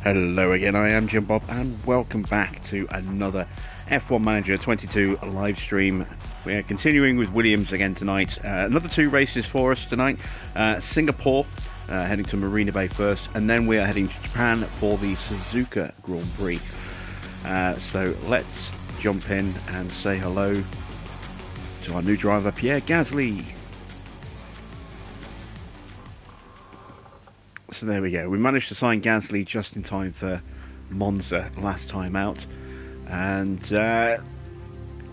Hello again, I am Jim Bob and welcome back to another F1 Manager 22 live stream. We are continuing with Williams again tonight. Another two races for us tonight. Singapore, heading to Marina Bay first, and then we are heading to Japan for the Suzuka Grand Prix. So let's jump in and say hello to our new driver, Pierre Gasly. So there we go. We managed to sign Gasly just in time for Monza last time out, and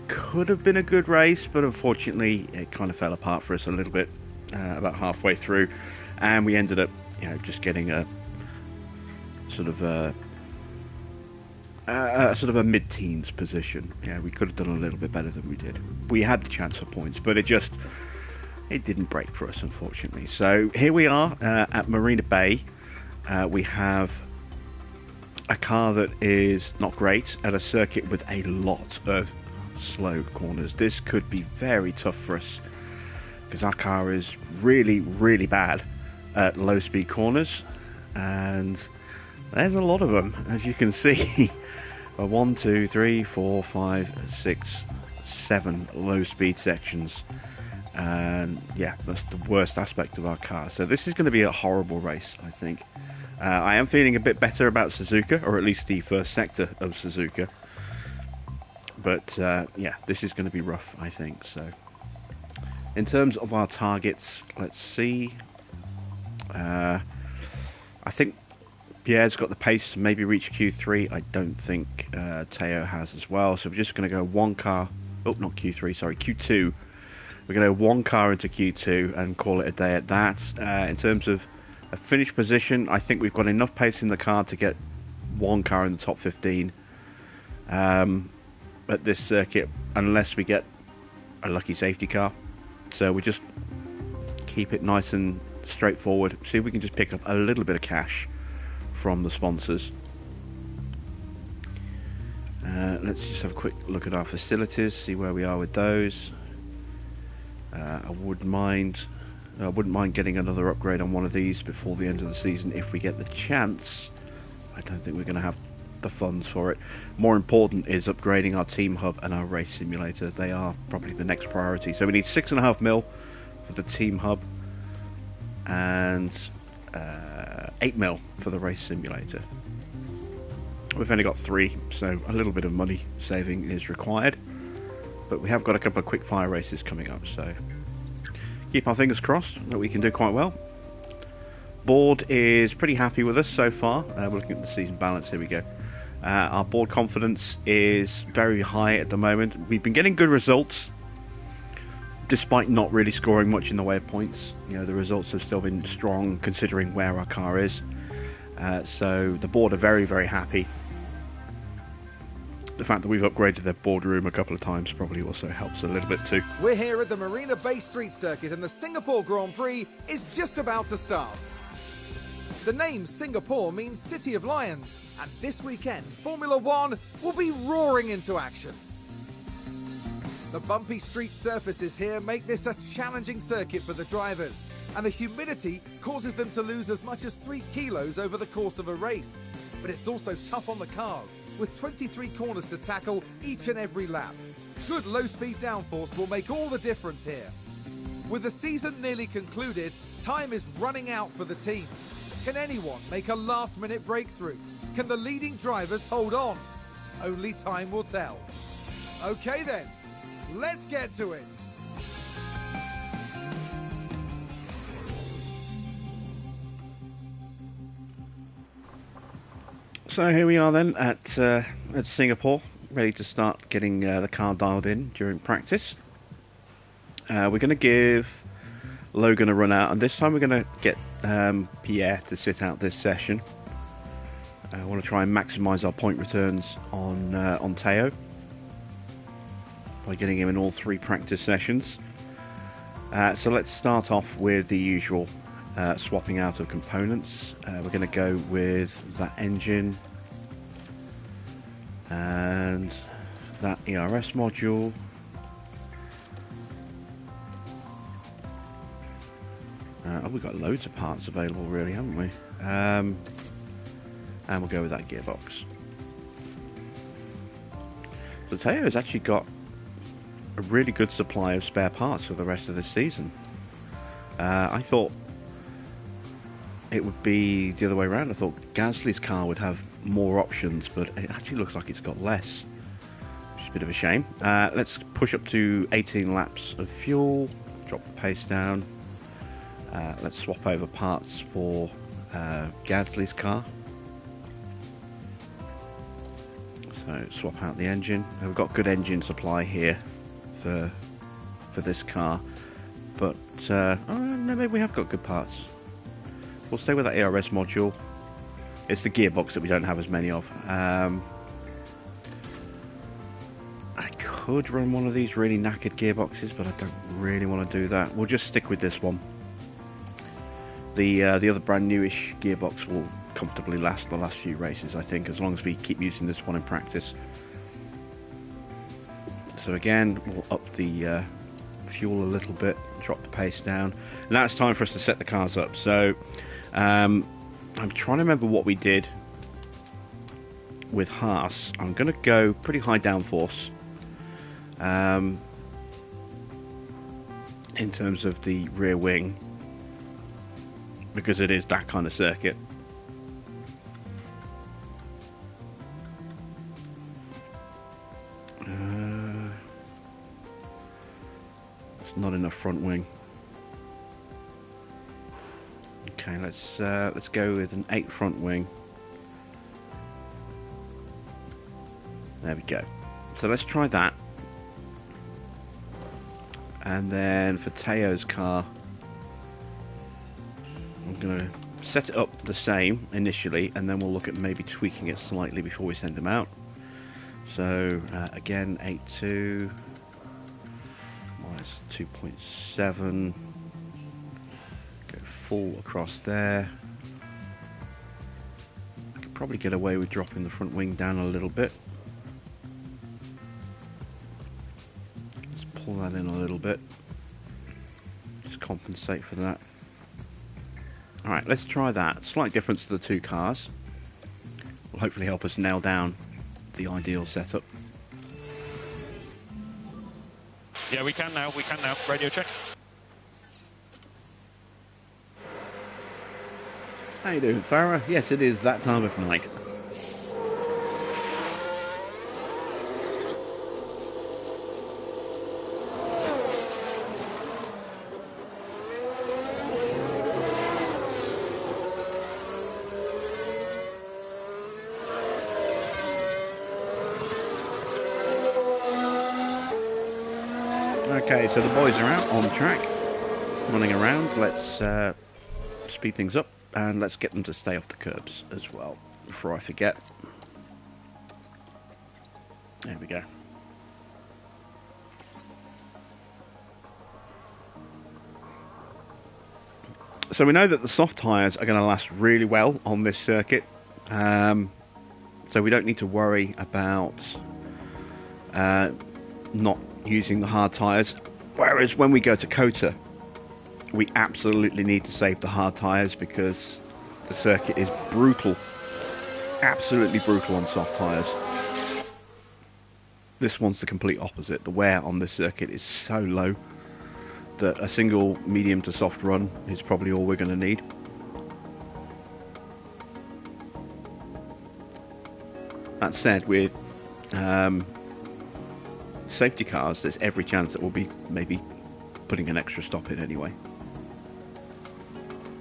could have been a good race, but unfortunately it kind of fell apart for us a little bit about halfway through, and we ended up, just getting a sort of a mid-teens position. Yeah, we could have done a little bit better than we did. We had the chance for points, but it didn't break for us, unfortunately. So here we are at Marina Bay. We have a car that is not great at a circuit with a lot of slow corners. This could be very tough for us because our car is really, really bad at low speed corners, and there's a lot of them, as you can see. 1, 2, 3, 4, 5, 6, 7 low speed sections. And yeah, that's the worst aspect of our car. So this is going to be a horrible race, I think. I am feeling a bit better about Suzuka, or at least the first sector of Suzuka. But yeah, this is going to be rough, I think. So in terms of our targets, let's see. I think Pierre's got the pace to maybe reach Q3. I don't think Teo has as well. So we're just going to go one car. Oh, not Q3, sorry, Q2. We're going to have one car into Q2 and call it a day at that. In terms of a finished position, I think we've got enough pace in the car to get one car in the top 15 at this circuit, unless we get a lucky safety car. So we just keep it nice and straightforward. See if we can just pick up a little bit of cash from the sponsors. Let's just have a quick look at our facilities, see where we are with those. I wouldn't mind getting another upgrade on one of these before the end of the season if we get the chance. I don't think we're going to have the funds for it. More important is upgrading our team hub and our race simulator. They are probably the next priority. So we need 6.5 mil for the team hub and 8 mil for the race simulator. We've only got 3, so a little bit of money saving is required. But we have got a couple of quick fire races coming up, so keep our fingers crossed that we can do quite well. Board is pretty happy with us so far. We're looking at the season balance. Here we go. Our board confidence is very high at the moment. We've been getting good results despite not really scoring much in the way of points. The results have still been strong considering where our car is. So the board are very, very happy. The fact that we've upgraded their boardroom a couple of times probably also helps a little bit too. We're here at the Marina Bay Street Circuit and the Singapore Grand Prix is just about to start. The name Singapore means City of Lions, and this weekend Formula One will be roaring into action. The bumpy street surfaces here make this a challenging circuit for the drivers, and the humidity causes them to lose as much as 3 kilos over the course of a race. But it's also tough on the cars, with 23 corners to tackle each and every lap. Good low-speed downforce will make all the difference here. With the season nearly concluded, time is running out for the team. Can anyone make a last-minute breakthrough? Can the leading drivers hold on? Only time will tell. Okay then, let's get to it. So here we are then at Singapore, ready to start getting the car dialed in during practice. We're going to give Logan a run out, and this time we're going to get Pierre to sit out this session. I want to try and maximise our point returns on Teo by getting him in all 3 practice sessions. So let's start off with the usual swapping out of components. We're going to go with that engine and that ERS module. We've got loads of parts available, really, haven't we? And we'll go with that gearbox. So Teo has actually got a really good supply of spare parts for the rest of this season. I thought it would be the other way around. I thought Gasly's car would have more options, but it actually looks like it's got less, which is a bit of a shame. Let's push up to 18 laps of fuel, drop the pace down. Let's swap over parts for Gasly's car. So swap out the engine. We've got good engine supply here for this car, but no, maybe we have got good parts. We'll stay with that ARS module. It's the gearbox that we don't have as many of. I could run one of these really knackered gearboxes, but I don't really want to do that. We'll just stick with this one. The other brand newish gearbox will comfortably last the last few races, I think, as long as we keep using this one in practice. So again, we'll up the fuel a little bit, drop the pace down. Now it's time for us to set the cars up. So I'm trying to remember what we did with Haas. I'm going to go pretty high downforce in terms of the rear wing, because it is that kind of circuit. It's not enough front wing. Okay, let's go with an 8 front wing. There we go. So let's try that. And then for Teo's car, I'm going to set it up the same initially, and then we'll look at maybe tweaking it slightly before we send them out. So again, 8.2 minus 2.7. Go full across there. I could probably get away with dropping the front wing down a little bit. Let's pull that in a little bit. Just compensate for that. Alright, let's try that. Slight difference to the two cars. Will hopefully help us nail down the ideal setup. Yeah, we can now. Radio check. How you doing, Farah? Yes, it is that time of night. Okay, so the boys are out on the track, running around. Let's speed things up, and let's get them to stay off the curbs as well, before I forget. There we go. So we know that the soft tyres are going to last really well on this circuit, so we don't need to worry about not using the hard tyres. Whereas when we go to Kota, we absolutely need to save the hard tyres, because the circuit is brutal, absolutely brutal on soft tyres. This one's the complete opposite. The wear on this circuit is so low that a single medium to soft run is probably all we're going to need. That said, with safety cars, there's every chance that we'll be maybe putting an extra stop in anyway.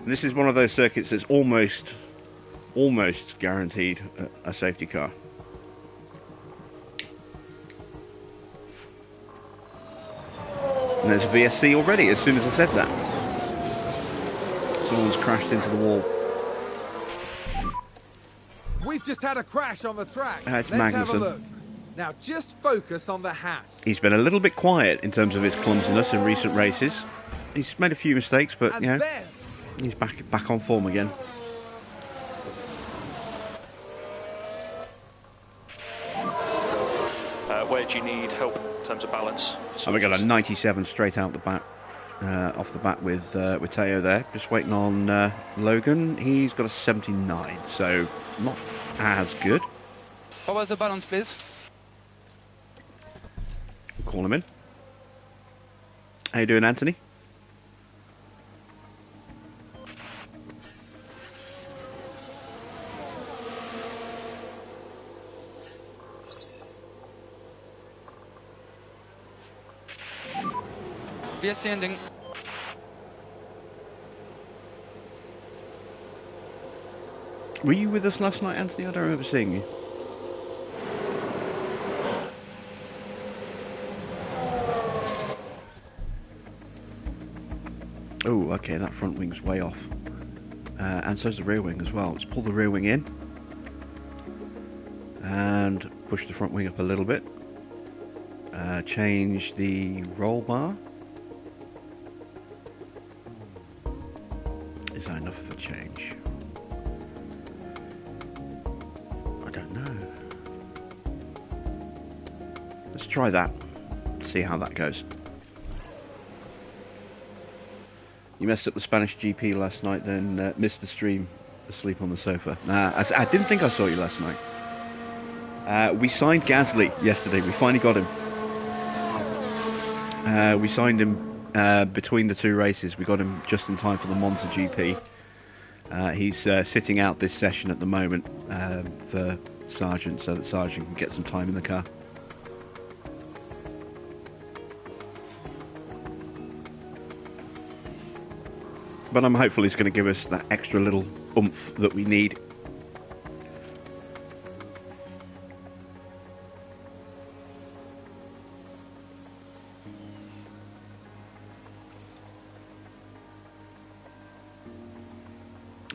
And this is one of those circuits that's almost guaranteed a safety car. And there's a VSC already as soon as I said that. Someone's crashed into the wall. We've just had a crash on the track. It's Let's have a Magnussen. look. Now just focus on the Haas. He's been a little bit quiet in terms of his clumsiness in recent races. He's made a few mistakes, but And you know, there. he's back on form again. Where do you need help in terms of balance? And we got a 97 straight out the back. off the bat with Teo there. Just waiting on Logan. He's got a 79, so not as good. What was the balance, please? We'll call him in. How you doing, Anthony? VSC ending. Were you with us last night, Anthony? I don't remember seeing you. Oh, okay, that front wing's way off. And so's the rear wing as well. Let's pull the rear wing in. And push the front wing up a little bit. Change the roll bar. Is that enough of a change? I don't know. Let's try that. See how that goes. You messed up the Spanish GP last night, then missed the stream, asleep on the sofa. Nah, I didn't think I saw you last night. We signed Gasly yesterday. We finally got him. We signed him between the two races. We got him just in time for the Monza GP. He's sitting out this session at the moment for Sargent, so that Sargent can get some time in the car. But I'm hopeful he's going to give us that extra little oomph that we need.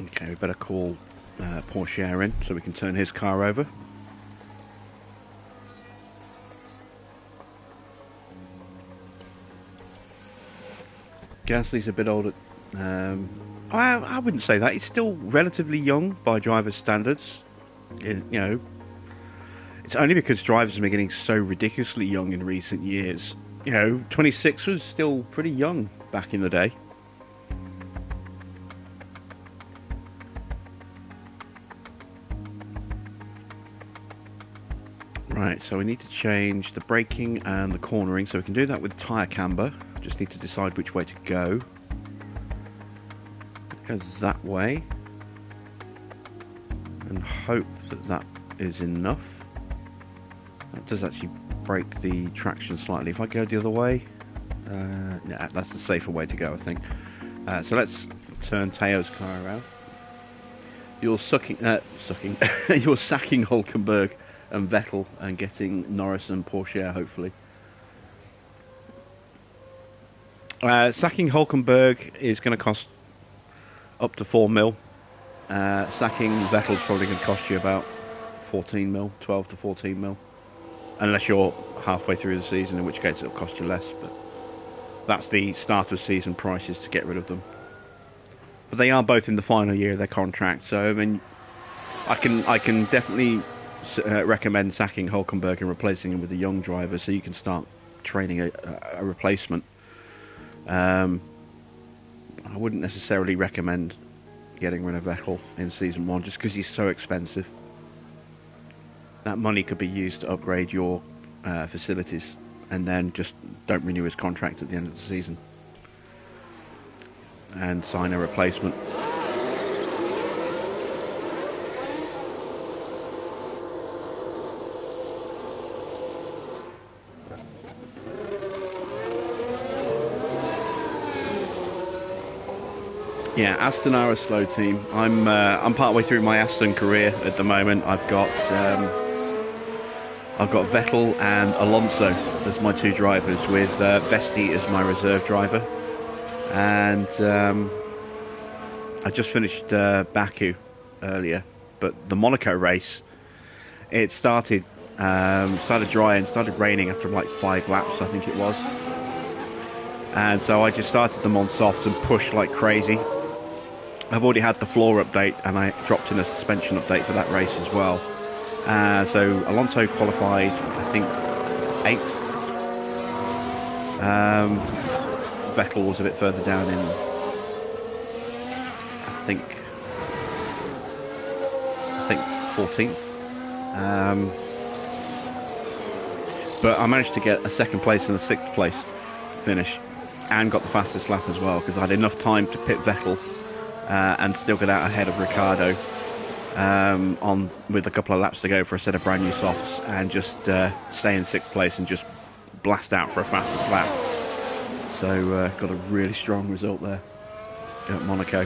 Okay, we better call Porsche in so we can turn his car over. Gasly's a bit older. I wouldn't say that. He's still relatively young by driver's standards. You know, it's only because drivers have been getting so ridiculously young in recent years. You know, 26 was still pretty young back in the day. Right, so we need to change the braking and the cornering, so we can do that with tyre camber. Just need to decide which way to go. It goes that way. And hope that that is enough. That does actually break the traction slightly. If I go the other way, yeah, that's the safer way to go, I think. So let's turn Teo's car around. You're sacking Hulkenberg and Vettel and getting Norris and Porsche, hopefully. Sacking Hulkenberg is going to cost up to 4 mil. Sacking Vettel's probably going to cost you about 14 mil, 12 to 14 mil. Unless you're halfway through the season, in which case it'll cost you less. But that's the start of season prices to get rid of them. But they are both in the final year of their contract, so I mean, I can definitely recommend sacking Hulkenberg and replacing him with a young driver, so you can start training a replacement. I wouldn't necessarily recommend getting rid of Vettel in season 1 just because he's so expensive. That money could be used to upgrade your facilities, and then just don't renew his contract at the end of the season and sign a replacement. Yeah, Aston are a slow team. I'm partway through my Aston career at the moment. I've got Vettel and Alonso as my two drivers, with Vesti as my reserve driver. And I just finished Baku earlier, but the Monaco race, it started dry and started raining after like 5 laps, I think it was. And so I just started them on softs and pushed like crazy. I've already had the floor update, and I dropped in a suspension update for that race as well. So Alonso qualified, I think, 8th. Vettel was a bit further down in, I think 14th. But I managed to get a second place and a 6th place finish, and got the fastest lap as well, because I had enough time to pit Vettel and still get out ahead of Ricciardo on with a couple of laps to go for a set of brand new softs, and just stay in 6th place and just blast out for a fastest lap. So got a really strong result there at Monaco.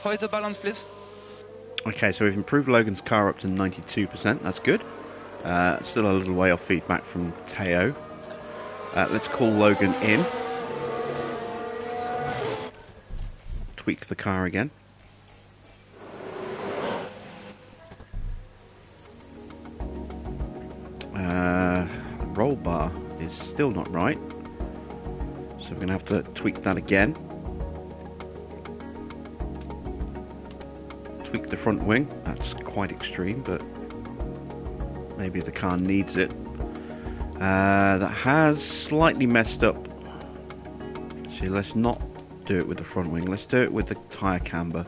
How is the balance, please? Okay, so we've improved Logan's car up to 92%. That's good. Still a little way off feedback from Teo. Let's call Logan in. Tweak the car again. Roll bar is still not right, so we're going to have to tweak that again. Tweak the front wing. That's quite extreme, but maybe the car needs it. That has slightly messed up. See, let's not do it with the front wing. Let's do it with the tyre camber.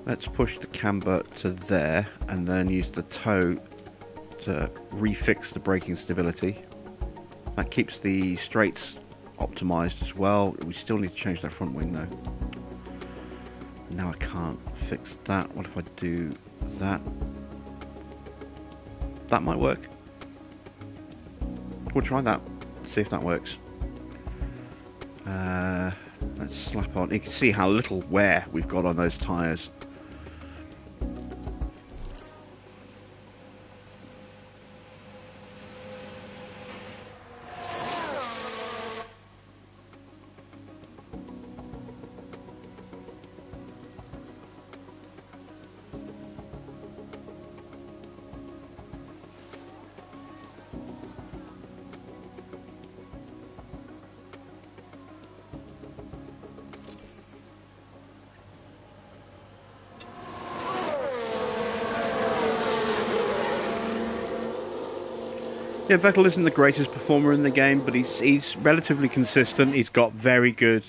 Let's push the camber to there and then use the toe to refix the braking stability. That keeps the straights optimized as well. We still need to change that front wing though. Now I can't fix that. What if I do that? That might work. We'll try that. See if that works. Let's slap on. You can see how little wear we've got on those tyres. Yeah, Vettel isn't the greatest performer in the game, but he's relatively consistent. He's got very good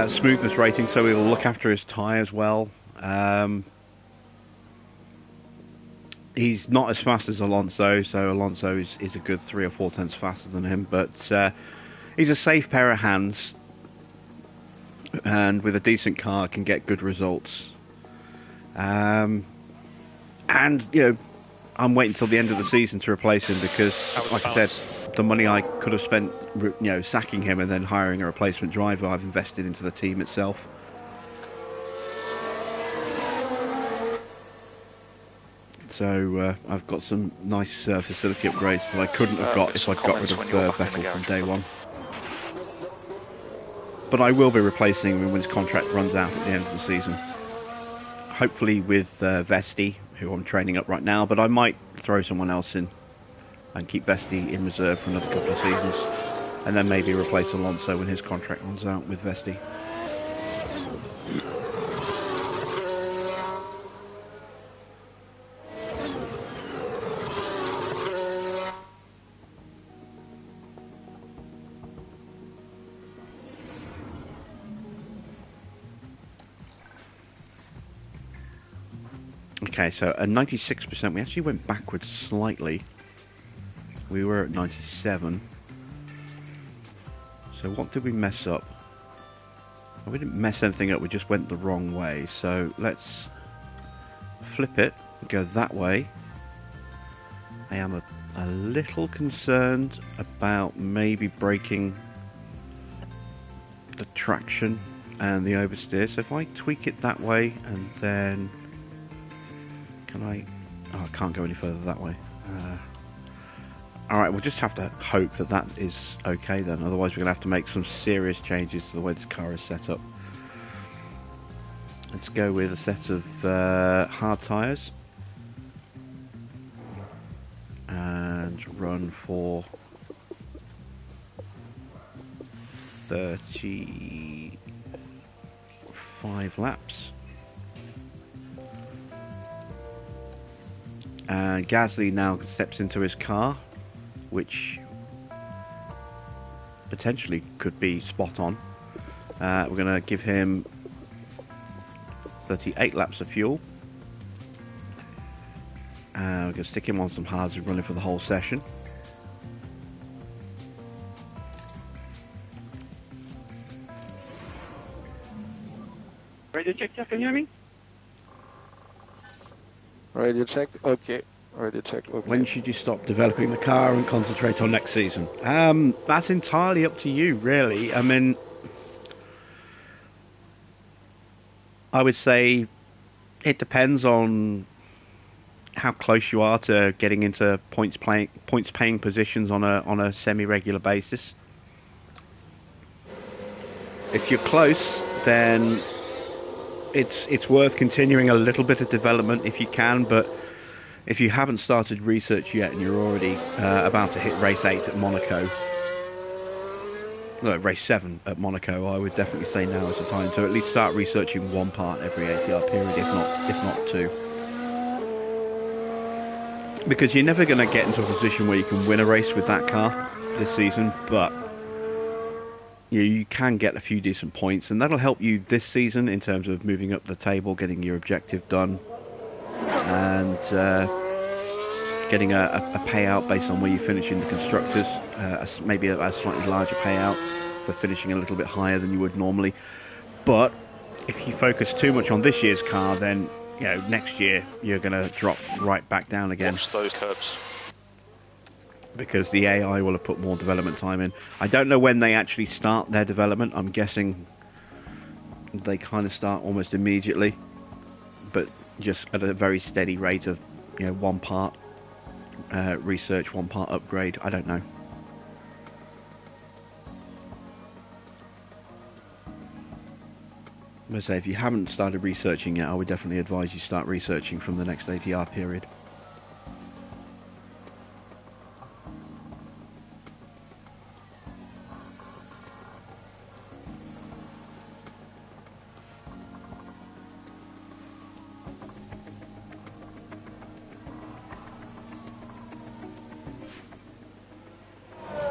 smoothness rating, so he'll look after his tyres well. He's not as fast as Alonso, so Alonso is a good 3 or 4 tenths faster than him, but he's a safe pair of hands, and with a decent car can get good results. And, you know, I'm waiting until the end of the season to replace him because, like I said, the money I could have spent, you know, sacking him and then hiring a replacement driver, I've invested into the team itself. So I've got some nice facility upgrades that I couldn't have got if I got rid of Vettel from day one. But I will be replacing him when his contract runs out at the end of the season. Hopefully with Vesti, who I'm training up right now, but I might throw someone else in and keep Vesti in reserve for another couple of seasons, and then maybe replace Alonso when his contract runs out with Vesti. Okay, so at 96%, we actually went backwards slightly. We were at 97. So what did we mess up? Well, we didn't mess anything up, we just went the wrong way. So let's flip it, go that way. I am a little concerned about maybe breaking the traction and the oversteer. So if I tweak it that way, and then can I? Oh, I can't go any further that way. All right, we'll just have to hope that that is okay then. Otherwise, we're going to have to make some serious changes to the way this car is set up. Let's go with a set of hard tyres and run for 35 laps. And Gasly now steps into his car, which potentially could be spot on. We're going to give him 38 laps of fuel. We're going to stick him on some hards and run him for the whole session. Radio check, can you hear me? Radio check, okay. Radio check, okay. When should you stop developing the car and concentrate on next season? That's entirely up to you, really. I mean, I would say it depends on how close you are to getting into points paying positions on a semi-regular basis. If you're close, then it's worth continuing a little bit of development if you can, but if you haven't started research yet and you're already about to hit race 8 at Monaco, no, race 7 at Monaco, I would definitely say now is the time to at least start researching one part every ATR period, if not two. Because you're never going to get into a position where you can win a race with that car this season, but you can get a few decent points, and that'll help you this season in terms of moving up the table, getting your objective done, and getting a payout based on where you finish in the constructors, maybe a slightly larger payout for finishing a little bit higher than you would normally. But if you focus too much on this year's car, then next year you're going to drop right back down again. Watch those curbs. Because the AI will have put more development time in. I don't know when they actually start their development. I'm guessing they kind of start almost immediately, but just at a very steady rate of one part research, one part upgrade. I don't know. But say if you haven't started researching yet, I would definitely advise you start researching from the next ATR period.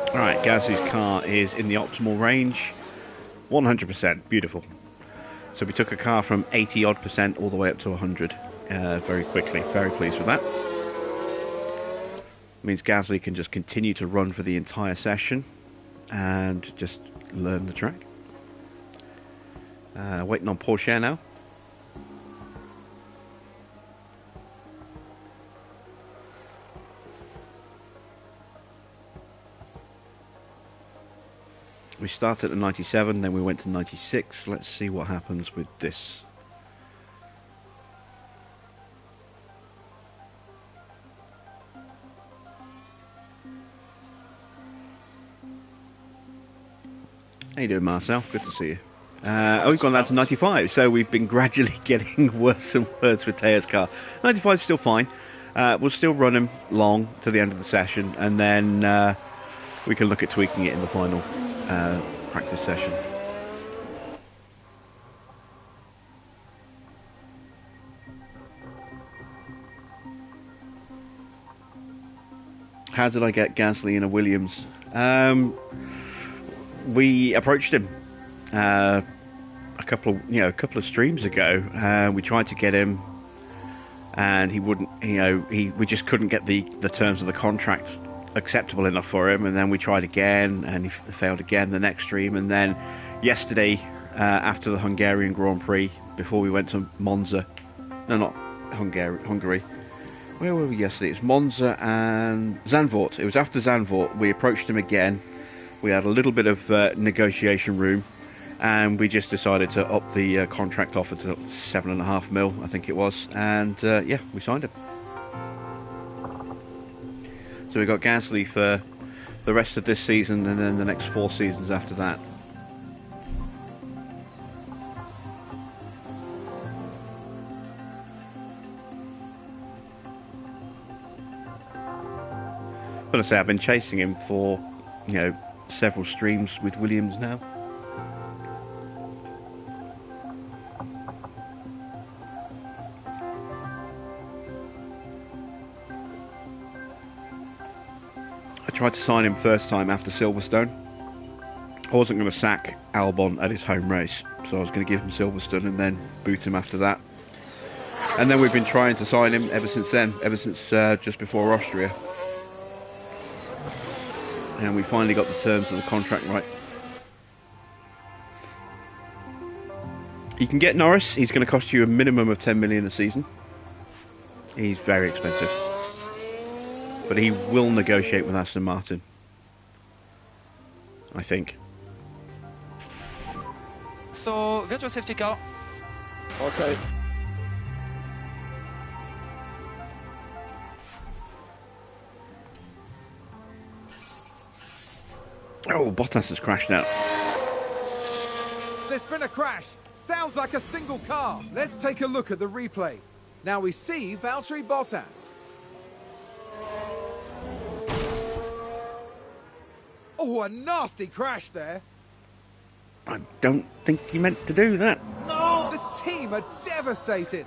Alright, Gasly's car is in the optimal range. 100%. Beautiful. So we took a car from 80 odd percent all the way up to 100 very quickly. Very pleased with that. Means Gasly can just continue to run for the entire session and just learn the track. Waiting on Porsche now. We started at 97, then we went to 96. Let's see what happens with this. How you doing, Marcel? Good to see you. We've gone down to 95, so we've been gradually getting worse and worse with Teo's car. 95 is still fine. We'll still run him long to the end of the session, and then we can look at tweaking it in the final practice session. How did I get Gasly in a Williams? We approached him a couple of streams ago. We tried to get him, and he wouldn't. We just couldn't get the terms of the contract acceptable enough for him, and then we tried again, and he failed again the next stream. And then yesterday, after the Hungarian Grand Prix, before we went to Monza, no, not Hungary. Where were we yesterday? It was Monza and Zandvoort. It was after Zandvoort. We approached him again. We had a little bit of negotiation room, and we just decided to up the contract offer to 7.5 mil, I think it was, and yeah, we signed him. So we got Gasly for the rest of this season and then the next 4 seasons after that. But I say I've been chasing him for, you know, several streams with Williams now. I tried to sign him first time after Silverstone. I wasn't going to sack Albon at his home race, so I was going to give him Silverstone and then boot him after that. And then we've been trying to sign him ever since then, ever since just before Austria. And we finally got the terms of the contract right. You can get Norris. He's going to cost you a minimum of 10 million a season. He's very expensive. But he will negotiate with Aston Martin, I think. So, virtual safety car. Okay. Oh, Bottas has crashed out. There's been a crash. Sounds like a single car. Let's take a look at the replay. Now we see Valtteri Bottas. Oh, a nasty crash there. I don't think he meant to do that. No! The team are devastated.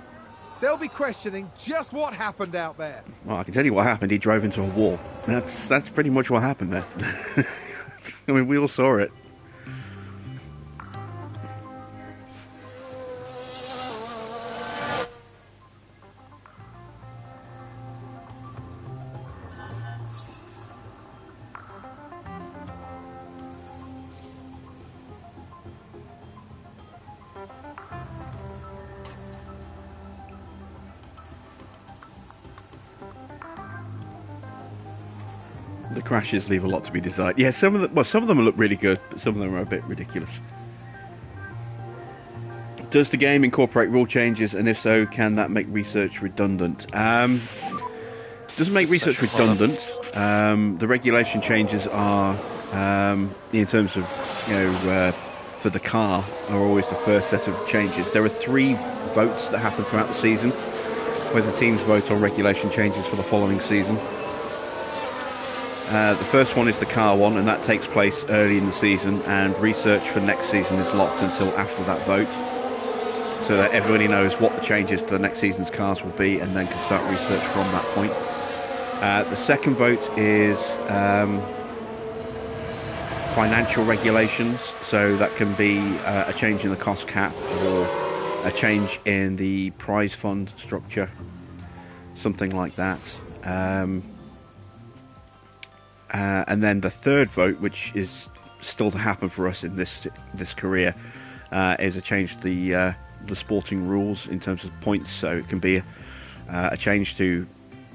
They'll be questioning just what happened out there. Well, I can tell you what happened. He drove into a wall. That's pretty much what happened there. I mean, we all saw it. The crashes leave a lot to be desired. Yeah, some of them look really good, but some of them are a bit ridiculous. Does the game incorporate rule changes, and if so, can that make research redundant? Doesn't make research redundant. The regulation changes are, in terms of, you know, for the car, are always the first set of changes. There are 3 votes that happen throughout the season, where the teams vote on regulation changes for the following season. The first one is the car one, and that takes place early in the season, and research for next season is locked until after that vote, so that everybody knows what the changes to the next season's cars will be, and then can start research from that point. The second vote is financial regulations, so that can be a change in the cost cap or a change in the prize fund structure, something like that. And then the third vote, which is still to happen for us in this career, is a change to the sporting rules in terms of points. So it can be a change to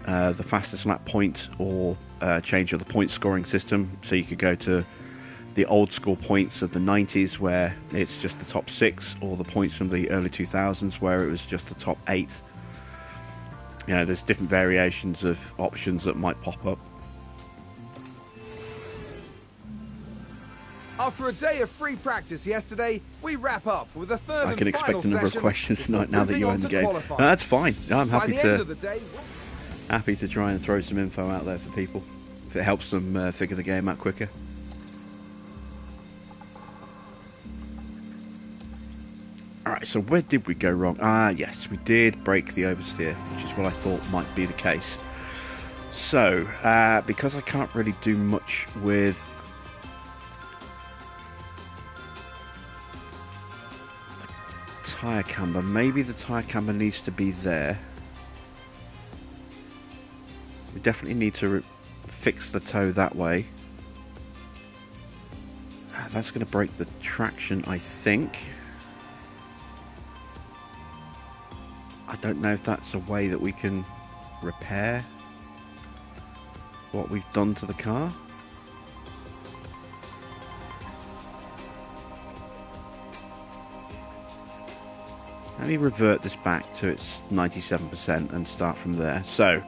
the fastest lap point, or a change of the point scoring system. So you could go to the old school points of the 90s, where it's just the top 6, or the points from the early 2000s, where it was just the top 8. You know, there's different variations of options that might pop up. After a day of free practice yesterday, we wrap up with a third I can and final expect a number of session questions tonight now that moving you're on in the to game. qualifying. No, that's fine. I'm By happy the end to of the day, happy to try and throw some info out there for people if it helps them figure the game out quicker. Alright, so where did we go wrong? Yes, we did break the oversteer, which is what I thought might be the case. So, because I can't really do much with the tyre camber, maybe the tyre camber needs to be there. We definitely need to fix the toe that way. That's going to break the traction, I think. I don't know if that's a way that we can repair what we've done to the car. Let me revert this back to its 97% and start from there. So,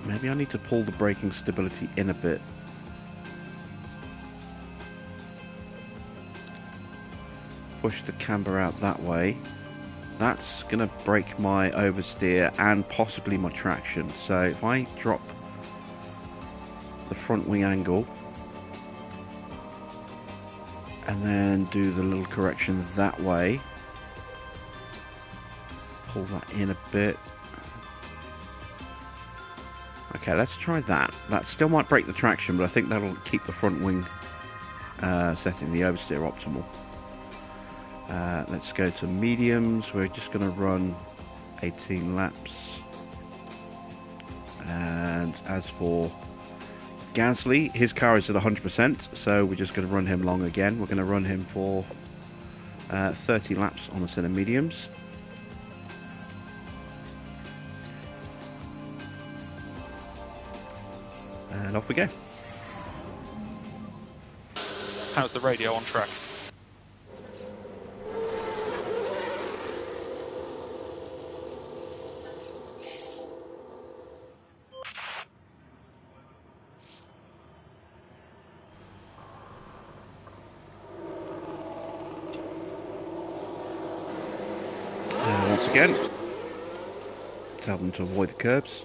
maybe I need to pull the braking stability in a bit. Push the camber out that way. That's going to break my oversteer and possibly my traction. So if I drop the front wing angle and then do the little corrections that way, pull that in a bit. Okay, let's try that. That still might break the traction, but I think that'll keep the front wing setting the oversteer optimal. Let's go to mediums. We're just going to run 18 laps. And as for Gasly, his car is at 100%, so we're just going to run him long again. We're going to run him for 30 laps on a set of mediums. And off we go. How's the radio on track? Once again, tell them to avoid the curbs.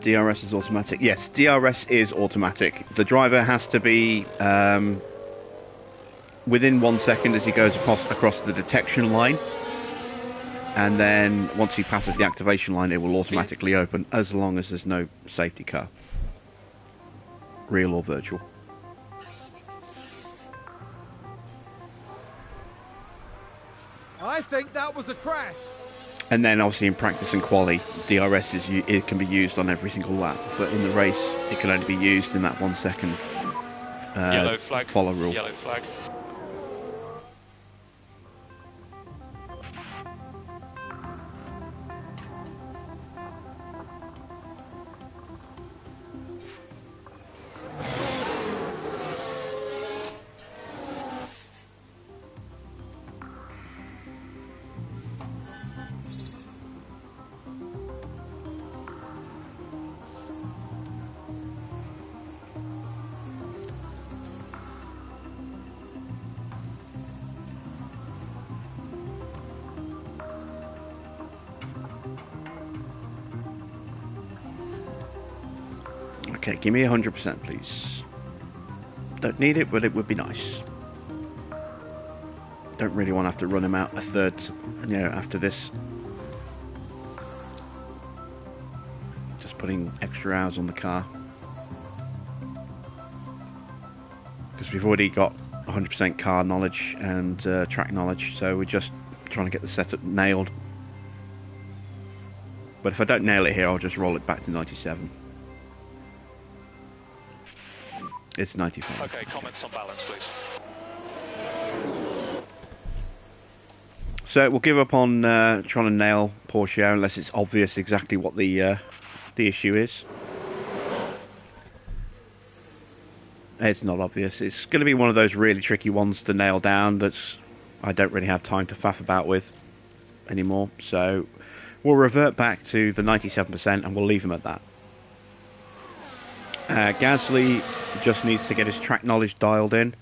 DRS is automatic. Yes, DRS is automatic. The driver has to be within 1 second as he goes across the detection line. And then once he passes the activation line, it will automatically open as long as there's no safety car. Real or virtual. I think that was a crash. And then obviously in practice and quali, DRS it can be used on every single lap, but in the race it can only be used in that 1 second Yellow flag. follow rule. Yellow flag. Okay, give me 100%, please. Don't need it, but it would be nice. Don't really want to have to run him out a third, after this. Just putting extra hours on the car. Because we've already got 100% car knowledge and track knowledge, so we're just trying to get the setup nailed. But if I don't nail it here, I'll just roll it back to 97. It's 95. Okay, comments on balance, please. So we'll give up on trying to nail Porsche unless it's obvious exactly what the issue is. It's not obvious. It's going to be one of those really tricky ones to nail down that's I don't really have time to faff about with anymore. So we'll revert back to the 97% and we'll leave him at that. Gasly just needs to get his track knowledge dialed in,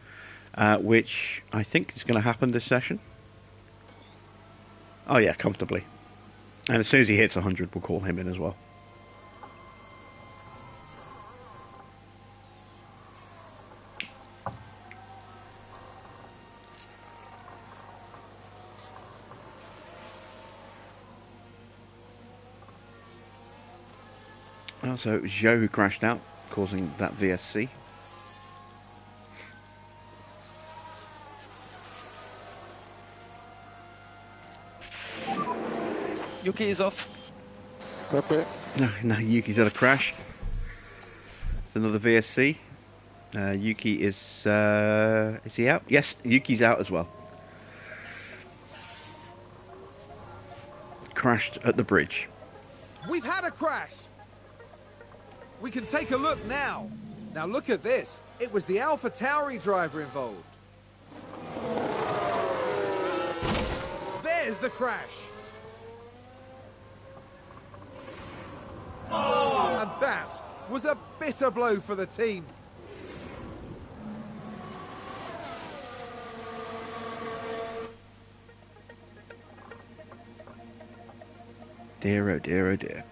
which I think is going to happen this session. Oh yeah, comfortably. And as soon as he hits 100, we'll call him in as well. So it was Joe who crashed out, causing that VSC. Yuki is off. Okay. No, Yuki's had a crash. It's another VSC. Yuki is he out? Yes, Yuki's out as well. Crashed at the bridge. We've had a crash. We can take a look now. Now look at this. It was the Alpha Tauri driver involved. There's the crash. And that was a bitter blow for the team. Dear, oh dear, oh dear.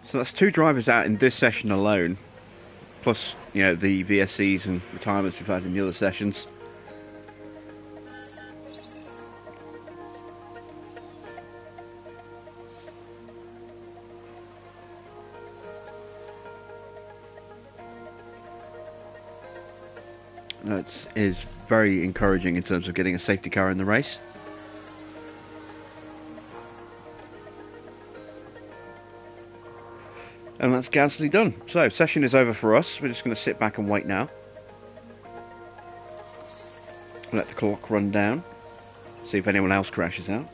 So that's 2 drivers out in this session alone, plus, you know, the VSCs and retirements we've had in the other sessions. That is very encouraging in terms of getting a safety car in the race. And that's Gasly done. So, session is over for us. We're just going to sit back and wait now. Let the clock run down. See if anyone else crashes out.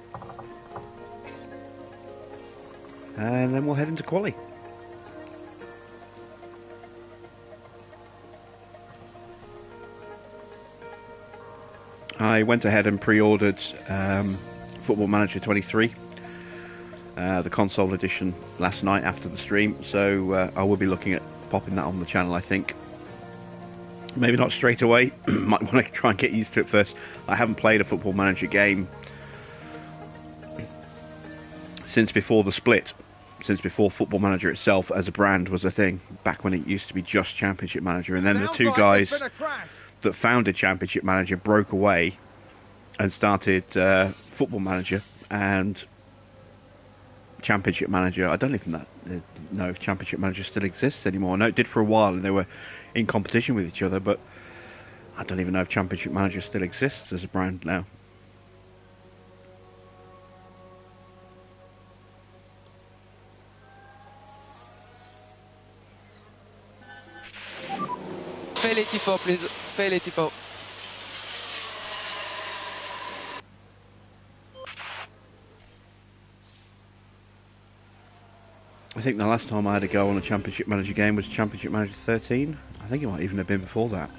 And then we'll head into quali. I went ahead and pre-ordered Football Manager 23. The console edition last night after the stream, so I will be looking at popping that on the channel, I think. Maybe not straight away. Might want to try and get used to it first. I haven't played a Football Manager game since before the split, since before Football Manager itself as a brand was a thing, back when it used to be just Championship Manager, and then the two guys that founded Championship Manager broke away and started Football Manager, and Championship Manager, I don't even know if Championship Manager still exists anymore. I know it did for a while and they were in competition with each other, but I don't even know if Championship Manager still exists as a brand now. Fail 84, please. Fail 84. I think the last time I had a go on a Championship Manager game was Championship Manager 13. I think it might even have been before that.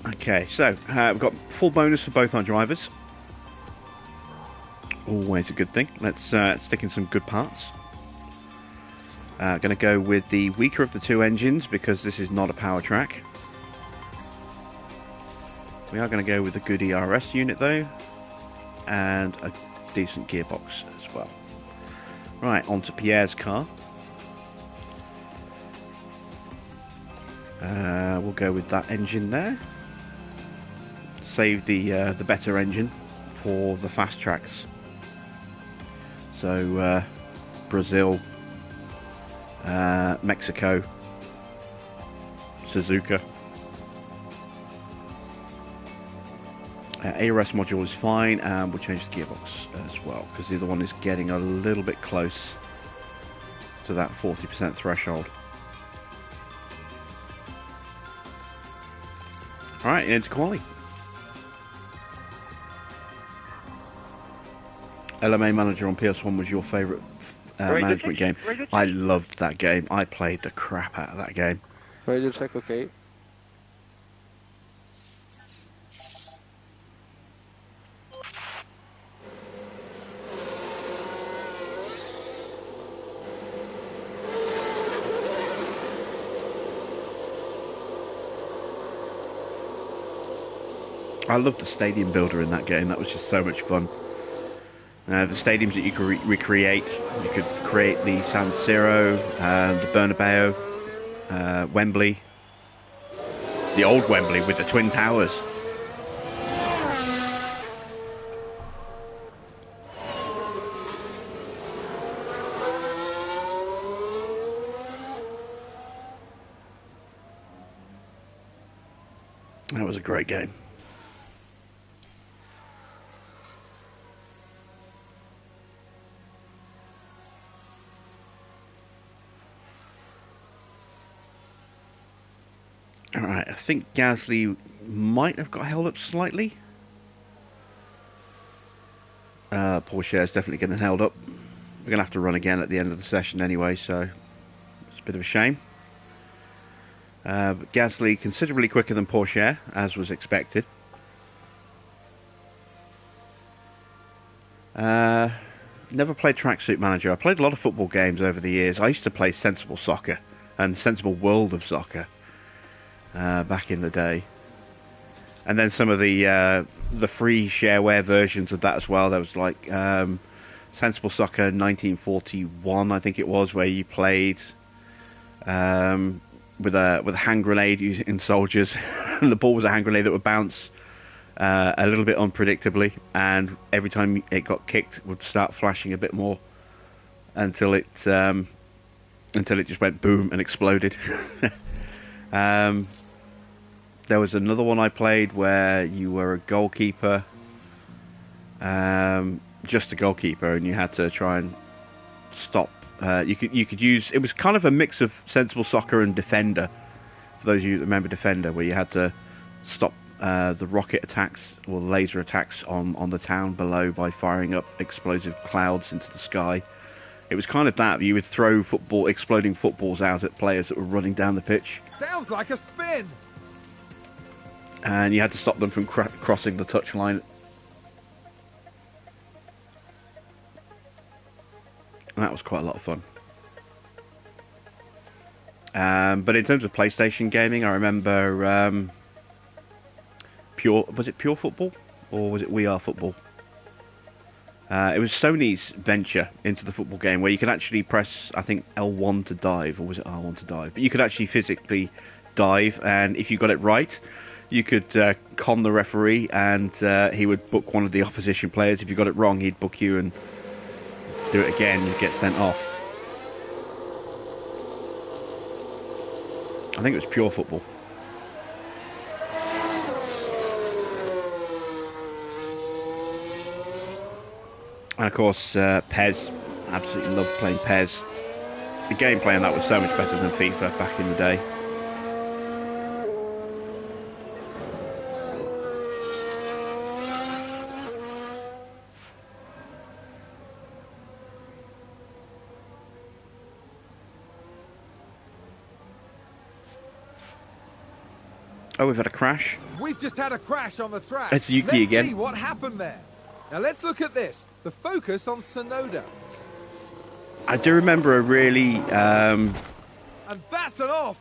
Okay, so we've got full bonus for both our drivers. Always a good thing. Let's stick in some good parts. Going to go with the weaker of the two engines because this is not a power track. We are going to go with a good ERS unit though, and a decent gearbox as well. Right, on to Pierre's car. We'll go with that engine there. Save the better engine for the fast tracks. So Brazil, Mexico, Suzuka. ARS module is fine, and we'll change the gearbox as well because the other one is getting a little bit close to that 40% threshold. Alright, into quali. LMA Manager on PS1 was your favourite management game. I loved that game. I played the crap out of that game. Radio check, okay. I loved the stadium builder in that game. That was just so much fun. The stadiums that you could recreate. You could create the San Siro, the Bernabeu, Wembley, the old Wembley with the Twin Towers. That was a great game. Alright, I think Gasly might have got held up slightly. Porsche is definitely getting held up. We're going to have to run again at the end of the session anyway, so it's a bit of a shame. But Gasly considerably quicker than Porsche, as was expected. Never played Tracksuit Manager. I played a lot of football games over the years. I used to play Sensible Soccer and Sensible World of Soccer back in the day. And then some of the free shareware versions of that as well. There was like Sensible Soccer 1941, I think it was, where you played with a hand grenade using soldiers, and the ball was a hand grenade that would bounce a little bit unpredictably, and every time it got kicked, it would start flashing a bit more until it just went boom and exploded. There was another one I played where you were a goalkeeper, just a goalkeeper, and you had to try and stop. You could use, it was kind of a mix of Sensible Soccer and Defender, for those of you that remember Defender, where you had to stop the rocket attacks or the laser attacks on the town below by firing up explosive clouds into the sky. It was kind of that. You would throw exploding footballs out at players that were running down the pitch. Sounds like a spin. And you had to stop them from crossing the touchline. And that was quite a lot of fun. But in terms of PlayStation gaming, I remember was it Pure Football or was it We Are Football? It was Sony's venture into the football game where you could actually press, I think, L1 to dive, or was it R1 to dive? But you could actually physically dive, and if you got it right, you could con the referee, and he would book one of the opposition players. If you got it wrong, he'd book you and do it again. You'd get sent off. I think it was Pure Football. And of course, PES. Absolutely loved playing PES. The gameplay on that was so much better than FIFA back in the day. Oh, we've had a crash. We've just had a crash on the track. It's Yuki Let's again. see what happened there. Now let's look at this. The focus on Sonoda. I do remember a really And that's an off.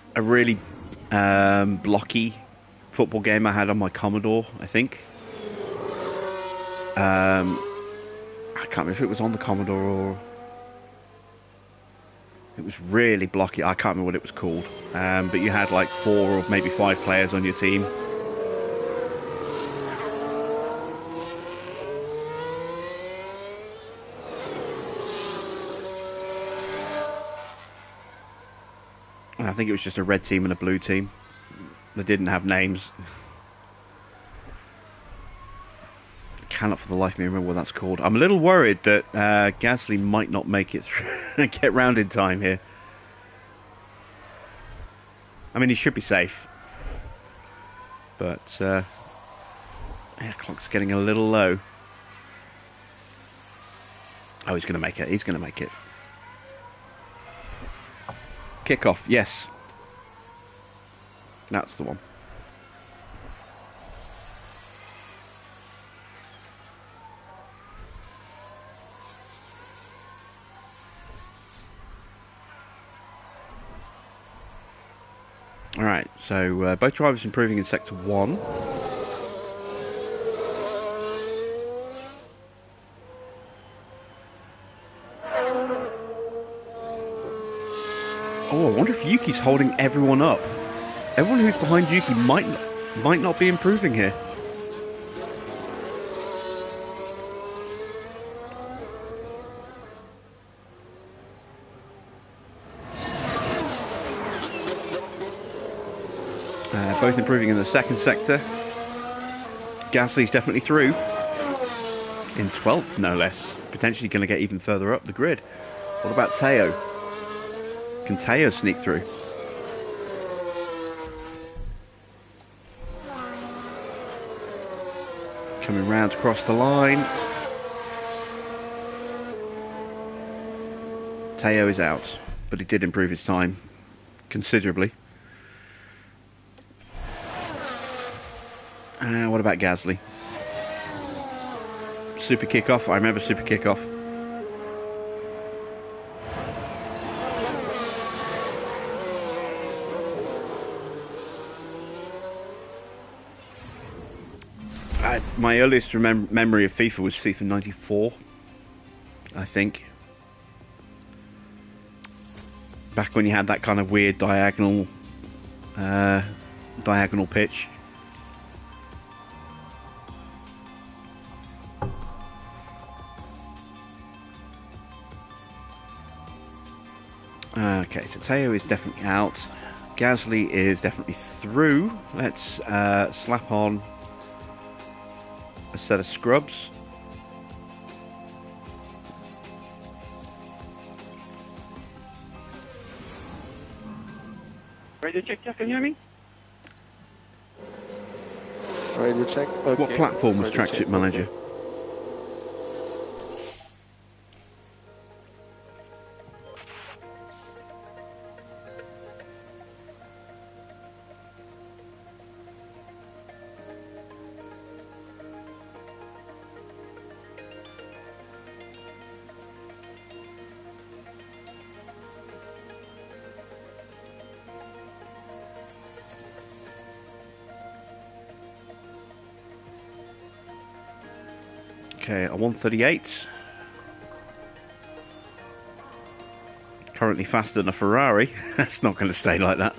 Blocky football game I had on my Commodore, I think. I can't remember if it was on the Commodore or... It was really blocky. I can't remember what it was called. But you had like 4 or maybe 5 players on your team. And I think it was just a red team and a blue team. They didn't have names. I cannot for the life of me remember what that's called. I'm a little worried that Gasly might not make it through get round in time here. I mean, he should be safe. But, yeah, clock's getting a little low. Oh, he's going to make it. He's going to make it. Kickoff, yes. That's the one. Alright, so both drivers improving in Sector 1. Oh, I wonder if Yuki's holding everyone up. Everyone who's behind Yuki might not be improving here. Both improving in the second sector. Gasly's definitely through. In 12th, no less. Potentially going to get even further up the grid. What about Teo? Can Teo sneak through? Coming round across the line. Teo is out, but he did improve his time considerably. What about Gasly? Super kickoff. I remember super kickoff. My earliest memory of FIFA was FIFA 94, I think. Back when you had that kind of weird diagonal pitch. Okay, so Teo is definitely out. Gasly is definitely through. Let's slap on a set of scrubs. Radio check, can you hear me? Radio check. Okay. What platform was Tracksuit Manager? Okay, a 138. Currently faster than a Ferrari. That's not going to stay like that.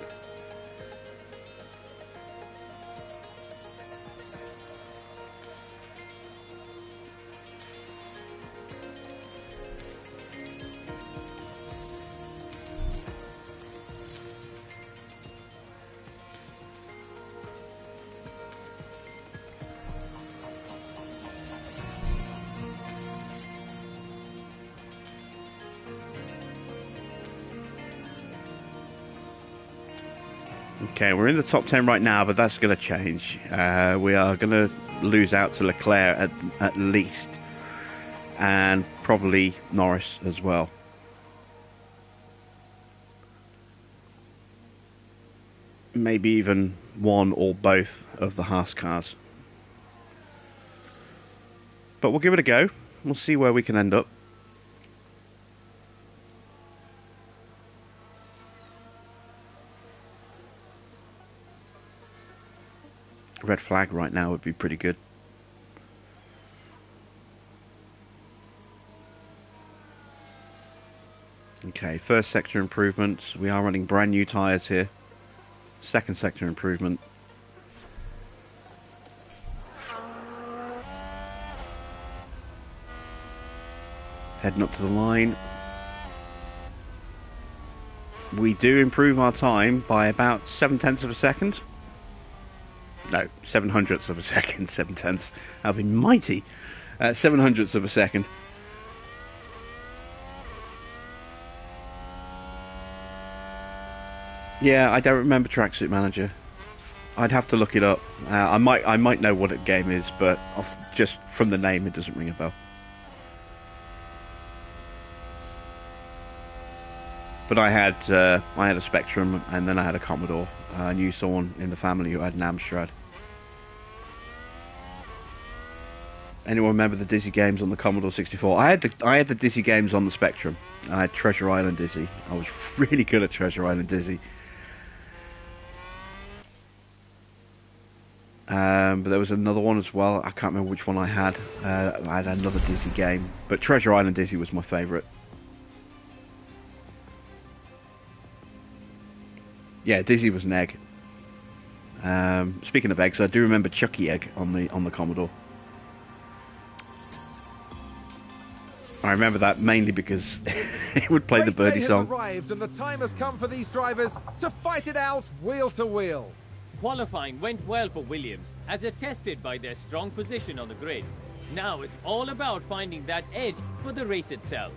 Okay, we're in the top 10 right now, but that's going to change. We are going to lose out to Leclerc at least, and probably Norris as well. Maybe even one or both of the Haas cars. But we'll give it a go. We'll see where we can end up. Red flag right now would be pretty good. Okay, first sector improvements. We are running brand new tyres here. Second sector improvement. Heading up to the line. We do improve our time by about 7/10 of a second. No, 7/100 of a second, 7/10. That'll be mighty. 7/100 of a second. Yeah, I don't remember Tracksuit Manager. I'd have to look it up. I might know what a game is, but just from the name, it doesn't ring a bell. But I had a Spectrum, and then I had a Commodore. I knew someone in the family who had an Amstrad. Anyone remember the Dizzy games on the Commodore 64? I had the Dizzy games on the Spectrum. I had Treasure Island Dizzy. I was really good at Treasure Island Dizzy. But there was another one as well. I can't remember which one I had. I had another Dizzy game, but Treasure Island Dizzy was my favourite. Yeah, Dizzy was an egg. Speaking of eggs, I do remember Chucky Egg on the Commodore. I remember that mainly because it would play the Birdie song. Race day has arrived and the time has come for these drivers to fight it out wheel to wheel. Qualifying went well for Williams, as attested by their strong position on the grid. Now it's all about finding that edge for the race itself.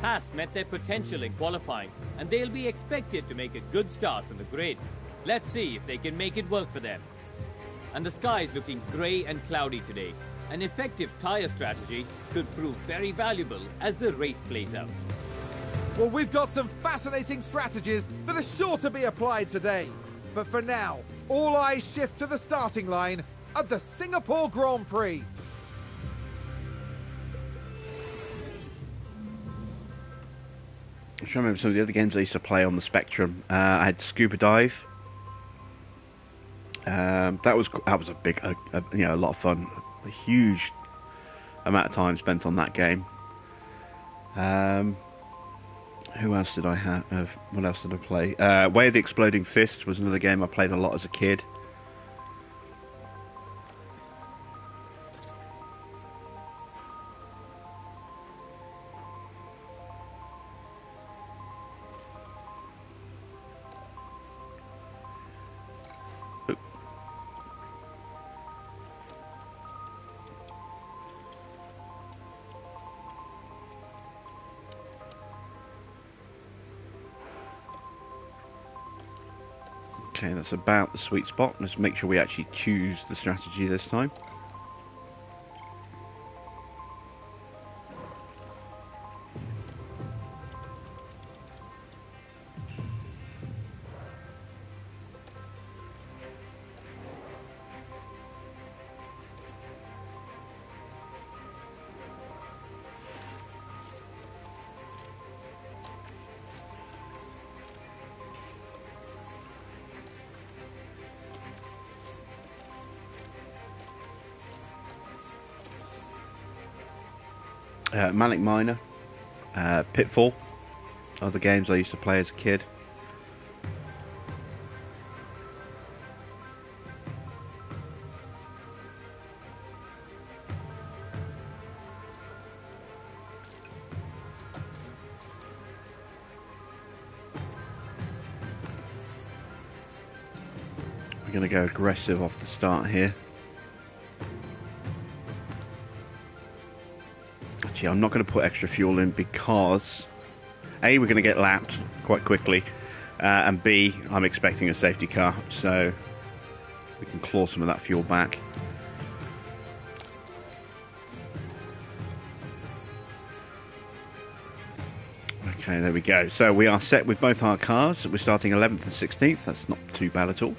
Haas met their potential in qualifying, and they'll be expected to make a good start from the grid. Let's see if they can make it work for them. And the sky is looking grey and cloudy today. An effective tyre strategy could prove very valuable as the race plays out. Well, we've got some fascinating strategies that are sure to be applied today. But for now, all eyes shift to the starting line of the Singapore Grand Prix. I'm trying to remember some of the other games I used to play on the Spectrum. I had Scuba Dive. That was a big, a lot of fun. A huge amount of time spent on that game. Who else did I have? What else did I play? Way of the Exploding Fist was another game I played a lot as a kid. Okay, that's about the sweet spot. Let's make sure we actually choose the strategy this time. Manic Miner, Pitfall, other games I used to play as a kid. We're going to go aggressive off the start here. Actually, I'm not going to put extra fuel in because A, we're going to get lapped quite quickly, and B, I'm expecting a safety car, so we can claw some of that fuel back. Okay, there we go. So we are set with both our cars. We're starting 11th and 16th. That's not too bad at all.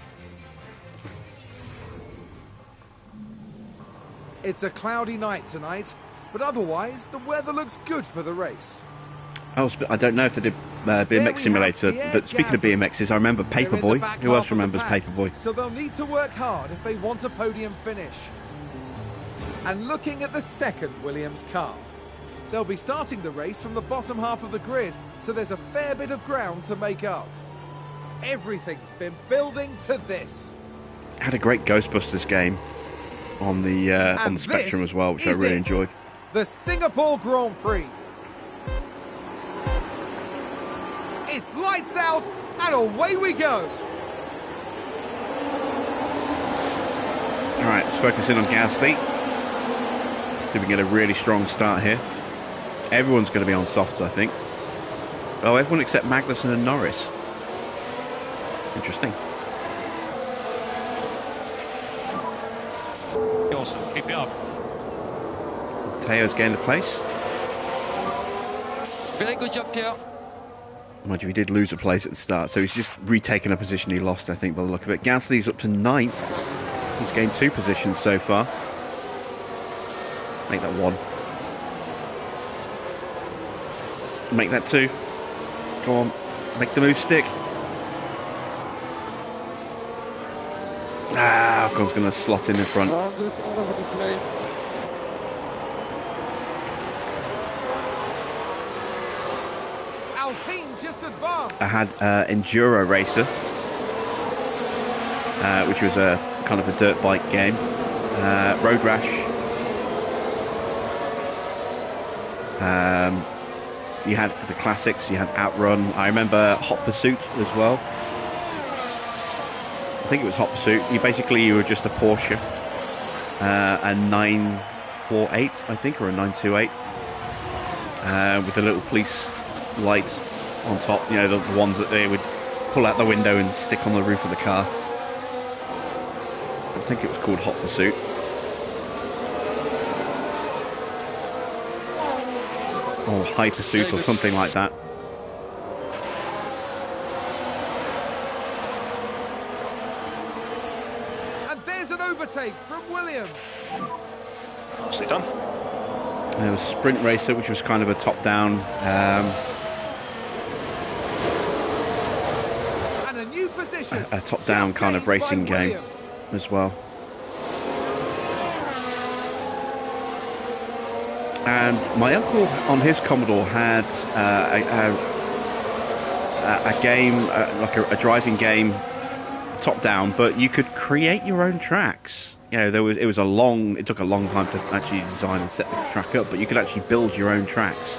It's a cloudy night tonight, but otherwise the weather looks good for the race. Oh, I don't know if they did BMX Simulator, but speaking of BMXs, I remember Paperboy. Who else remembers Paperboy? So they'll need to work hard if they want a podium finish. And looking at the second Williams car, they'll be starting the race from the bottom half of the grid, so there's a fair bit of ground to make up. Everything's been building to this. Had a great Ghostbusters game on the Spectrum as well, which I really enjoyed. The Singapore Grand Prix. It's lights out and away we go. Alright, let's focus in on Gasly. See if we can get a really strong start here. Everyone's going to be on softs, I think. Oh, everyone except Magnussen and Norris. Interesting. Awesome, keep it up. Teo's gained a place. Very good job, Pierre. Mind you, he did lose a place at the start, so he's just retaken a position he lost, I think, by the look of it. Gasly's up to 9th. He's gained 2 positions so far. Make that 1. Make that 2. Come on, make the move stick. Ah, Ocon's going to slot in front. I'm just all over the place. Alpine just advanced. I had Enduro Racer, which was a kind of a dirt bike game. Road Rash. You had the classics, you had Outrun. I remember Hot Pursuit as well. think it was Hot Pursuit. You were just a Porsche, a 948, I think, or a 928, with the little police light on top. You know, the ones that they would pull out the window and stick on the roof of the car. I think it was called Hot Pursuit. Or High Pursuit or something like that. And there's an overtake from Williams. Nicely done. There was Sprint Racer, which was kind of a top-down. And a new position. A top-down kind of racing game as well. And my uncle on his Commodore had a game, like a driving game, top-down, but you could create your own tracks. You know, it took a long time to actually design and set the track up, but you could actually build your own tracks.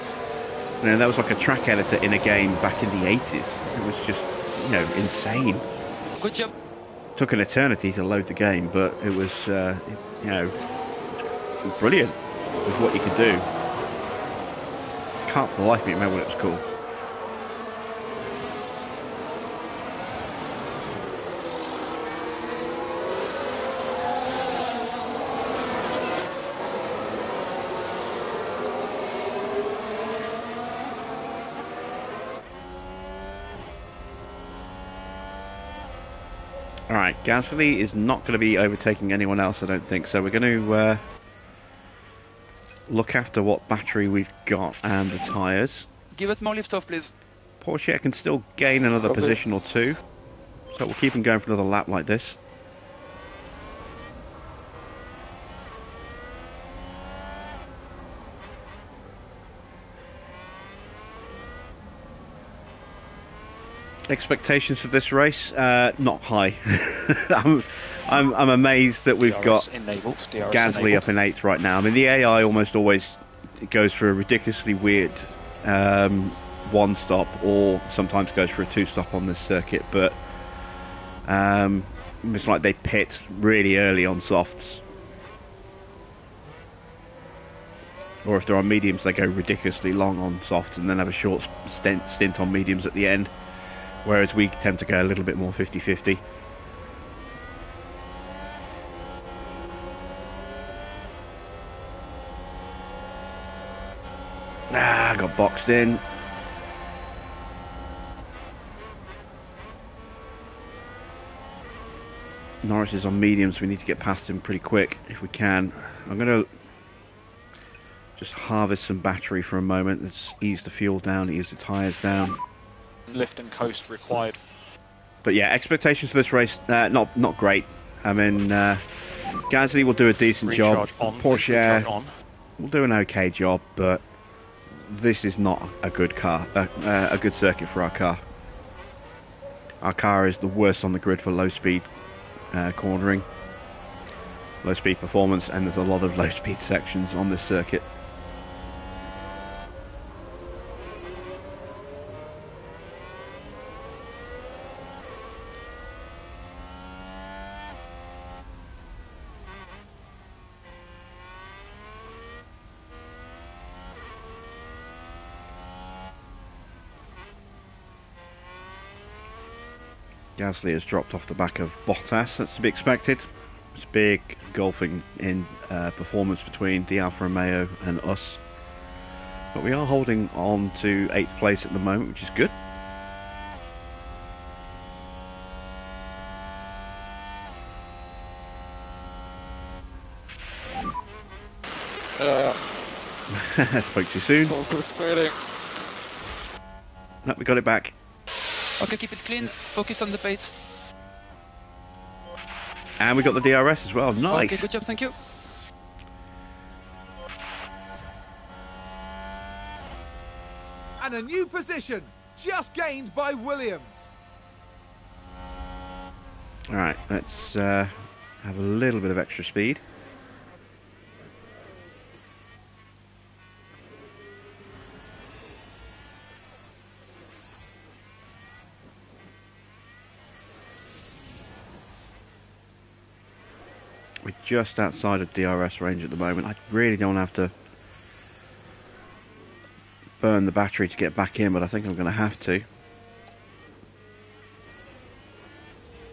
You know, that was like a track editor in a game back in the 80s. It was just, you know, insane. Good job. Took an eternity to load the game, but it was, you know, it was brilliant with what you could do. Can't for the life of me remember what it was called. Alright, Gasly is not going to be overtaking anyone else, I don't think, so we're going to look after what battery we've got and the tyres. Give us more lift off, please. Porsche can still gain another position or two, so we'll keep him going for another lap like this. Expectations for this race? Not high. I'm amazed that we've got enabled, Gasly enabled. up in 8th right now. I mean, the AI almost always goes for a ridiculously weird one stop, or sometimes goes for a 2-stop on this circuit, but it's like they pit really early on softs. Or if they're on mediums, they go ridiculously long on softs and then have a short stint on mediums at the end. Whereas we tend to go a little bit more 50-50. Got boxed in. Norris is on mediums, we need to get past him pretty quick if we can. I'm going to just harvest some battery for a moment. Let's ease the fuel down, ease the tyres down. Lift and coast required. But yeah, expectations for this race, not great. I mean, Gasly will do a decent job. Porsche will do an okay job, but this is not a good car, a good circuit for our car. Our car is the worst on the grid for low speed cornering, low speed performance, and there's a lot of low speed sections on this circuit. Gasly has dropped off the back of Bottas. That's to be expected. It's big golfing in performance between the Alfa Romeo and us. But we are holding on to 8th place at the moment, which is good. Spoke too soon. No, we got it back. Okay, keep it clean. Focus on the pace. And we got the DRS as well. Nice. Okay, good job, thank you. And a new position, just gained by Williams. Alright, let's have a little bit of extra speed. We're just outside of DRS range at the moment. I really don't have to burn the battery to get back in, but I think I'm going to have to.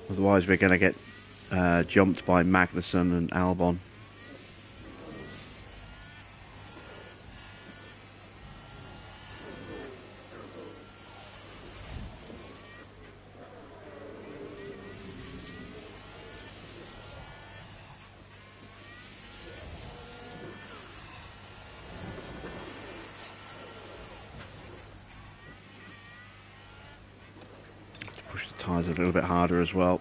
Otherwise we're going to get jumped by Magnussen and Albon. Push the tyres a little bit harder as well.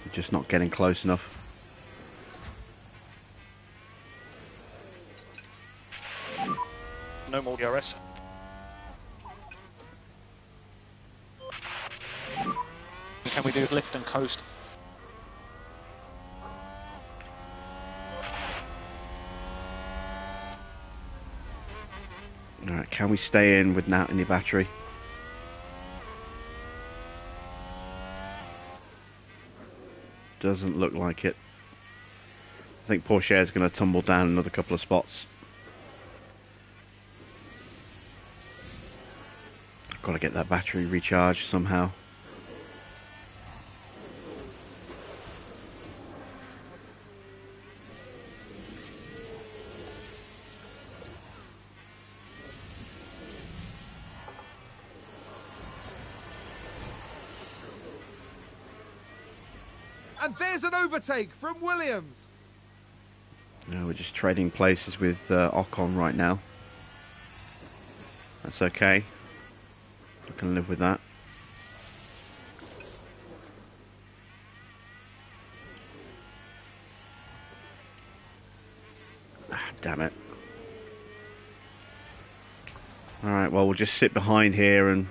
We're just not getting close enough. No more DRS. Can we do lift and coast? Alright, can we stay in without any battery? Doesn't look like it. I think Porsche is going to tumble down another couple of spots. I've got to get that battery recharged somehow. And there's an overtake from Williams. No, we're just trading places with Ocon right now. That's okay. I can live with that. Ah, damn it. Alright, well, we'll just sit behind here and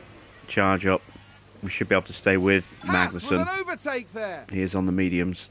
charge up. We should be able to stay with Haas with Magnussen. an overtake there. He is on the mediums.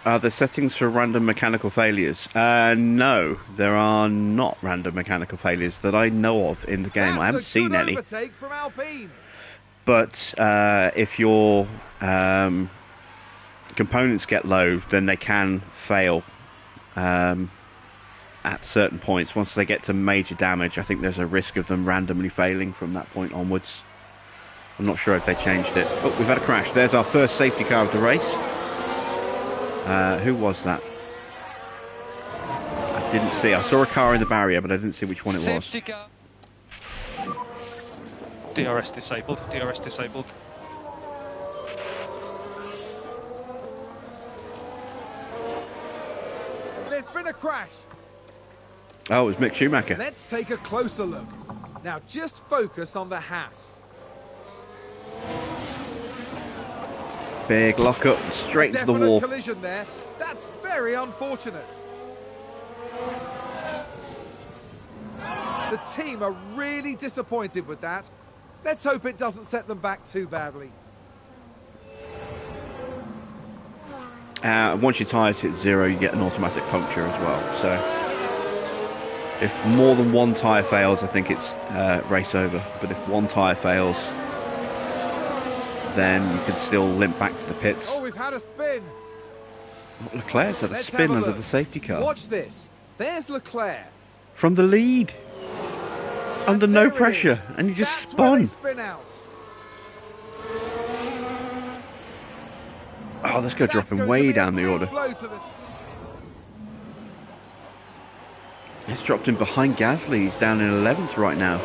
Are there settings for random mechanical failures? No, there are not random mechanical failures that I know of in the game. That's I haven't seen any. Overtake from Alpine. But if your components get low, then they can fail at certain points. Once they get to major damage, I think there's a risk of them randomly failing from that point onwards. I'm not sure if they changed it. Oh, we've had a crash. There's our first safety car of the race. Who was that? I didn't see. I saw a car in the barrier, but I didn't see which one it was. Safety car. DRS disabled. DRS disabled. There's been a crash. Oh, it was Mick Schumacher. Let's take a closer look. Now just focus on the Haas. Big lockup, straight into the Definite wall. collision there. That's very unfortunate. The team are really disappointed with that. Let's hope it doesn't set them back too badly. Once your tyres hit zero, you get an automatic puncture as well. So if more than one tyre fails, I think it's race over. But if one tyre fails, then you can still limp back to the pits. Oh, we've had a spin. Leclerc's had a Let's spin have a under look. the safety car. Watch this. There's Leclerc. From the lead. Under no There it pressure. is. And he just That's where they spun. spin out. Oh, that's going to drop That's him going to way be a down the big order. blow to the... It's dropped him behind Gasly. He's down in 11th right now.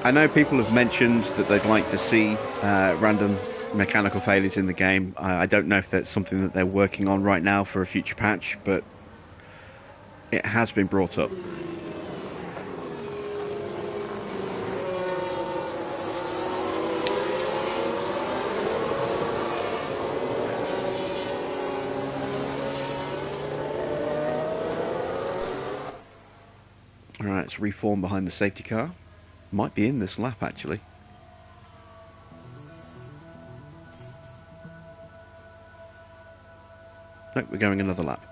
I know people have mentioned that they'd like to see random mechanical failures in the game. I don't know if that's something that they're working on right now for a future patch, but it has been brought up. Alright, it's reformed behind the safety car. Might be in this lap, actually. Nope, we're going another lap.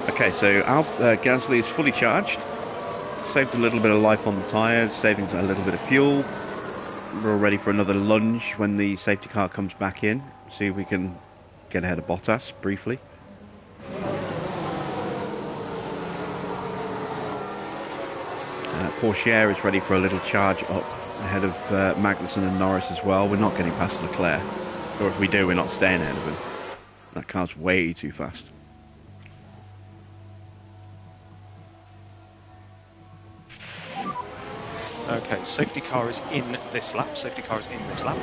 Okay, so Gasly is fully charged. Saved a little bit of life on the tyres, saving a little bit of fuel. We're all ready for another lunge when the safety car comes back in. See if we can get ahead of Bottas briefly. Porsche is ready for a little charge up ahead of Magnussen and Norris as well. We're not getting past Leclerc, or if we do, we're not staying ahead of him. That car's way too fast. Okay, safety car is in this lap. Safety car is in this lap.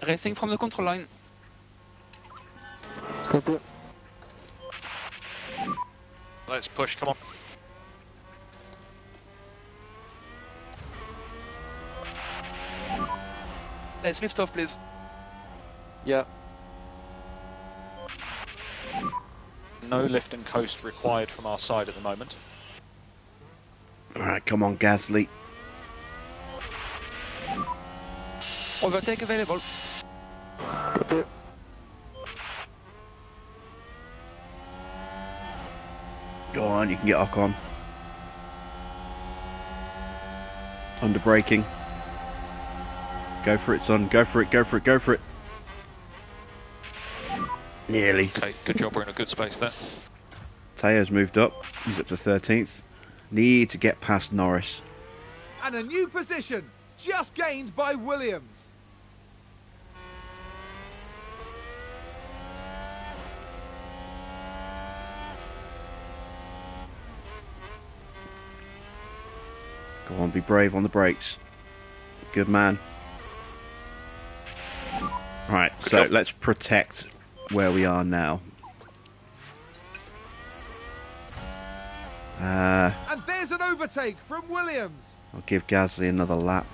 Racing from the control line. Copy. Let's push, come on. Let's lift off, please. Yeah. No lift and coast required from our side at the moment. Alright, come on, Gasly. Overtake available. Copy. Go on, you can get Ocon. Under braking. Go for it, son. Go for it, go for it, go for it. Nearly. Okay, good job, we're in a good space there. Teo's moved up. He's up to 13th. Need to get past Norris. And a new position, just gained by Williams. Go on, be brave on the brakes. Good man. Right, so let's protect where we are now. And there's an overtake from Williams. I'll give Gasly another lap.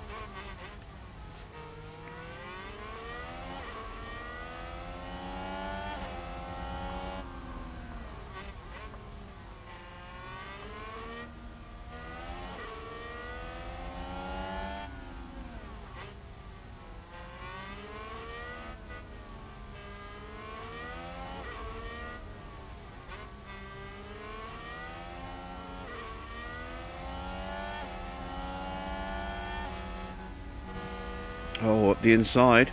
Oh, up the inside.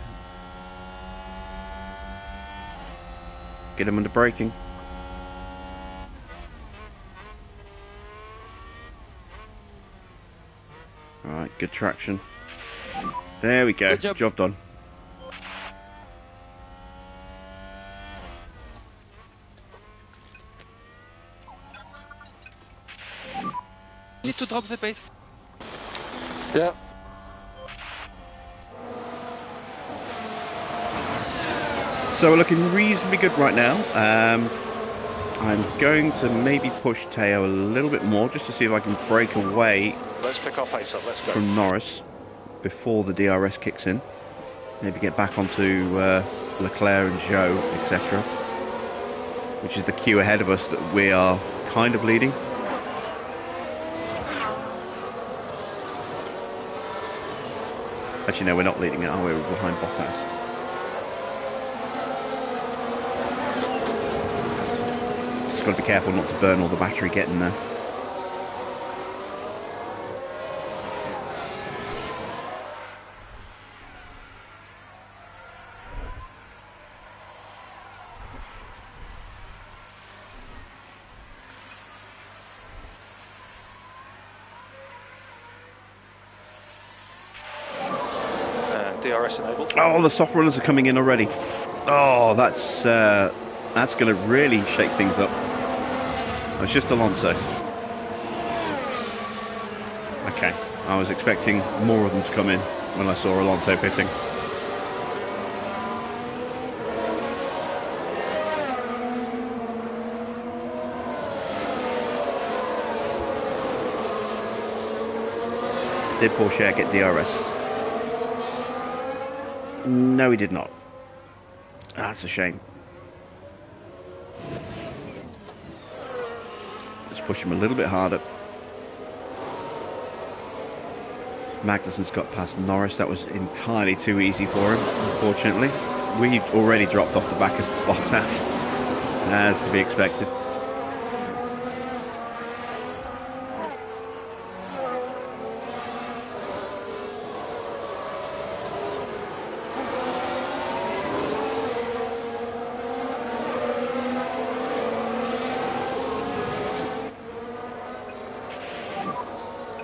Get him under braking. Alright, good traction. There we go. Good job. Job done. Need to drop the pace. Yeah. So we're looking reasonably good right now. I'm going to maybe push Teo a little bit more just to see if I can break away Let's pick our pace up, let's go. from Norris before the DRS kicks in. Maybe get back onto Leclerc and Zhou, etc. Which is the queue ahead of us that we are kind of leading. Actually, no, we're not leading it, are we? We're behind Bottas. Just got to be careful not to burn all the battery getting there. DRS enabled. Oh, the soft runners are coming in already. Oh, that's going to really shake things up. Oh, it's just Alonso. Okay, I was expecting more of them to come in when I saw Alonso pitting. Did Porsche get DRS? No, he did not. That's a shame. Let's push him a little bit harder. Magnussen's got past Norris. That was entirely too easy for him, unfortunately. We already dropped off the back of Bottas, as to be expected.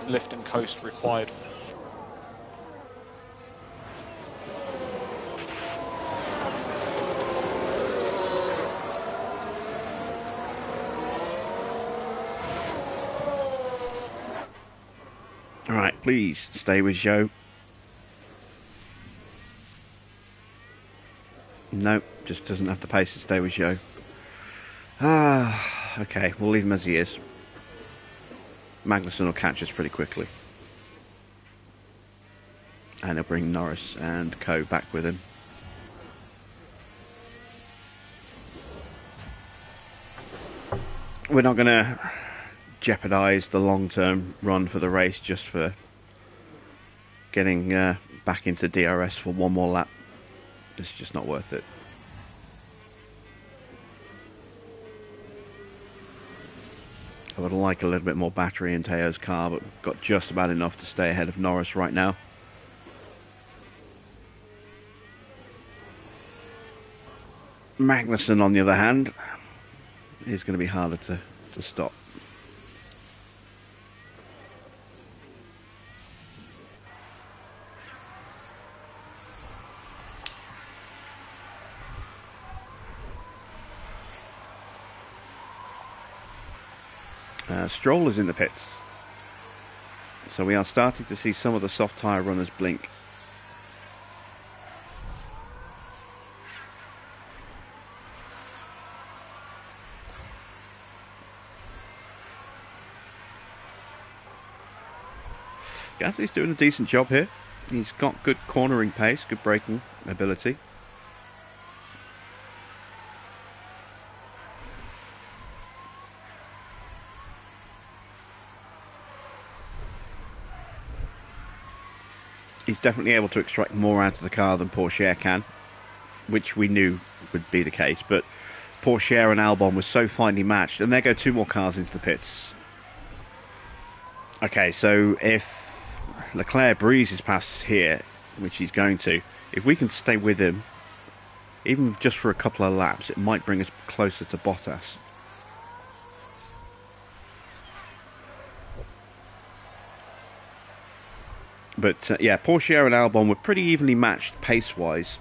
Lift and coast required. All right, please stay with Zhou. No, just doesn't have the pace to stay with Zhou. Okay, we'll leave him as he is. Magnussen will catch us pretty quickly. And he'll bring Norris and Co back with him. We're not going to jeopardise the long-term run for the race just for getting back into DRS for one more lap. It's just not worth it. I would like a little bit more battery in Teo's car, but we've got just about enough to stay ahead of Norris right now. Magnussen, on the other hand, is going to be harder to stop. Stroll is in the pits, so we are starting to see some of the soft tyre runners blink. Gasly's doing a decent job here. He's got good cornering pace, good braking ability. He's definitely able to extract more out of the car than Porsche can, which we knew would be the case, but Porsche and Albon were so finely matched, and there go two more cars into the pits. Okay, so if Leclerc breezes past us here, which he's going to, if we can stay with him, even just for a couple of laps, it might bring us closer to Bottas. But yeah, Porsche and Albon were pretty evenly matched pace-wise.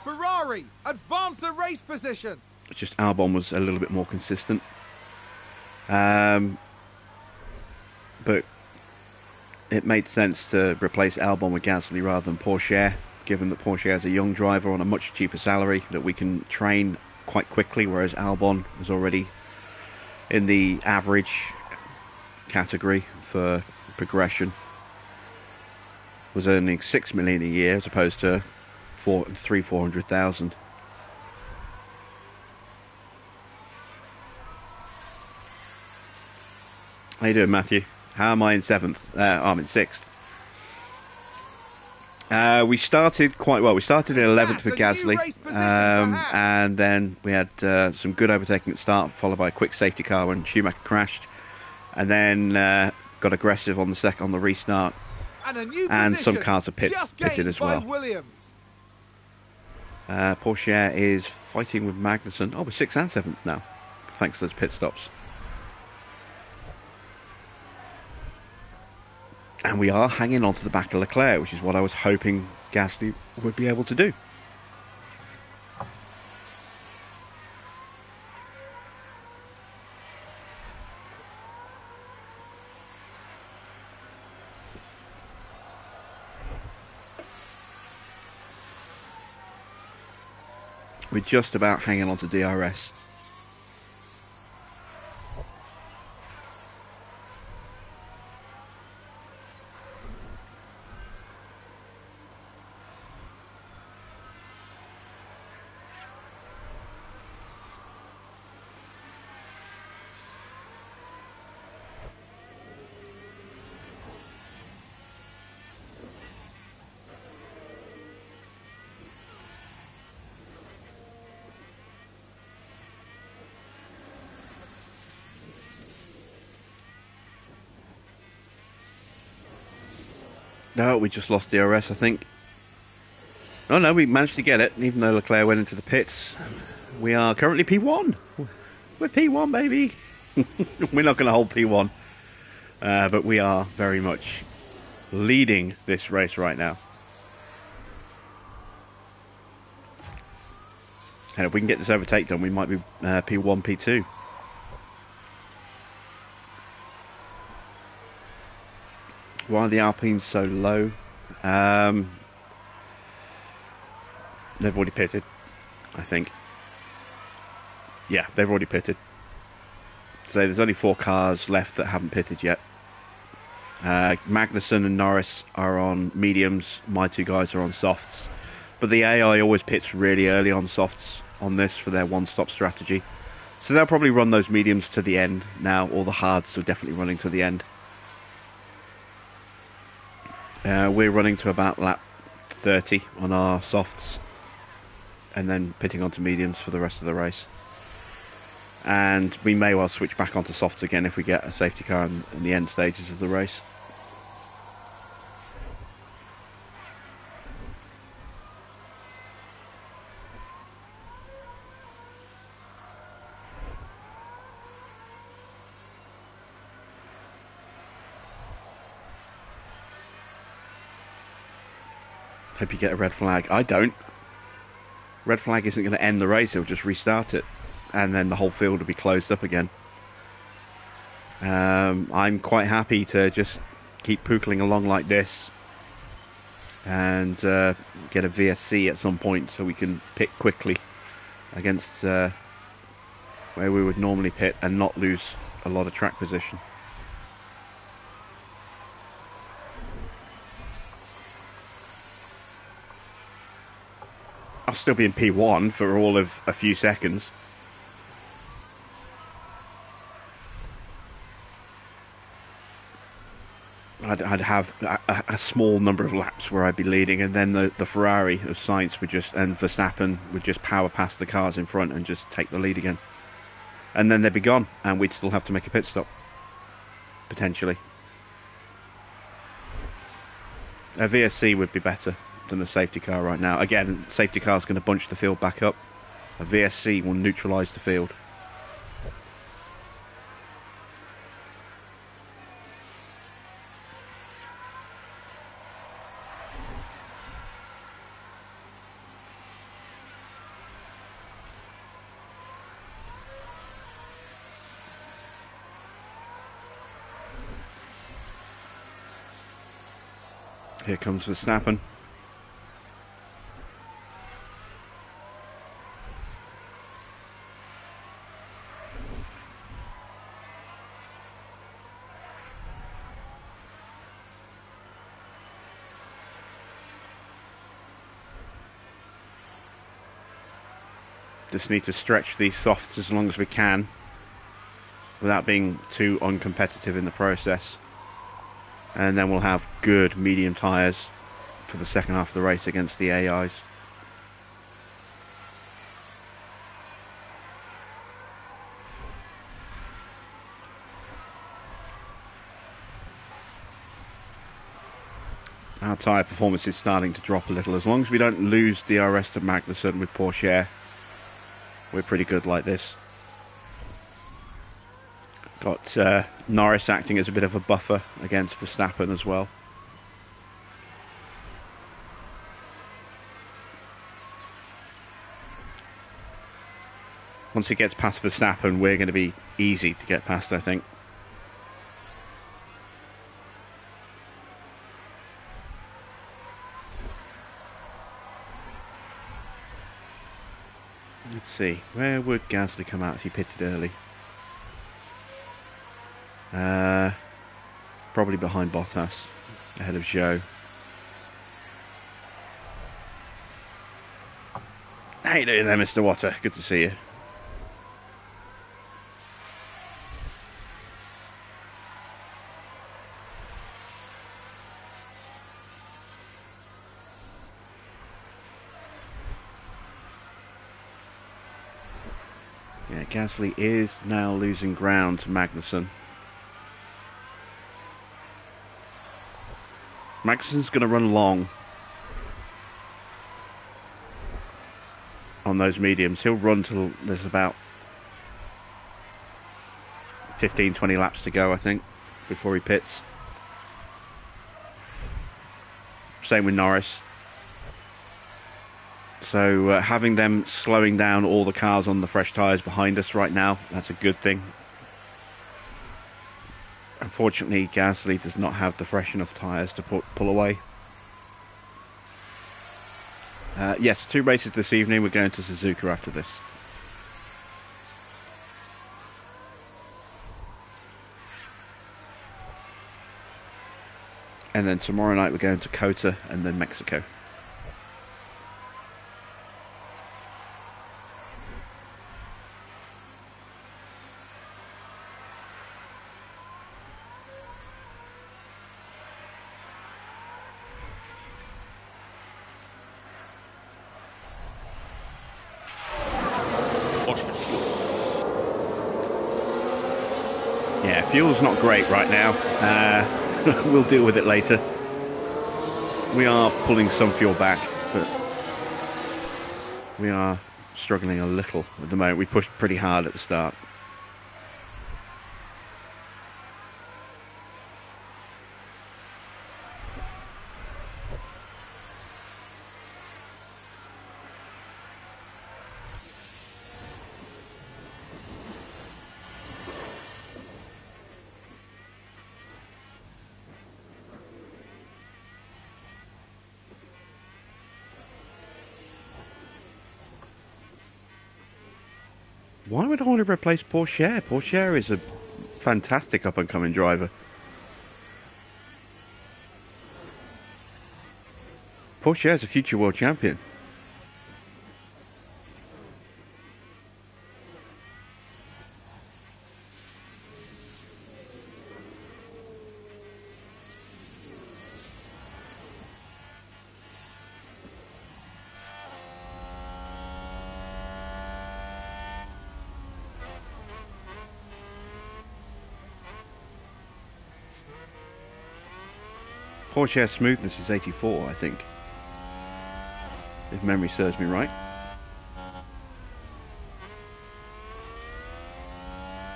Ferrari advance the race position. It's just Albon was a little bit more consistent. But it made sense to replace Albon with Gasly rather than Porsche, given that Porsche has a young driver on a much cheaper salary that we can train quite quickly, whereas Albon was already in the average category for progression. Was earning 6 million a year as opposed to 400,000. How you doing, Matthew? How am I in 7th? I'm in 6th. We started quite well. We started in 11th with Gasly, and then we had some good overtaking at the start, followed by a quick safety car when Schumacher crashed, and then got aggressive on the restart. And some cars are pitted as well. Porsche is fighting with Magnussen. Oh, we're 6th and 7th now, thanks to those pit stops. And we are hanging on to the back of Leclerc, which is what I was hoping Gasly would be able to do. We're just about hanging on to DRS. No, we just lost DRS, I think. Oh no, we managed to get it, even though Leclerc went into the pits. We are currently P1. We're P1, baby. We're not going to hold P1. But we are very much leading this race right now. And if we can get this overtake done, we might be P1, P2. Why are the Alpines so low? They've already pitted, I think. Yeah, they've already pitted. So there's only 4 cars left that haven't pitted yet. Magnussen and Norris are on mediums. My 2 guys are on softs. But the AI always pits really early on softs on this for their one-stop strategy. So they'll probably run those mediums to the end now. All the hards are definitely running to the end. We're running to about lap 30 on our softs, and then pitting onto mediums for the rest of the race. And we may well switch back onto softs again if we get a safety car in the end stages of the race. Hope you get a red flag. I don't. Red flag isn't going to end the race, it'll just restart it. And then the whole field will be closed up again. I'm quite happy to just keep pookling along like this. And get a VSC at some point so we can pit quickly against where we would normally pit and not lose a lot of track position. I'll still be in P1 for all of a few seconds. I'd have a small number of laps where I'd be leading, and then the Ferrari of Sainz would just, and Verstappen would just power past the cars in front and just take the lead again. And then they'd be gone, and we'd still have to make a pit stop. Potentially. A VSC would be better than a safety car right now. Again, safety car is going to bunch the field back up. A VSC will neutralise the field. Here comes Verstappen. Just need to stretch these softs as long as we can without being too uncompetitive in the process. And then we'll have good medium tyres for the second half of the race against the AIs. Our tyre performance is starting to drop a little. As long as we don't lose DRS to Magnussen with Porsche, we're pretty good like this. Got Norris acting as a bit of a buffer against Verstappen as well. Once he gets past Verstappen, we're going to be easy to get past, I think. Let's see, where would Gasly come out if he pitted early? Probably behind Bottas, ahead of Zhou. How you doing there, Mr. Water? Good to see you. Yeah, Gasly is now losing ground to Magnussen. Magnussen's going to run long on those mediums. He'll run till there's about 15-20 laps to go, I think, before he pits. Same with Norris. So having them slowing down all the cars on the fresh tyres behind us right now, that's a good thing. Unfortunately, Gasly does not have the fresh enough tyres to pull away. Yes, 2 races this evening. We're going to Suzuka after this. And then tomorrow night we're going to Kota and then Mexico. Yeah, fuel's not great right now. We'll deal with it later. We are pulling some fuel back, but we are struggling a little at the moment. We pushed pretty hard at the start. Why would I want to replace Pourchaire? Pourchaire is a fantastic up-and-coming driver. Pourchaire is a future world champion. Pourchaire smoothness is 84, I think, if memory serves me right.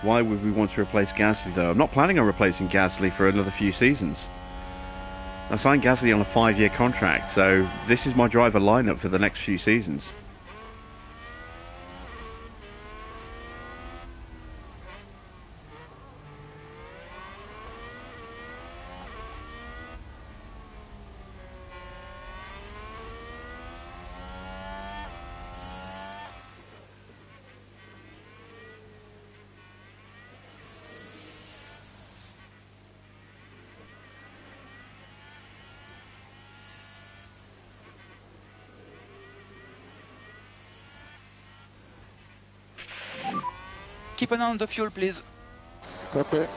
Why would we want to replace Gasly though? I'm not planning on replacing Gasly for another few seasons. I signed Gasly on a 5-year contract, so this is my driver lineup for the next few seasons. Keep an eye on the fuel, please. Copy.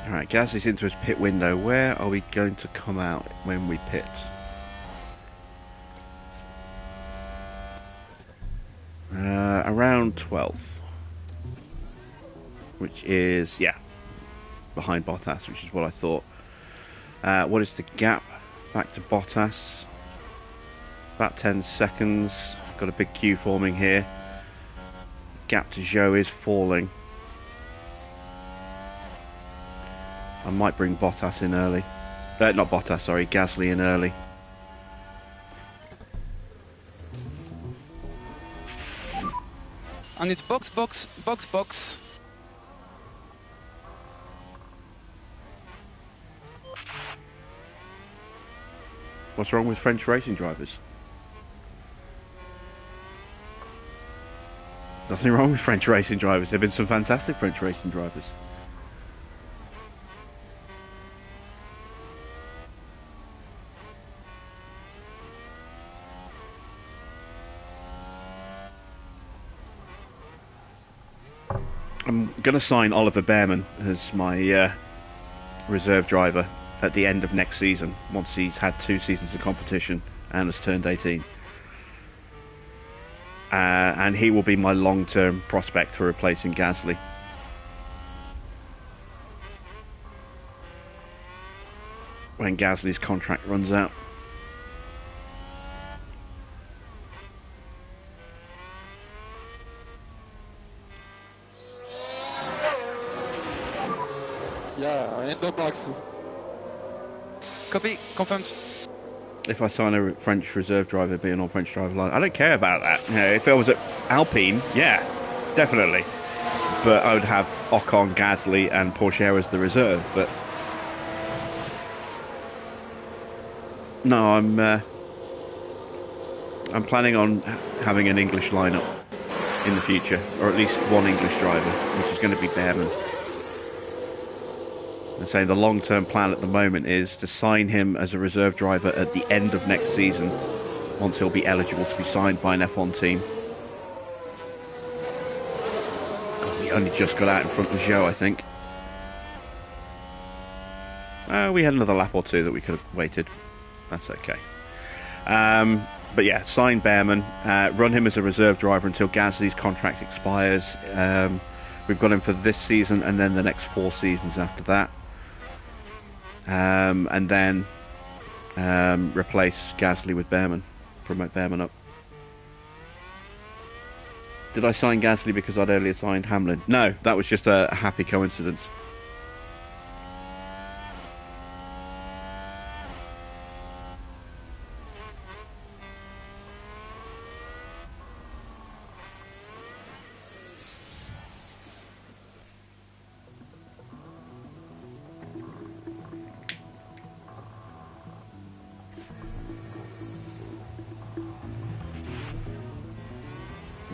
Alright, Gasly's into his pit window. Where are we going to come out when we pit? Around 12th. Which is, yeah, behind Bottas, which is what I thought. What is the gap Back to Bottas. About 10 seconds. Got a big queue forming here. Gap to Zhou is falling. I might bring Bottas in early. Not Bottas, sorry, Gasly in early. And it's box, box, box, box. What's wrong with French racing drivers? Nothing wrong with French racing drivers. There have been some fantastic French racing drivers. I'm going to sign Oliver Behrman as my reserve driver at the end of next season, once he's had 2 seasons of competition and has turned 18. And he will be my long-term prospect for replacing Gasly. When Gasly's contract runs out. Yeah, in the box. Copy, confirmed. If I sign a French reserve driver, be an all-French driver line, I don't care about that. You know, if I was at Alpine, yeah, definitely. But I would have Ocon, Gasly, and Porsche as the reserve. But no, I'm planning on having an English lineup in the future, or at least one English driver, which is going to be Behrman. And saying the long-term plan at the moment is to sign him as a reserve driver at the end of next season, once he'll be eligible to be signed by an F1 team. God, we only just got out in front of Zhou, I think. We had another lap or two that we could have waited. That's okay. But yeah, sign Behrman, run him as a reserve driver until Gasly's contract expires. We've got him for this season and then the next 4 seasons after that. And then replace Gasly with Behrman, promote Behrman up. Did I sign Gasly because I'd earlier signed Hamlin? No, that was just a happy coincidence.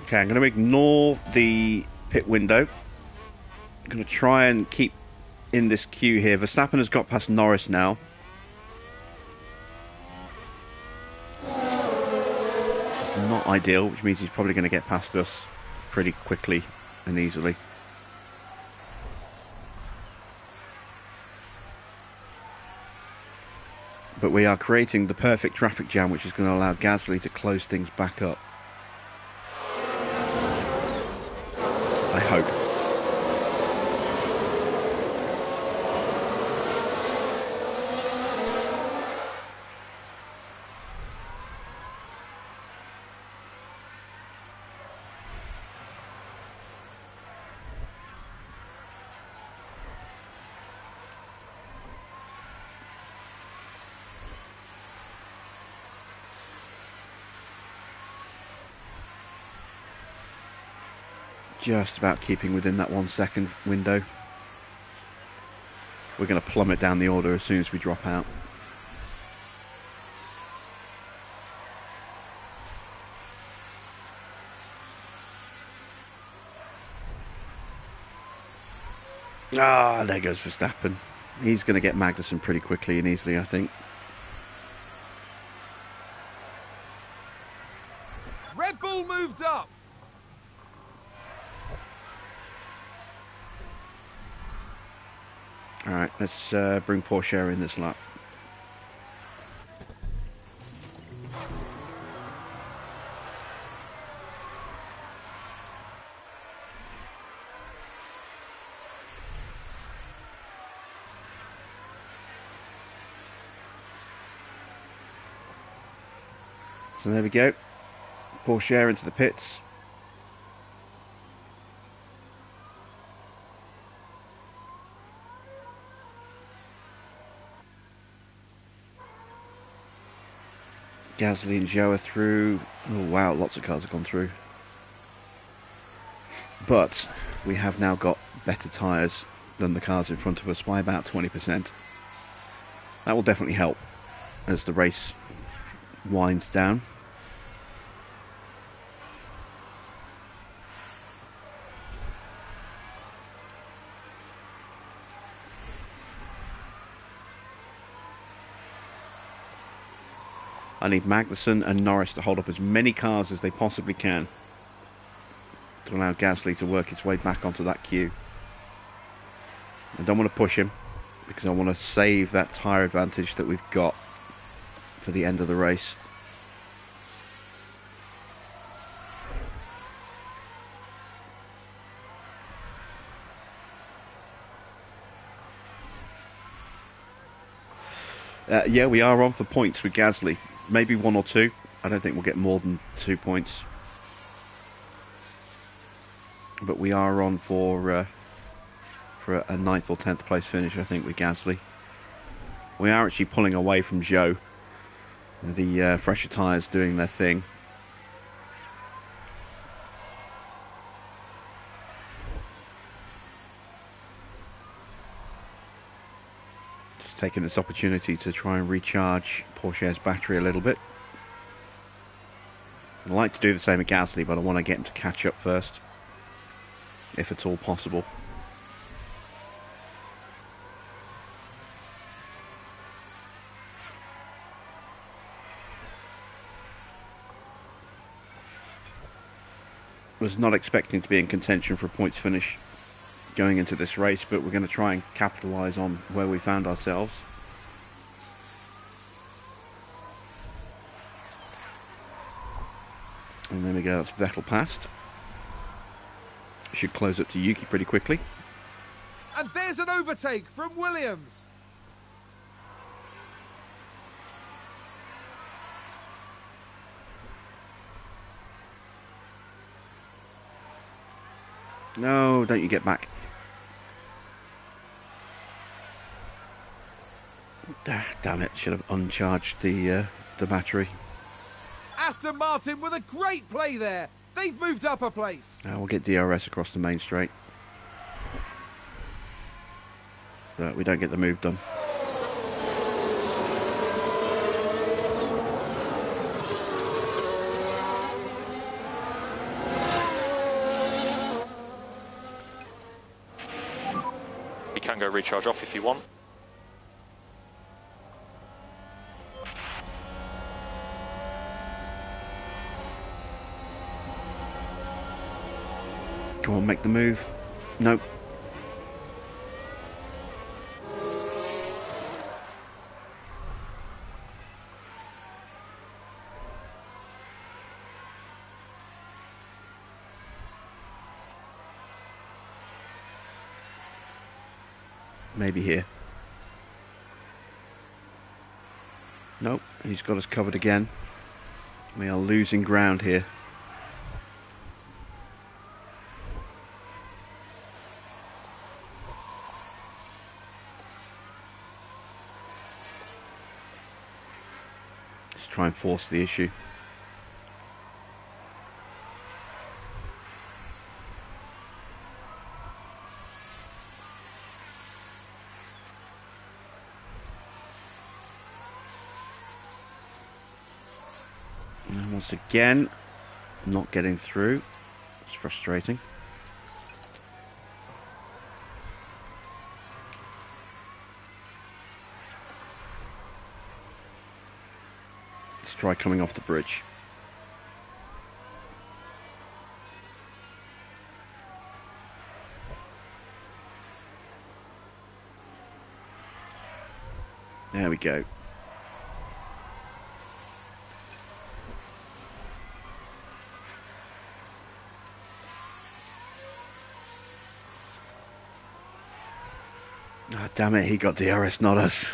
Okay, I'm going to ignore the pit window. I'm going to try and keep in this queue here. Verstappen has got past Norris now. Not ideal, which means he's probably going to get past us pretty quickly and easily. But we are creating the perfect traffic jam, which is going to allow Gasly to close things back up. I hope. Just about keeping within that 1 second window. We're going to plummet down the order as soon as we drop out. Ah, there goes Verstappen. He's going to get Magnussen pretty quickly and easily, I think. Red Bull moved up. Alright, let's bring Porsche in this lap. So there we go. Porsche into the pits. Gasly and Joe are through. Oh wow, lots of cars have gone through. But we have now got better tyres than the cars in front of us by about 20%. That will definitely help as the race winds down. I need Magnussen and Norris to hold up as many cars as they possibly can to allow Gasly to work his way back onto that queue. I don't want to push him because I want to save that tyre advantage that we've got for the end of the race. Yeah, we are on for points with Gasly. Maybe 1 or 2. I don't think we'll get more than 2 points. But we are on for a 9th or 10th place finish, I think, with Gasly. We are actually pulling away from Joe. The fresher tyres doing their thing. Just taking this opportunity to try and recharge Porsche's battery a little bit. I'd like to do the same at Gasly, but I want to get him to catch up first, if at all possible. Was not expecting to be in contention for a points finish going into this race, but we're going to try and capitalise on where we found ourselves. And there we go, that's Vettel passed. Should close up to Yuki pretty quickly. And there's an overtake from Williams. No, don't you get back. Ah, damn it, should have uncharged the battery. Aston Martin with a great play there. They've moved up a place. Now we'll get DRS across the main straight. But we don't get the move done. You can go recharge off if you want. Come on, make the move. Nope. Maybe here. Nope, he's got us covered again. We are losing ground here. Let's try and force the issue. And once again, not getting through. It's frustrating. Let's try coming off the bridge. There we go. Ah, damn it, he got DRS, not us.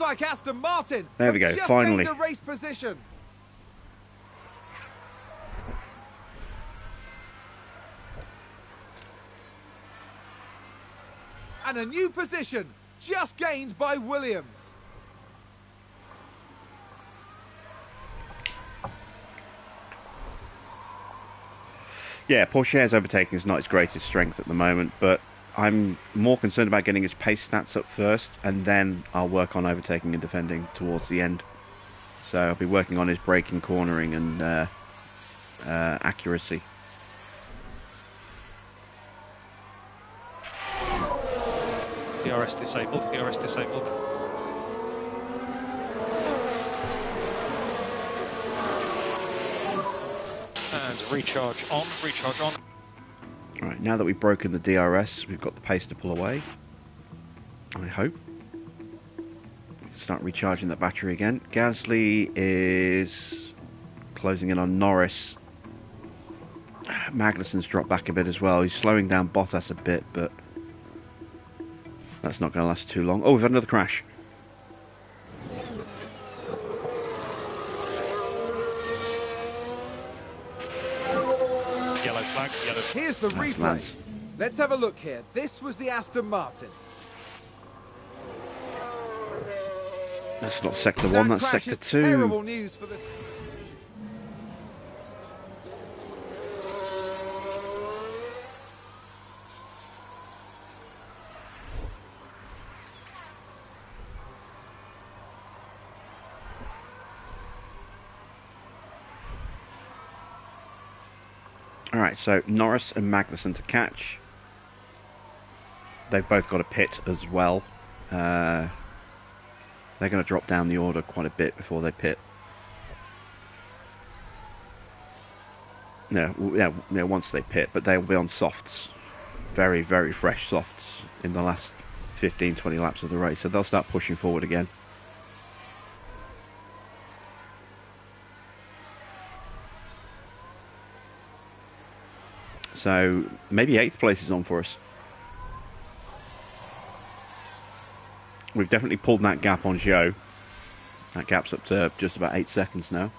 like Aston Martin There we have go, just finally. gained a race position. And a new position just gained by Williams. Yeah, Pourchaire's overtaking is not his greatest strength at the moment, but I'm more concerned about getting his pace stats up first, and then I'll work on overtaking and defending towards the end. So I'll be working on his braking, cornering, and accuracy. DRS disabled, DRS disabled. And recharge on, recharge on. Alright, now that we've broken the DRS, we've got the pace to pull away. I hope. Start recharging that battery again. Gasly is closing in on Norris. Magnussen's dropped back a bit as well. He's slowing down Bottas a bit, but that's not going to last too long. Oh, we've had another crash. Yellow flag, yellow. Here's the Nice, replay. Lance. Let's have a look here. This was the Aston Martin. That's not sector 1, That that's crash sector is 2. terrible news for the... Alright, so Norris and Magnussen to catch. They've both got a pit as well. They're going to drop down the order quite a bit before they pit. Yeah, once they pit, but they'll be on softs. Very, very fresh softs in the last 15-20 laps of the race, so they'll start pushing forward again. So maybe 8th place is on for us. We've definitely pulled that gap on Zhou. That gap's up to just about 8 seconds now.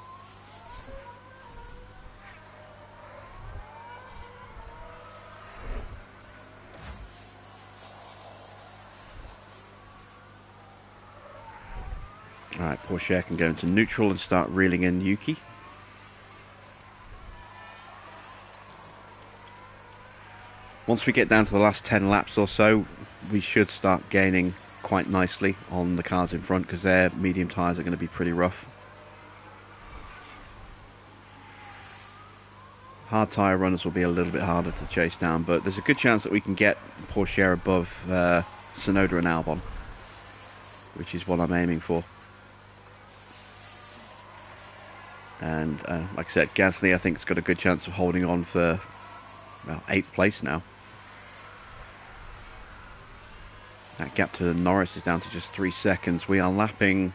Alright, Pourchaire can go into neutral and start reeling in Yuki. Once we get down to the last 10 laps or so, we should start gaining quite nicely on the cars in front because their medium tyres are going to be pretty rough. Hard tyre runners will be a little bit harder to chase down, but there's a good chance that we can get Pourchaire above Tsunoda and Albon, which is what I'm aiming for. And like I said, Gasly I think has got a good chance of holding on for, well, 8th place now. That gap to Norris is down to just 3 seconds. We are lapping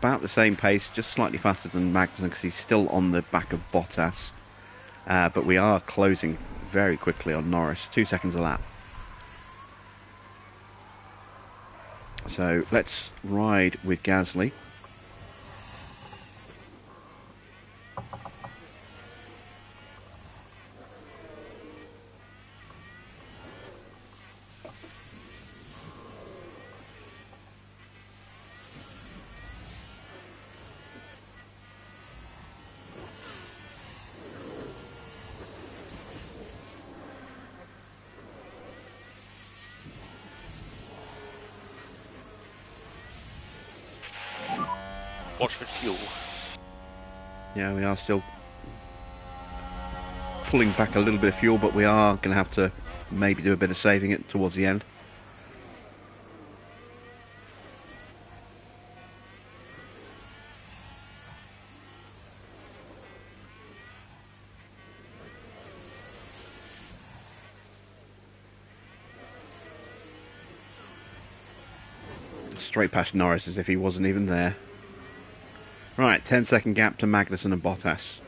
about the same pace, just slightly faster than Magnussen because he's still on the back of Bottas. But we are closing very quickly on Norris, 2 seconds a lap. So let's ride with Gasly. Watch for fuel. Yeah, we are still pulling back a little bit of fuel, but we are going to have to maybe do a bit of saving it towards the end. Straight past Norris as if he wasn't even there. Right, 10-second gap to Magnussen and Bottas.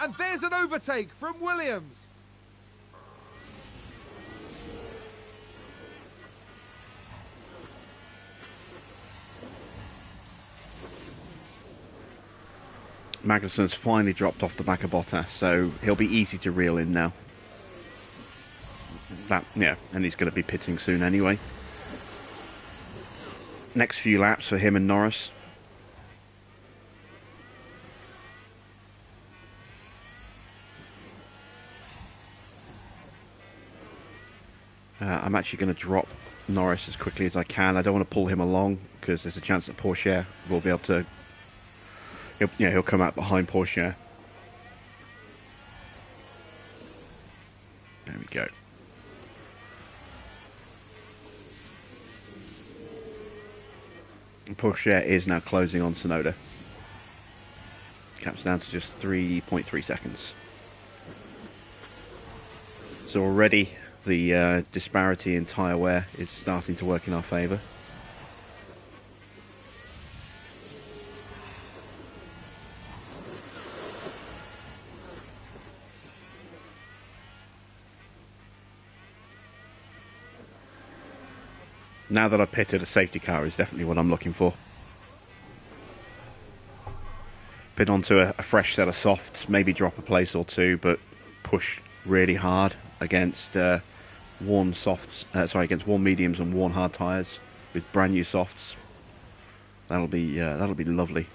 And there's an overtake from Williams. Magnussen's finally dropped off the back of Bottas, so he'll be easy to reel in now. Yeah, and he's going to be pitting soon anyway. Next few laps for him and Norris. I'm actually going to drop Norris as quickly as I can. I don't want to pull him along because there's a chance that Pourchaire will be able to. He'll come out behind Pourchaire. There we go. Pourchaire is now closing on Tsunoda. Caps down to just 3.3 seconds. So already the disparity in tyre wear is starting to work in our favour. Now that I've pitted, a safety car is definitely what I'm looking for. Pit onto a fresh set of softs, maybe drop a place or two, but push really hard against worn mediums and worn hard tyres with brand new softs. That'll be lovely.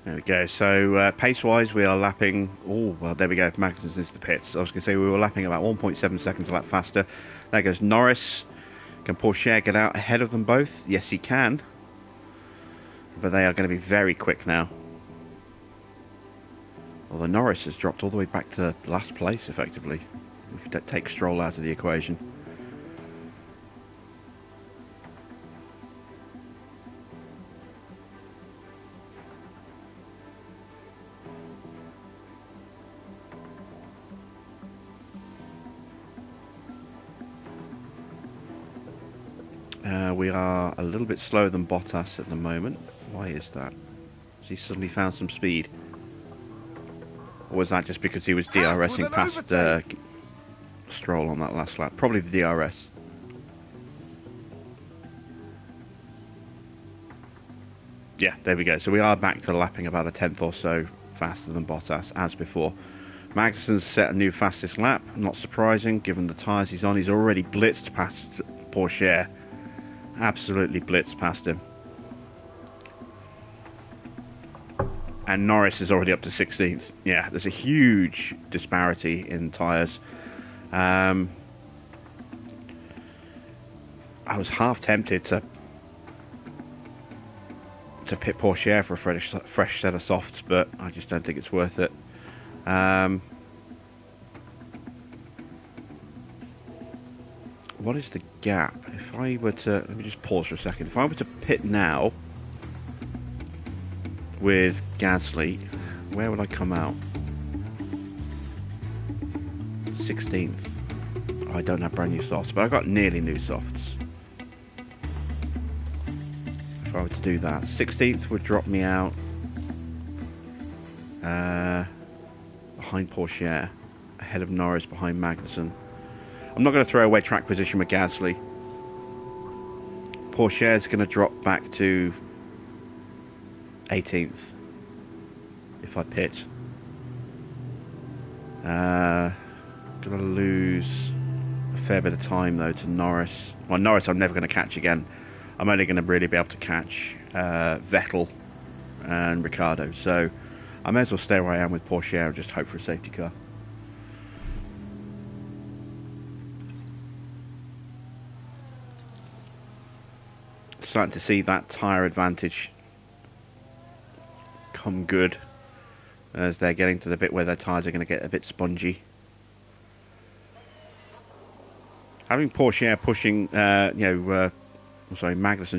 There we go. So pace-wise, we are lapping. Oh, well, there we go. Magnussen's into the pits. I was going to say we were lapping about 1.7 seconds a lap faster. There goes Norris. Can Pourchaire get out ahead of them both? Yes, he can. But they are going to be very quick now. Although Norris has dropped all the way back to last place, effectively. If you take Stroll out of the equation. We are a little bit slower than Bottas at the moment. Why is that? Has he suddenly found some speed? Or was that just because he was DRSing past Stroll on that last lap? Probably the DRS. Yeah, there we go. So we are back to lapping about a tenth or so faster than Bottas, as before. Magnussen's set a new fastest lap. Not surprising, given the tyres he's on. He's already blitzed past Pourchaire. Absolutely blitzed past him. And Norris is already up to 16th. Yeah, there's a huge disparity in tyres. I was half tempted to pit Pourchaire for a fresh set of softs, but I just don't think it's worth it. What is the gap? If I were to... Let me just pause for a second. If I were to pit now with Gasly, where would I come out? 16th. Oh, I don't have brand new softs, but I've got nearly new softs. If I were to do that, 16th would drop me out behind Pourchaire, ahead of Norris, behind Magnussen. I'm not going to throw away track position with Gasly. Pourchaire's going to drop back to 18th if I pit. Going to lose a fair bit of time though to Norris. Well, Norris I'm never going to catch again. I'm only going to really be able to catch Vettel and Ricciardo. So I may as well stay where I am with Pourchaire and just hope for a safety car. Starting to see that tyre advantage come good as they're getting to the bit where their tyres are going to get a bit spongy. Having Porsche pushing, Magnussen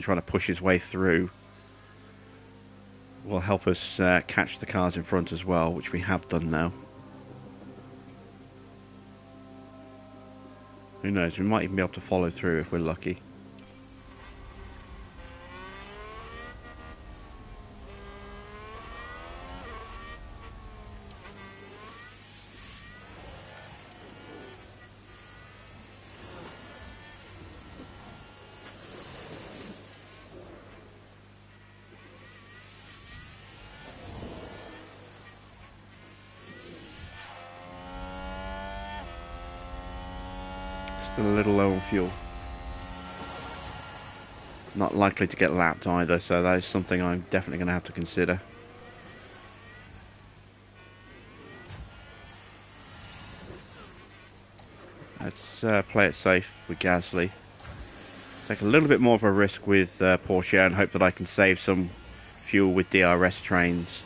trying to push his way through will help us catch the cars in front as well, which we have done now. Who knows, we might even be able to follow through if we're lucky. Still a little low on fuel. Not likely to get lapped either, so that is something I'm definitely going to have to consider. Let's play it safe with Gasly. Take a little bit more of a risk with Porsche and hope that I can save some fuel with DRS trains.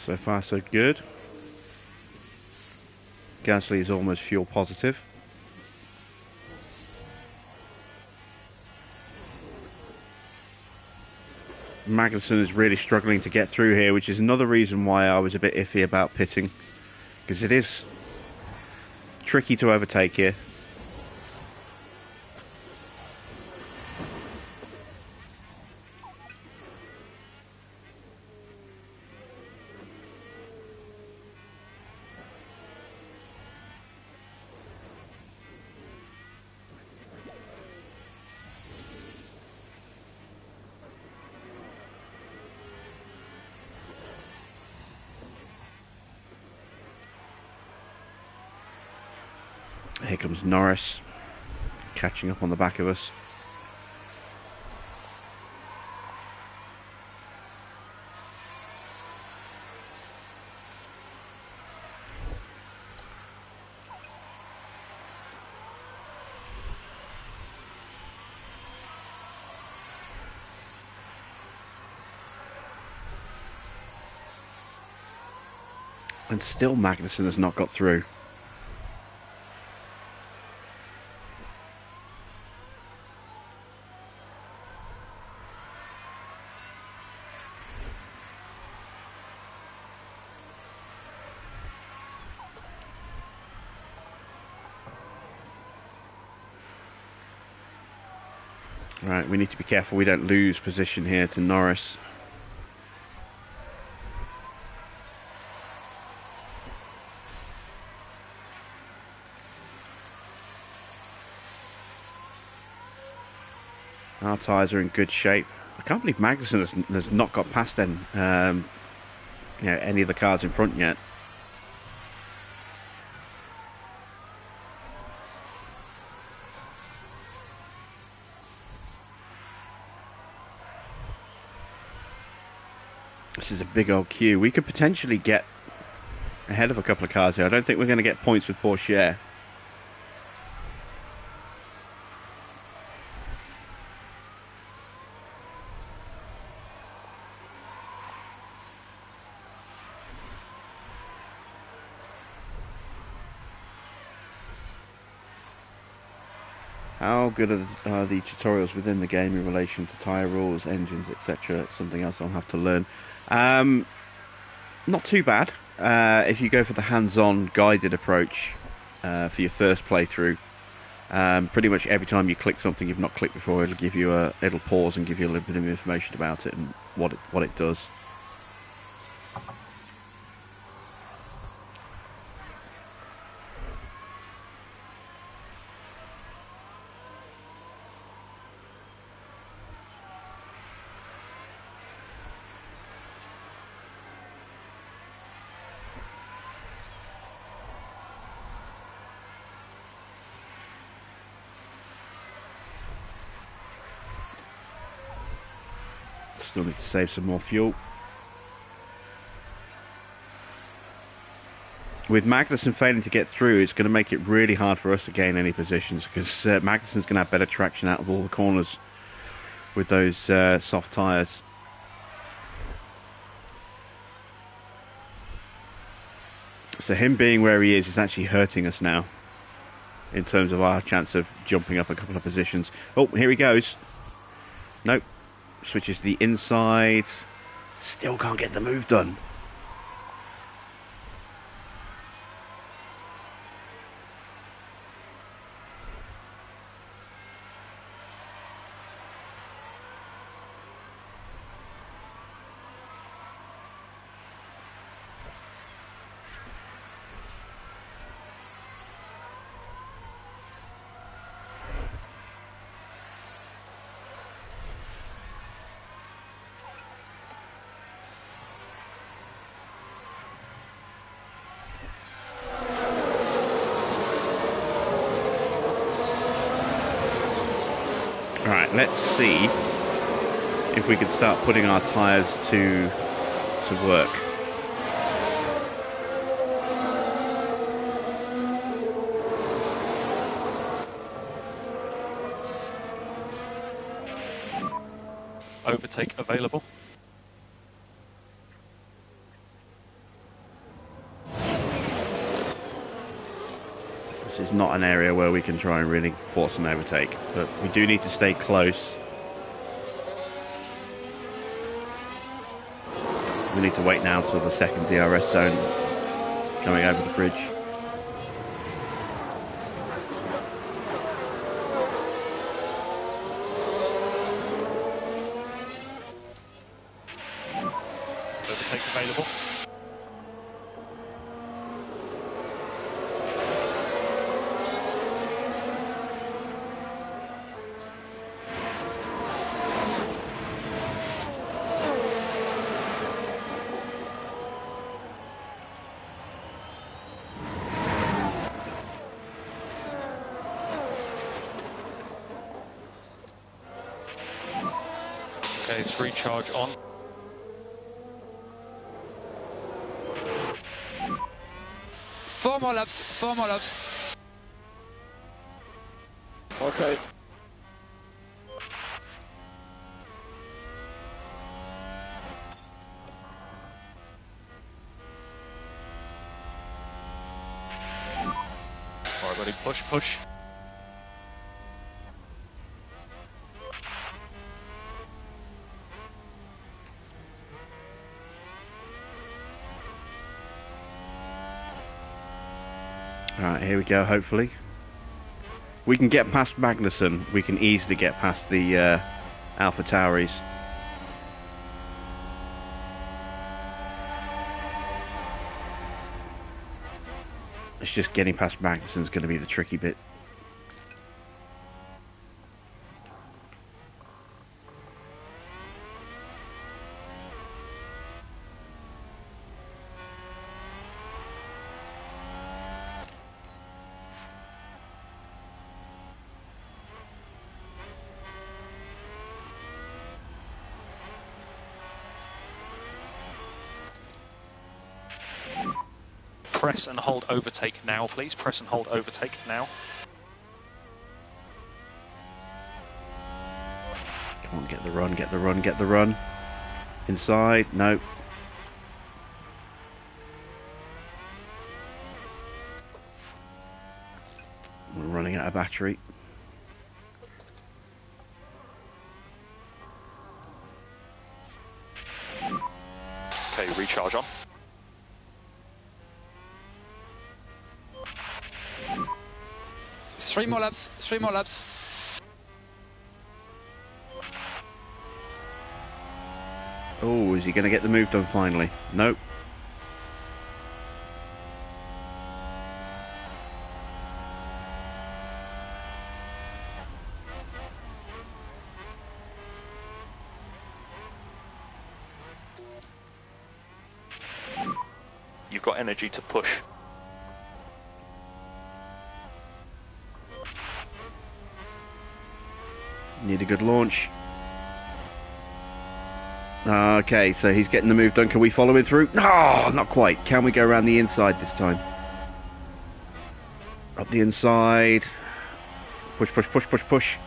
So far so good. Gasly is almost fuel positive. Magnussen is really struggling to get through here, which is another reason why I was a bit iffy about pitting, because it is tricky to overtake here. Here comes Norris, catching up on the back of us. And still Magnussen has not got through. Right, we need to be careful we don't lose position here to Norris. Our tyres are in good shape. I can't believe Magnussen has not got past any of the cars in front yet. This is a big old queue. We could potentially get ahead of a couple of cars here. I don't think we're going to get points with Porsche. How good are the tutorials within the game in relation to tyre rules, engines, etc.? It's something else I'll have to learn. Not too bad. If you go for the hands-on guided approach for your first playthrough, Pretty much every time you click something you've not clicked before, it'll give you it'll pause and give you a little bit of information about it and what it does. Still need to save some more fuel. With Magnussen failing to get through, it's going to make it really hard for us to gain any positions, because Magnussen's going to have better traction out of all the corners with those soft tyres. So him being where he is actually hurting us now in terms of our chance of jumping up a couple of positions. Oh, here he goes. Nope. Switches to the inside. Still can't get the move done. Right, let's see if we can start putting our tyres to work. Overtake available. This is not an area where we can try and really force an overtake, but we do need to stay close. We need to wait now till the second DRS zone coming over the bridge. Overtake available. Okay, it's recharge on. Four more laps, 4 more laps. Okay. Alright, buddy, push, push. Alright, here we go, hopefully. We can get past Magnussen. We can easily get past the Alpha Tauris. It's just getting past Magnussen's going to be the tricky bit. Press and hold overtake now, please. Press and hold overtake now. Come on, get the run, get the run, get the run. Inside, no. We're running out of battery. Okay, recharge on. Three more laps. 3 more laps. Oh, is he going to get the move done finally? Nope. You've got energy to push. Need a good launch. Okay, so he's getting the move done. Can we follow him through? No, not quite. Can we go around the inside this time? Up the inside. Push, push, push, push, push.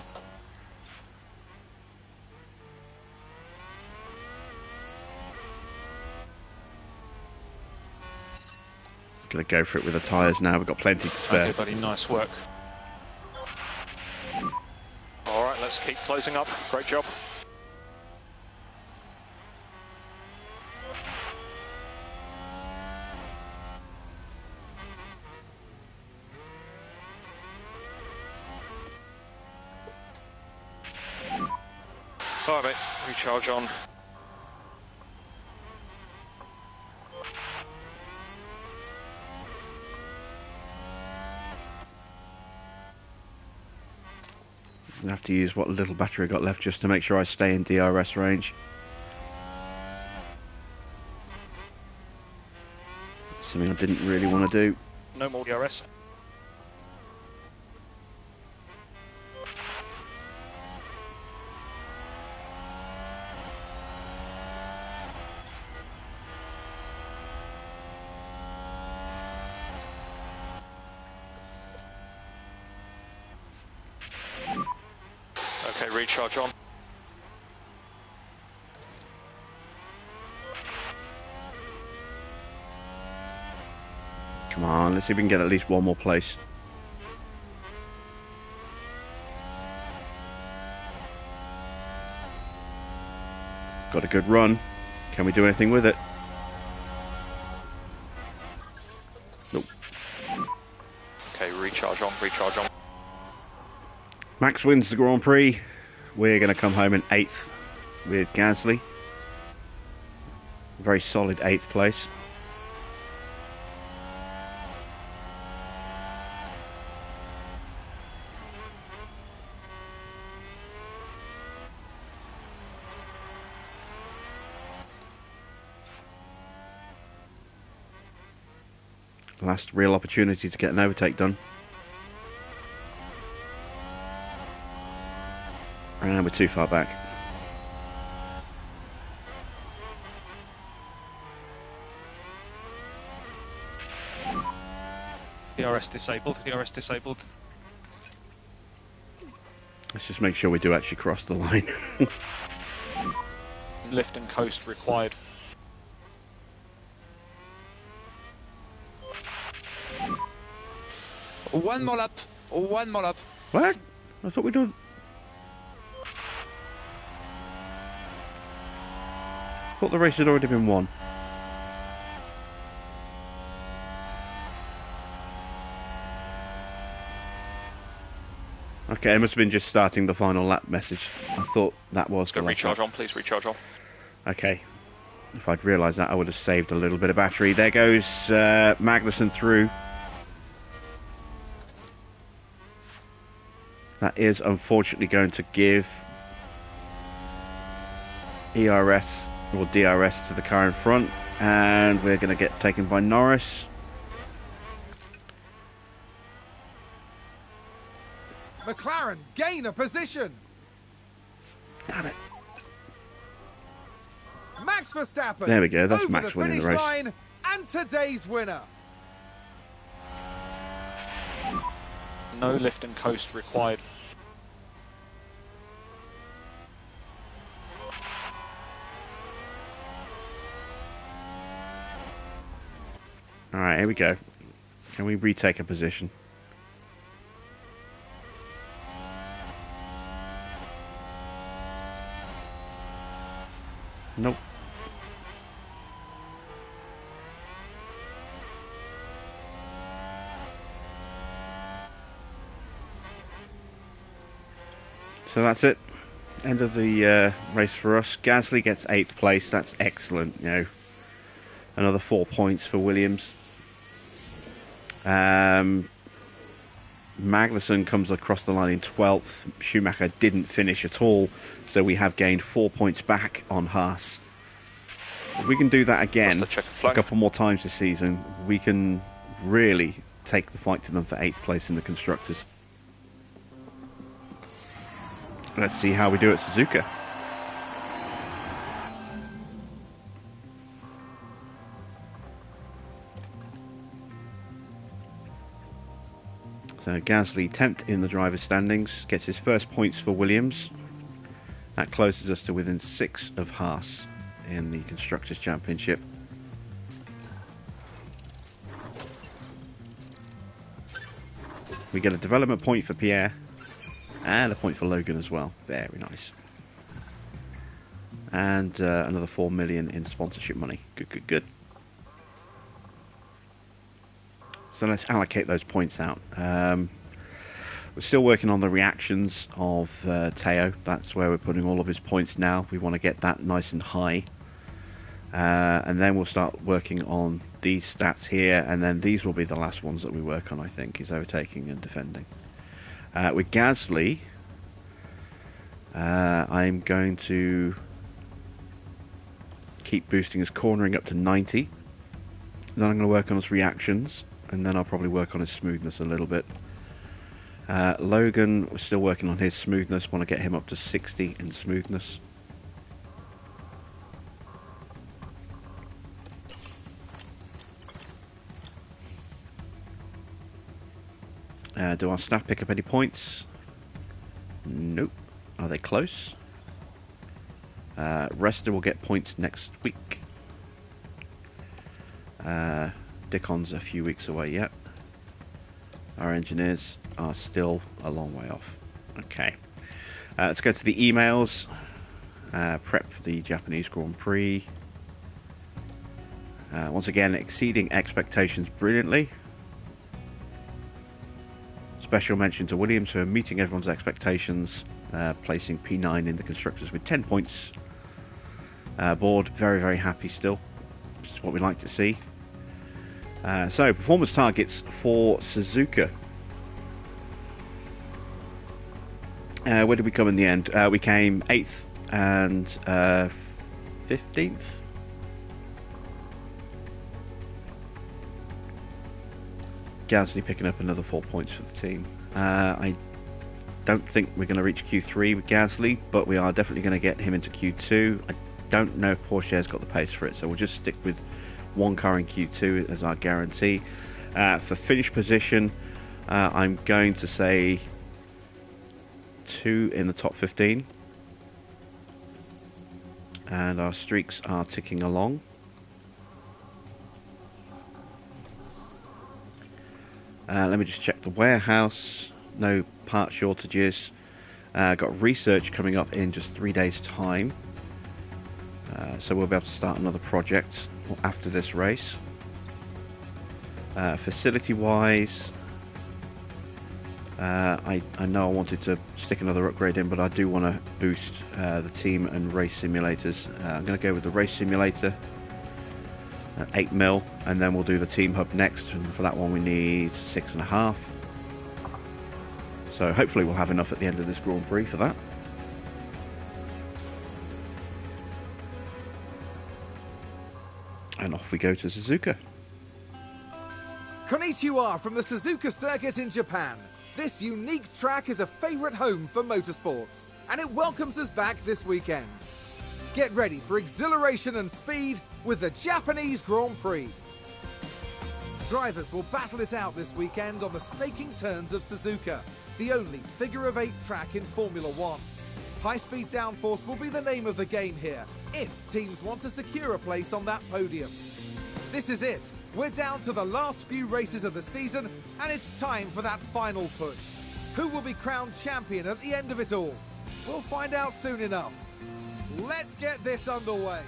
Gonna go for it with the tyres now. We've got plenty to spare. Okay, buddy, nice work. All right, let's keep closing up. Great job. All right, mate, recharge on. I have to use what little battery I got left just to make sure I stay in DRS range. Something I didn't really want to do. No more DRS. Okay, recharge on. Come on, let's see if we can get at least one more place. Got a good run. Can we do anything with it? Nope. Okay, recharge on, recharge on. Max wins the Grand Prix. We're going to come home in 8th with Gasly. Very solid 8th place. Last real opportunity to get an overtake done. And we're too far back. DRS disabled, DRS disabled. Let's just make sure we do actually cross the line. Lift and coast required. One more lap. 1 more lap. What? I thought we'd done... I thought the race had already been won. Okay, it must have been just starting the final lap message. I thought that was... Go recharge on, please, recharge on. Okay. If I'd realised that, I would have saved a little bit of battery. There goes Magnussen through. That is unfortunately going to give ERS or DRS to the car in front, and we're going to get taken by Norris. McLaren gain a position. Damn it. Max Verstappen. There we go, that's over Max the winning the finish race. line, and today's winner. No lift and coast required. Alright, here we go. Can we retake a position? Nope. So that's it. End of the race for us. Gasly gets 8th place. That's excellent. You know, another 4 points for Williams. Magnussen comes across the line in 12th. Schumacher didn't finish at all, so we have gained 4 points back on Haas. If we can do that again a couple more times this season, we can really take the fight to them for 8th place in the Constructors. Let's see how we do at Suzuka. So Gasly 10th in the driver's standings, gets his first points for Williams. That closes us to within 6 of Haas in the Constructors' Championship. We get a development point for Pierre and a point for Logan as well. Very nice. And another 4 million in sponsorship money. Good, good, good. So let's allocate those points out. We're still working on the reactions of Teo. That's where we're putting all of his points now. We want to get that nice and high. And then we'll start working on these stats here. And then these will be the last ones that we work on, I think, is overtaking and defending. With Gasly, I'm going to keep boosting his cornering up to 90. Then I'm going to work on his reactions. And then I'll probably work on his smoothness a little bit. Logan, we're still working on his smoothness. Want to get him up to 60 in smoothness. Do our staff pick up any points? Nope. Are they close? Resta will get points next week. Dickon's a few weeks away yet. Our engineers are still a long way off. Okay. Let's go to the emails. Prep for the Japanese Grand Prix. Once again, exceeding expectations brilliantly. Special mention to Williams for meeting everyone's expectations, placing P9 in the Constructors with 10 points. Board very, very happy still. This is what we like to see. So, performance targets for Suzuka. Where did we come in the end? We came 8th and 15th. Gasly picking up another 4 points for the team. I don't think we're going to reach Q3 with Gasly, but we are definitely going to get him into Q2. I don't know if Porsche's got the pace for it, so we'll just stick with one car in Q2 as our guarantee. For finish position, I'm going to say 2 in the top 15. And our streaks are ticking along. Let me just check the warehouse. No part shortages. Got research coming up in just 3 days' time. So we'll be able to start another project after this race. Facility-wise, I know I wanted to stick another upgrade in, but I do want to boost the team and race simulators. I'm going to go with the race simulator at 8 mil, and then we'll do the team hub next, and for that one we need 6.5. So hopefully we'll have enough at the end of this Grand Prix for that. And off we go to Suzuka. Konnichiwa from the Suzuka circuit in Japan. This unique track is a favourite home for motorsports, and it welcomes us back this weekend. Get ready for exhilaration and speed with the Japanese Grand Prix. Drivers will battle it out this weekend on the snaking turns of Suzuka, the only figure-of-8 track in Formula One. High-speed downforce will be the name of the game here, if teams want to secure a place on that podium. This is it. We're down to the last few races of the season, and it's time for that final push. Who will be crowned champion at the end of it all? We'll find out soon enough. Let's get this underway.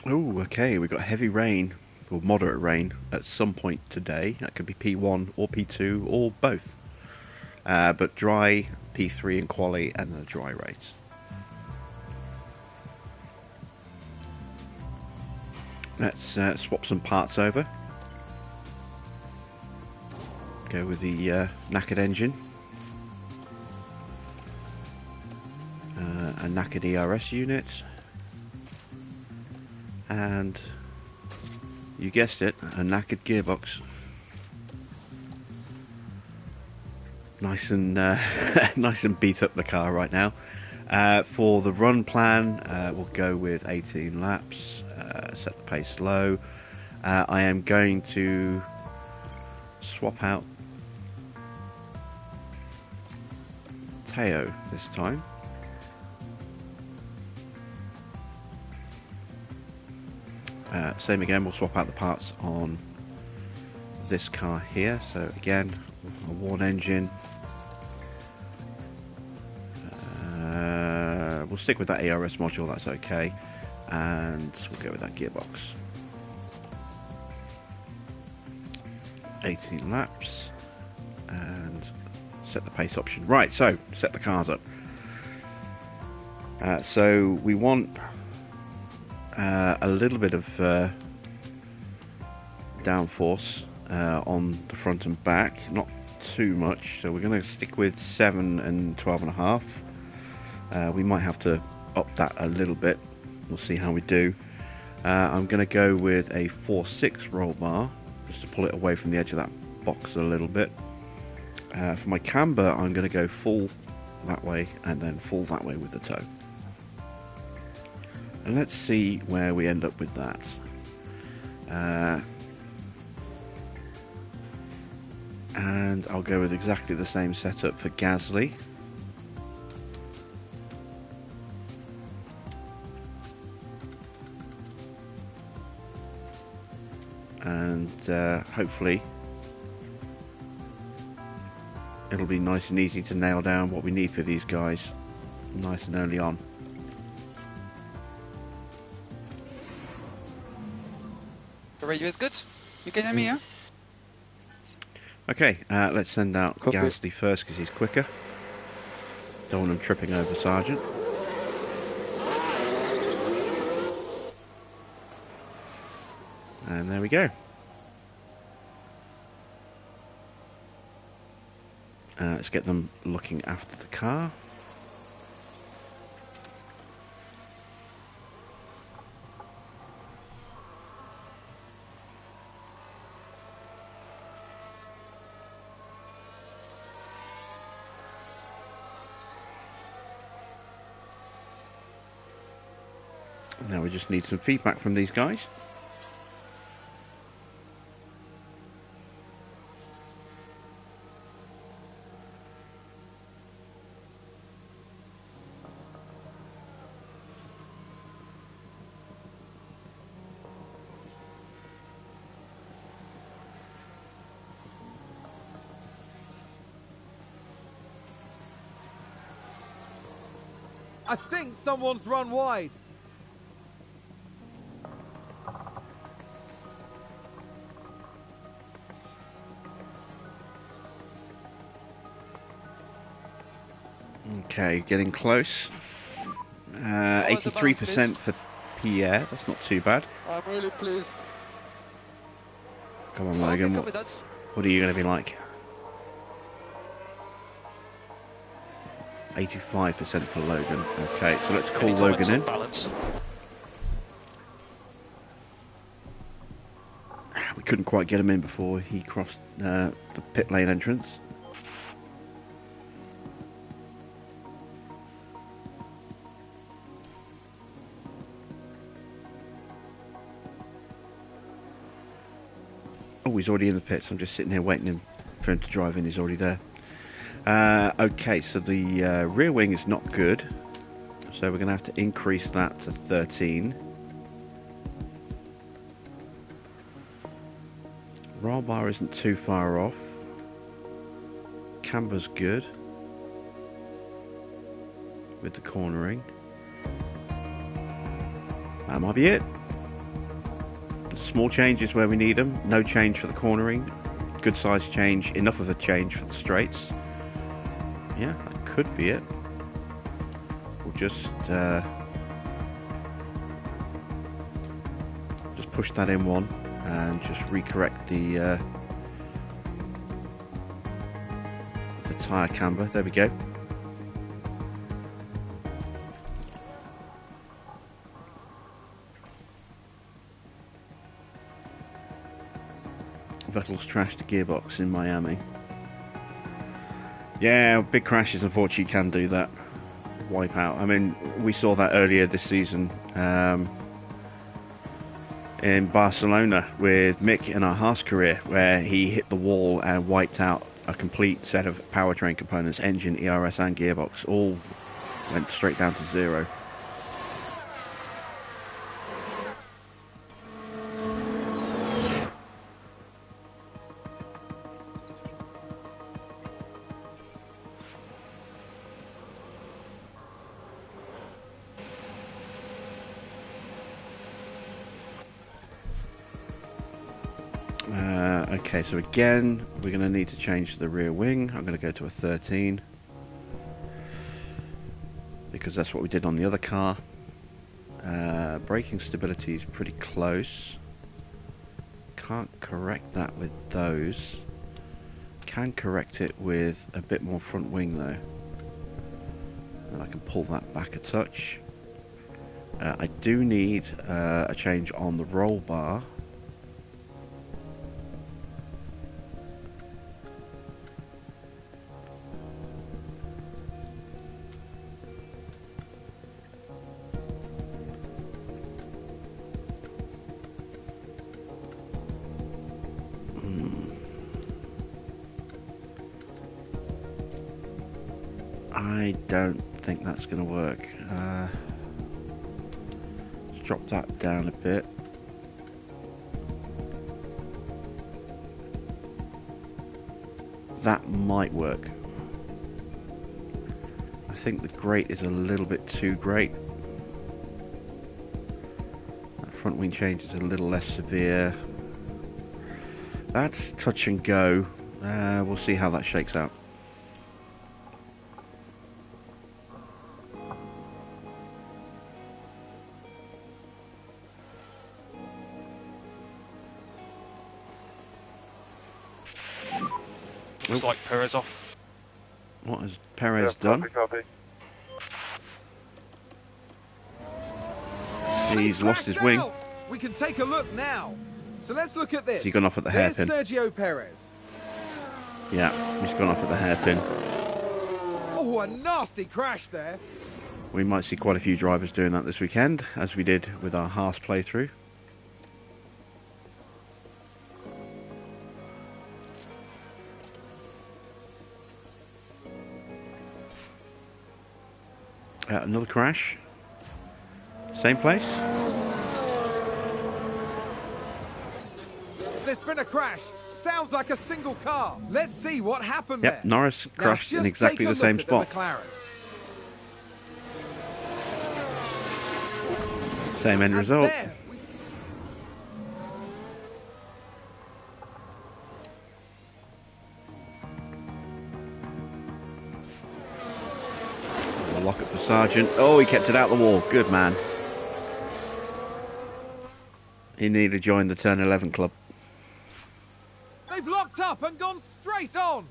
Oh, okay, we've got heavy rain or moderate rain at some point today. That could be P1 or P2 or both. But dry P3 in quali and then a dry race. Let's swap some parts over. Go with the knackered engine. A knackered ERS unit. And you guessed it, a knackered gearbox. Nice and nice and beat up the car right now. For the run plan, we'll go with 18 laps. Set the pace low. I am going to swap out Teo this time. Same again, we'll swap out the parts on this car here. So again, a worn engine. We'll stick with that ERS module, that's okay. And we'll go with that gearbox. 18 laps. And set the pace option. Right, so set the cars up. So we want a little bit of downforce on the front and back, not too much, so we're going to stick with 7 and 12.5. We might have to up that a little bit, we'll see how we do. I'm going to go with a 4.6 roll bar just to pull it away from the edge of that box a little bit. For my camber, I'm going to go full that way and then full that way with the toe. And let's see where we end up with that. And I'll go with exactly the same setup for Gasly. And hopefully it'll be nice and easy to nail down what we need for these guys nice and early on. The radio is good. You can hear me, yeah? Okay, let's send out Copy. Gasly first because he's quicker. Don't want him tripping over Sargent. And there we go. Let's get them looking after the car. Now we just need some feedback from these guys. I think someone's run wide. Okay, getting close. 83% for Pierre, that's not too bad. I'm really pleased. Come on, Logan, Copy that. what are you going to be like? 85% for Logan. Okay, so let's call Any comments Logan on in. balance? We couldn't quite get him in before he crossed the pit lane entrance. Oh, he's already in the pits. I'm just sitting here waiting for him to drive in. He's already there. Okay, so the rear wing is not good. So we're going to have to increase that to 13. Roll bar isn't too far off. Camber's good. With the cornering. That might be it. Small changes where we need them. No change for the cornering. Good size change. Enough of a change for the straights. Yeah, that could be it. We'll just push that in one and just recorrect the tyre camber. There we go. Vettel's trashed the gearbox in Miami. Yeah, big crashes unfortunately can do that. Wipe out. I mean, we saw that earlier this season in Barcelona with Mick in our Haas career, where he hit the wall and wiped out a complete set of powertrain components, engine, ERS and gearbox, all went straight down to zero. Okay, so again, we're going to need to change the rear wing. I'm going to go to a 13 because that's what we did on the other car. Braking stability is pretty close. Can't correct that with those. Can correct it with a bit more front wing though. And I can pull that back a touch. I do need a change on the roll bar. I don't think that's going to work. Let's drop that down a bit. That might work. I think the grate is a little bit too great. That front wing change is a little less severe. That's touch and go. We'll see how that shakes out. Looks like Perez off. What has Perez done? Copy. He's lost his wing. Out. We can take a look now. So let's look at this. Has he gone off at the hairpin? There's Sergio Perez. Yeah, he's gone off at the hairpin. Oh, a nasty crash there. We might see quite a few drivers doing that this weekend, as we did with our Haas playthrough. Another crash. Same place. There's been a crash. Sounds like a single car. Let's see what happened Yep, there. Norris crashed Now, in just exactly take a the same look at spot. the McLaren. Same end And result. there we- A lock up for Sargent. Oh, he kept it out the wall. Good man. He needed to join the Turn 11 club. They've locked up and gone straight on.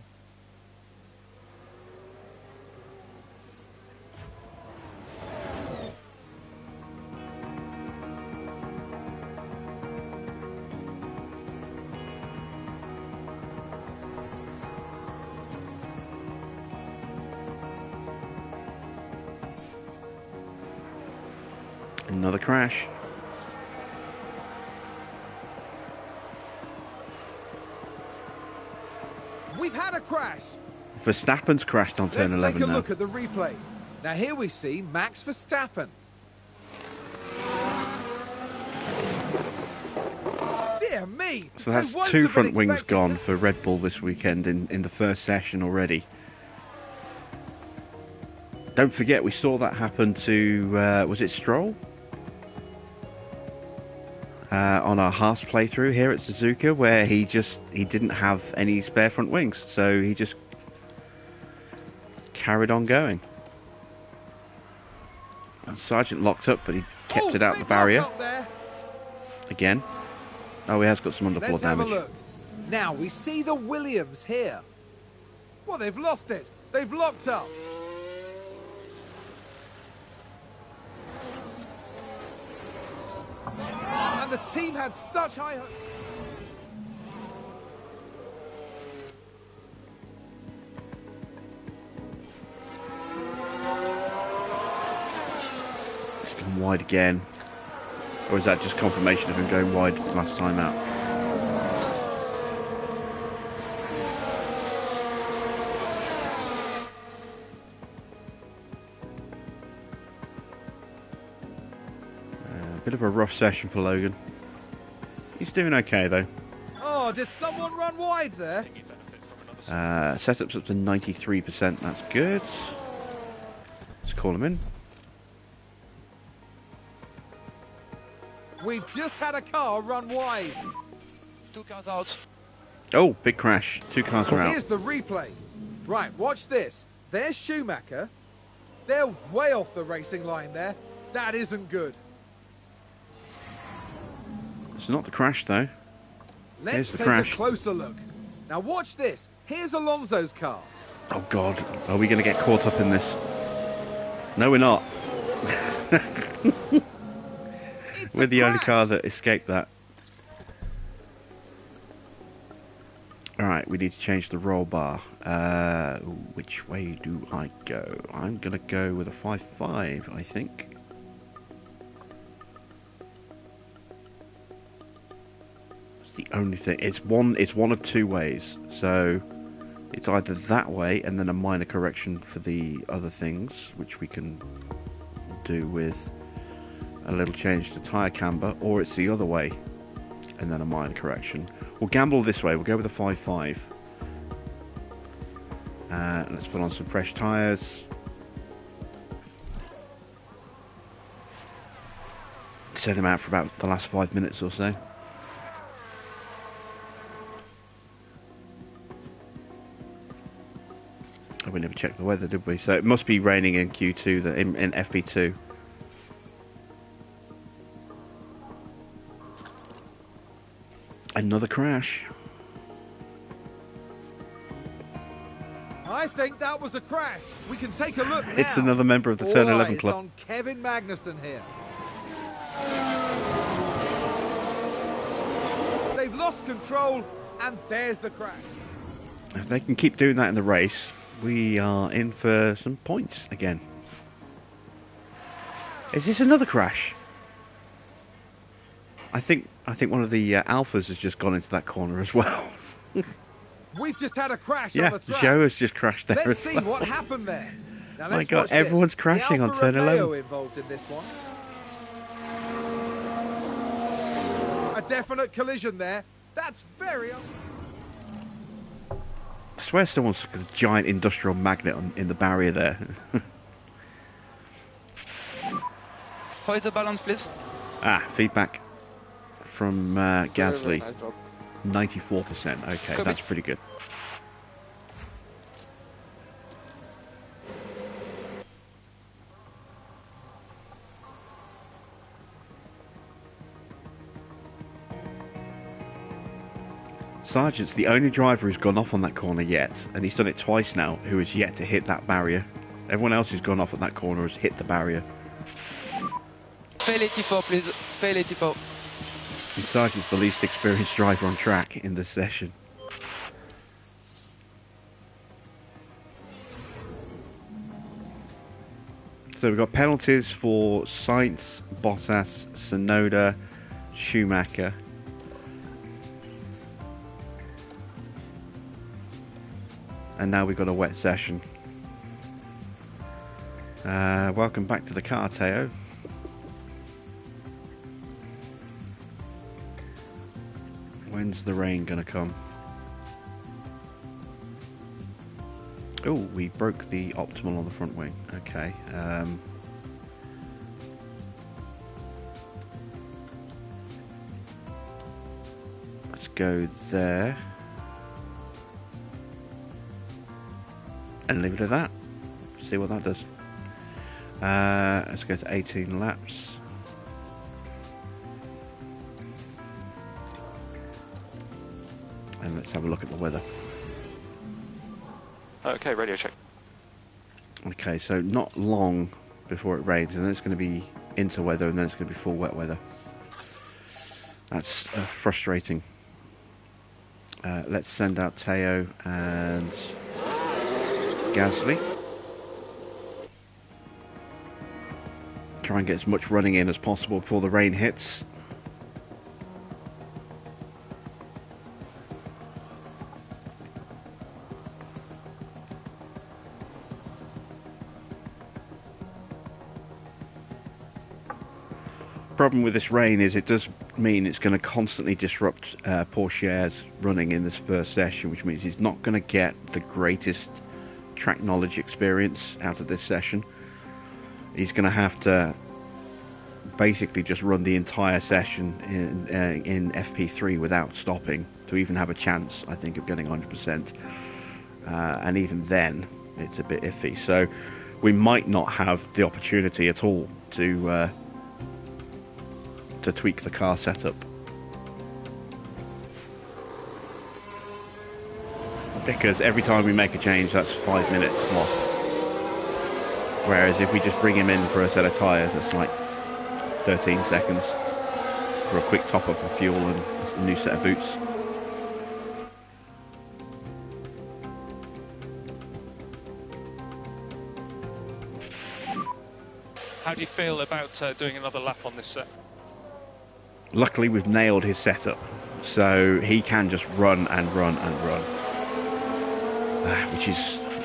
Another crash. We've had a crash. Verstappen's crashed on Turn Let's 11 take a now. look at the replay. Now here we see Max Verstappen. Dear me. So they that's won't two have been front wings expecting gone that. for Red Bull this weekend in the first session already. Don't forget, we saw that happen to, was it Stroll? on our Haas playthrough here at Suzuka, where he didn't have any spare front wings, so he just carried on going. And Sergeant locked up, but he kept it out the barrier. Again. Oh, he has got some underfloor Let's have damage. a look. Now we see the Williams here. Well, they've lost it. They've locked up. And the team had such high hopes. It's gone wide again. Or is that just confirmation of him going wide last time out? Bit of a rough session for Logan. He's doing okay though. Oh, did someone run wide there? Setup's up to 93%. That's good. Let's call him in. We've just had a car run wide. 2 cars out. Oh, big crash. 2 cars are out. Here's the replay. Right, watch this. There's Schumacher. They're way off the racing line there. That isn't good. It's not the crash though. Let's the take crash. a closer look. Now watch this. Here's Alonso's car. Oh God, are we going to get caught up in this? No, we're not. It's We're a the only crash. car that escaped that. Alright, we need to change the roll bar. Which way do I go? I'm going to go with a 5.5, I think. It's the only thing. It's one of 2 ways. So it's either that way and then a minor correction for the other things, which we can do with a little change to tyre camber, or it's the other way and then a minor correction. We'll gamble this way. We'll go with a 5.5. Let's put on some fresh tyres. Set them out for about the last 5 minutes or so. Oh, we never checked the weather, did we? So it must be raining in Q2, in FP2. Another crash. I think that was a crash. We can take a look now. It's another member of the Turn 11 All club. eyes on Kevin Magnussen here. They've lost control, and there's the crash. If they can keep doing that in the race, we are in for some points again. Is this another crash? I think one of the Alphas has just gone into that corner as well. We've just had a crash Yeah, on the track. Joe has just crashed there Let's as see well. what happened there. Now My let's God, watch this. everyone's crashing The on Alfa turn Romeo 11. involved in this one. A definite collision there. That's very... I swear someone's stuck a giant industrial magnet in the barrier there. How is the balance, please? Feedback from Gasly. Nice job. 94%. Okay, Copy. that's pretty good. Sargent's the only driver who's gone off on that corner yet, and he's done it twice now, who has yet to hit that barrier. Everyone else who's gone off at that corner has hit the barrier. Fail 84, please. Fail 84. And Sargent's the least experienced driver on track in this session. So we've got penalties for Sainz, Bottas, Tsunoda, Schumacher. And now we've got a wet session. Welcome back to the car, Teo. When's the rain gonna come? Oh, we broke the optimal on the front wing. Okay. go there. And leave it at that. See what that does. Let's go to 18 laps. And let's have a look at the weather. Okay, radio check. Okay, so not long before it rains, and then it's going to be into weather, and then it's going to be full wet weather. That's frustrating. Let's send out Teo and Gasly. Try and get as much running in as possible before the rain hits. Problem with this rain is it does mean it's going to constantly disrupt Pourchaire's running in this first session, which means he's not going to get the greatest track knowledge experience out of this session. He's going to have to basically just run the entire session in FP3 without stopping to even have a chance, I think, of getting 100%. And even then, it's a bit iffy. So we might not have the opportunity at all to tweak the car setup, because every time we make a change, that's 5 minutes lost. Whereas if we just bring him in for a set of tyres, that's like 13 seconds for a quick top up of fuel and a new set of boots. How do you feel about doing another lap on this set? Luckily, we've nailed his setup, so he can just run and run and run,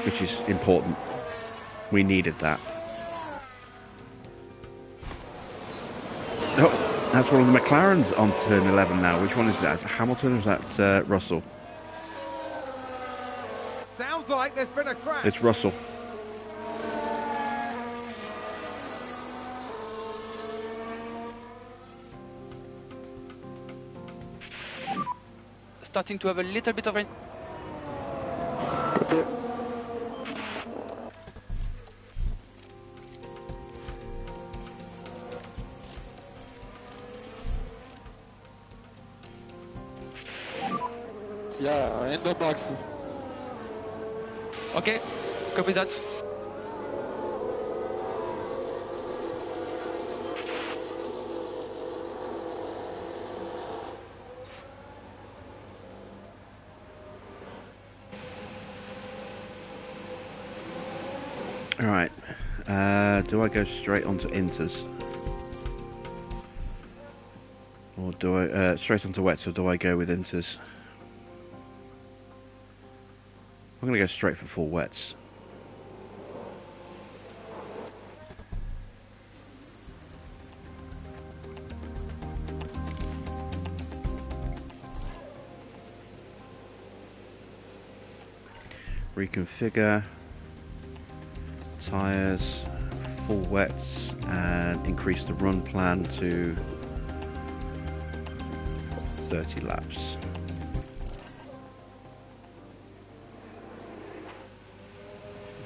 which is important. We needed that. Oh, that's one of the McLarens on turn 11 now. Which one is that? Is it Hamilton or is that Russell? Sounds like there's been a crash. It's Russell. Starting to have a little bit of rain. Okay. Yeah, in the box. Okay, copy that. Alright, do I go straight onto inters? Or do I, straight onto wets, or do I go with inters? I'm going to go straight for full wets. Reconfigure. Tyres, full wets, and increase the run plan to 30 laps.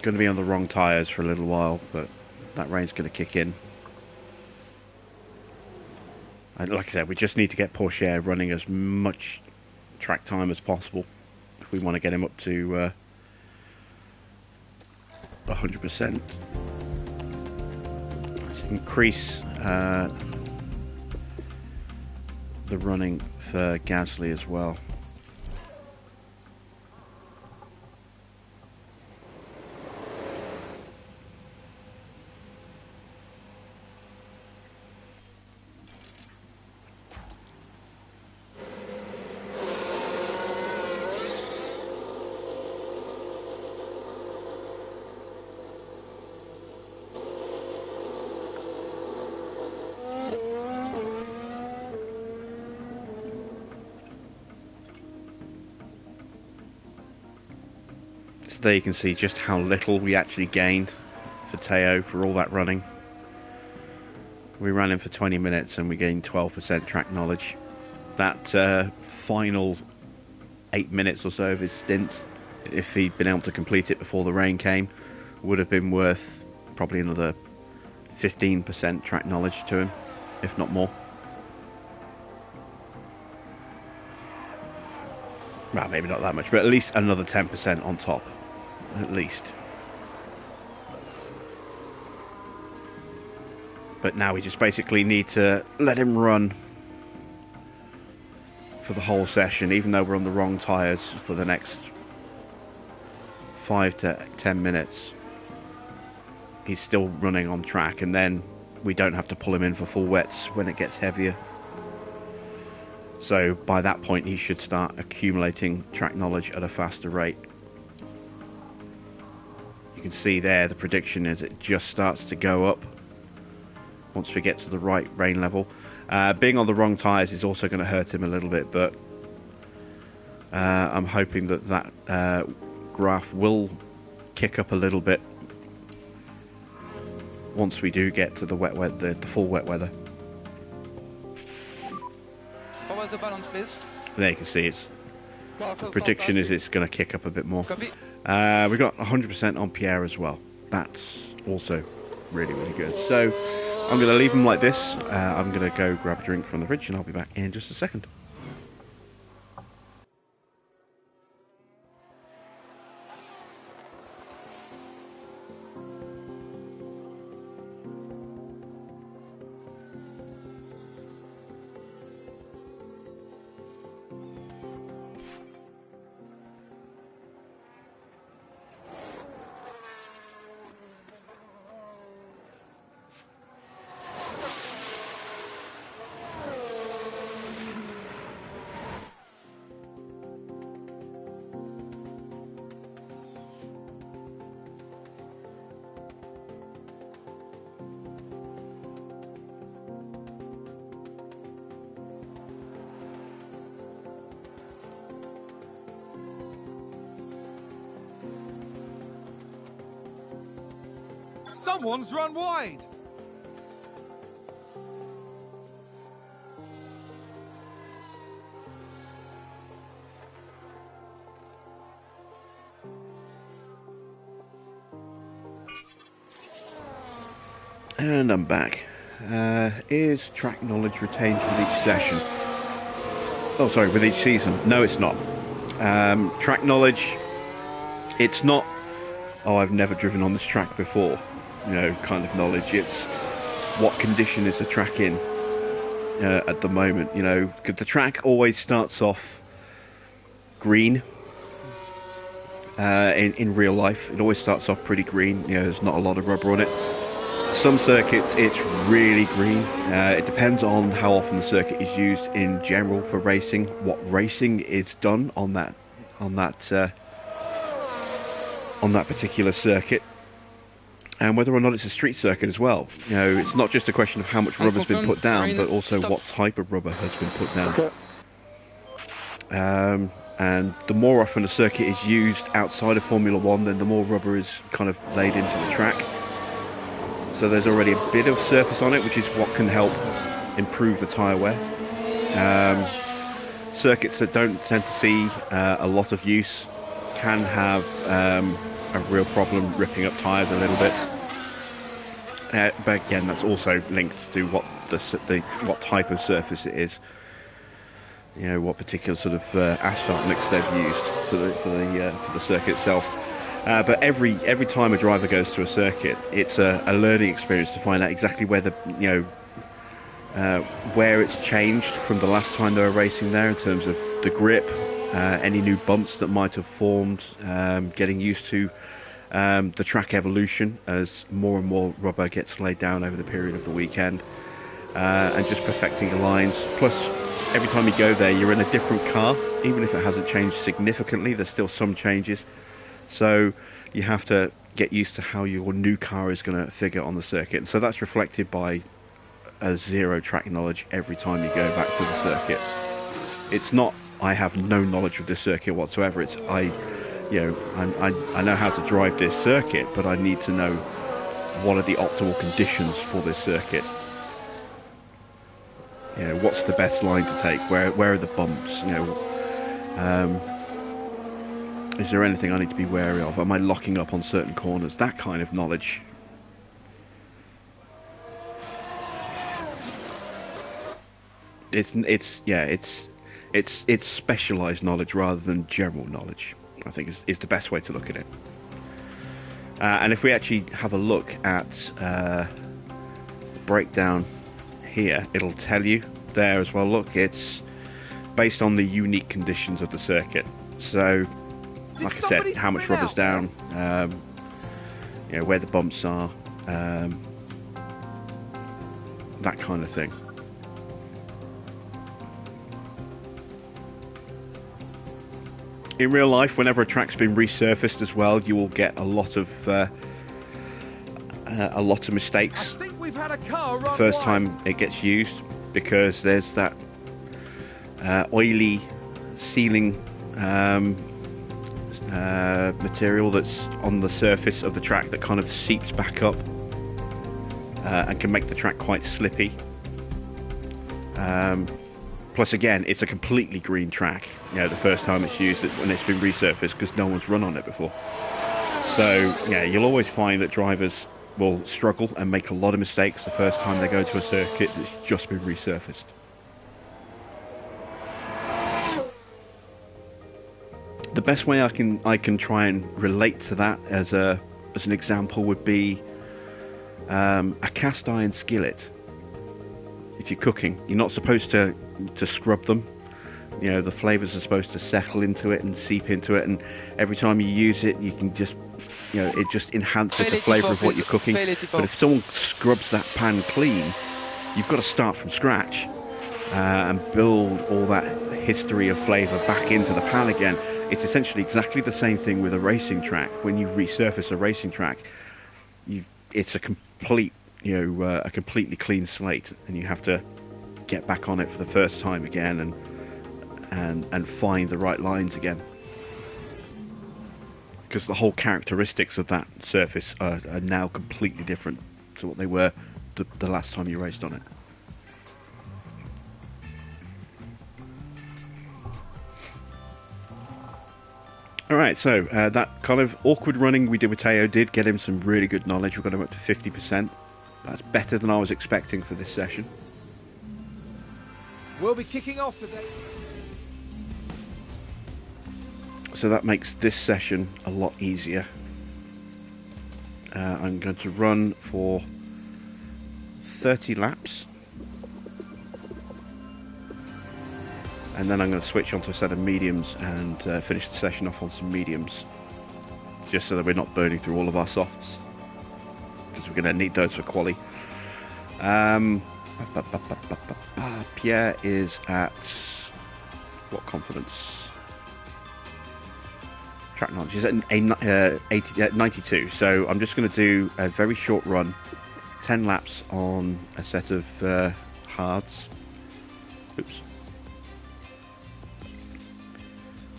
Going to be on the wrong tyres for a little while, but that rain's going to kick in. And like I said, we just need to get Pourchaire running as much track time as possible if we want to get him up to 100%. Let's increase the running for Gasly as well. There you can see just how little we actually gained for Teo for all that running. We ran him for 20 minutes and we gained 12% track knowledge. that final 8 minutes or so of his stint, if he'd been able to complete it before the rain came, would have been worth probably another 15% track knowledge to him, if not more. Well, maybe not that much, but at least another 10% on top, at least. But now we just basically need to let him run for the whole session, even though we're on the wrong tyres for the next 5 to 10 minutes. He's still running on track, and then we don't have to pull him in for full wets when it gets heavier. So by that point he should start accumulating track knowledge at a faster rate. You can see there the prediction is it just starts to go up once we get to the right rain level. Being on the wrong tyres is also going to hurt him a little bit, but I'm hoping that graph will kick up a little bit once we do get to the wet weather, the full wet weather. What was the balance, please? There you can see it's the prediction is it's going to kick up a bit more. Copy. We got 100% on Pierre as well. That's also really, really good. So I'm going to leave him like this. I'm going to go grab a drink from the fridge and I'll be back in just a second. Someone's run wide. And I'm back. Is track knowledge retained with each session? Oh, sorry, with each season. No, it's not. Track knowledge, it's not, oh, I've never driven on this track before, you know, kind of knowledge. It's what condition is the track in at the moment, you know, because the track always starts off green. In real life, it always starts off pretty green. You know, there's not a lot of rubber on it. Some circuits, it's really green. It depends on how often the circuit is used in general for racing, what racing is done on that particular circuit, and whether or not it's a street circuit as well. You know, it's not just a question of how much rubber's been put down, Marina, but also stop. what type of rubber has been put down. Okay. And the more often a circuit is used outside of Formula 1, then the more rubber is kind of laid into the track. So there's already a bit of surface on it, which is what can help improve the tyre wear. Circuits that don't tend to see a lot of use can have a real problem ripping up tyres a little bit. But again, that's also linked to what what type of surface it is. You know, what particular sort of asphalt mix they've used for the circuit itself. But every time a driver goes to a circuit, it's a learning experience to find out exactly where where it's changed from the last time they were racing there in terms of the grip, any new bumps that might have formed, getting used to the track evolution as more and more rubber gets laid down over the period of the weekend, and just perfecting the lines. Plus, every time you go there, you're in a different car. Even if it hasn't changed significantly, there's still some changes. So you have to get used to how your new car is going to figure on the circuit. And so that's reflected by a zero track knowledge every time you go back to the circuit. It's not, I have no knowledge of this circuit whatsoever. It's, I know how to drive this circuit, but I need to know what are the optimal conditions for this circuit. You know, what's the best line to take? Where are the bumps? You know, is there anything I need to be wary of? Am I locking up on certain corners? That kind of knowledge. It's specialised knowledge rather than general knowledge. I think is the best way to look at it. And if we actually have a look at the breakdown here, it'll tell you there as well. Look, it's based on the unique conditions of the circuit. So, like I said, how much rubber's down, you know, where the bumps are, that kind of thing. In real life, whenever a track's been resurfaced as well, you will get a lot of mistakes I think we've had a car run the first wide. time it gets used, because there's that oily sealing material that's on the surface of the track that kind of seeps back up and can make the track quite slippy. Plus, again, it's a completely green track, you know, the first time it's used when it's been resurfaced, because no one's run on it before. So, yeah, you'll always find that drivers will struggle and make a lot of mistakes the first time they go to a circuit that's just been resurfaced. The best way I can try and relate to that as an example would be a cast iron skillet. If you're cooking, you're not supposed to scrub them. You know, the flavours are supposed to settle into it and seep into it, and every time you use it, you can just, you know, it just enhances the flavour of what you're cooking. But if someone scrubs that pan clean, you've got to start from scratch and build all that history of flavour back into the pan again. It's essentially exactly the same thing with a racing track. When you resurface a racing track, it's a complete, you know, a completely clean slate, and you have to get back on it for the first time again and find the right lines again, because the whole characteristics of that surface are now completely different to what they were the last time you raced on it. Alright, so that kind of awkward running we did with Teo did get him some really good knowledge. We got him up to 50%. That's better than I was expecting for this session. We'll be kicking off today. So that makes this session a lot easier. I'm going to run for 30 laps. And then I'm going to switch onto a set of mediums and finish the session off on some mediums. Just so that we're not burning through all of our softs, because we're going to need those for quali. Pierre is at what confidence? Track knowledge. He's at 92. So I'm just going to do a very short run, 10 laps on a set of hards. Oops.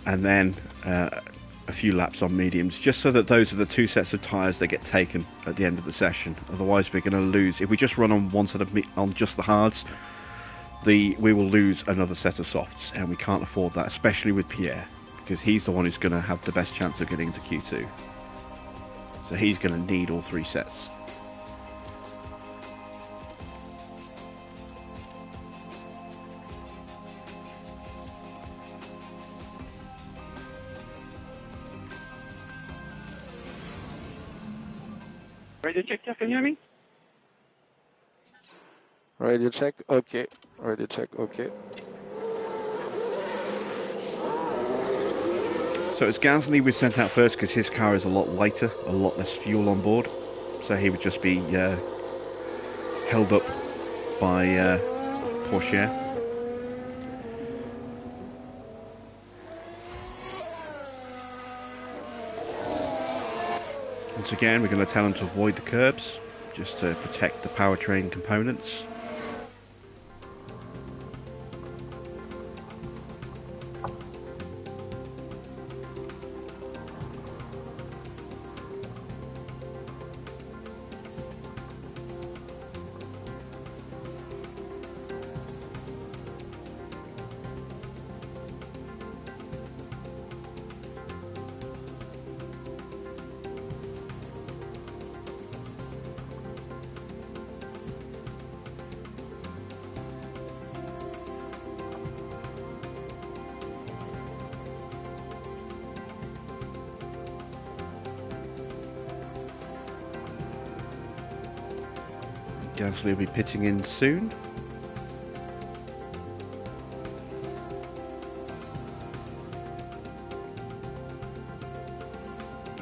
And then a few laps on mediums, just so that those are the two sets of tyres that get taken at the end of the session. Otherwise, we're going to lose. If we just run on one set of on just the hards, we will lose another set of softs, and we can't afford that, especially with Pierre, because he's the one who's going to have the best chance of getting into Q2. So he's going to need all three sets. Radio check, can you hear me? Radio check, okay. Radio check, okay. So it's Gasly we sent out first because his car is a lot lighter, a lot less fuel on board. So he would just be held up by Porsche. Once again, we're going to tell him to avoid the curbs, just to protect the powertrain components. Gasly will be pitting in soon.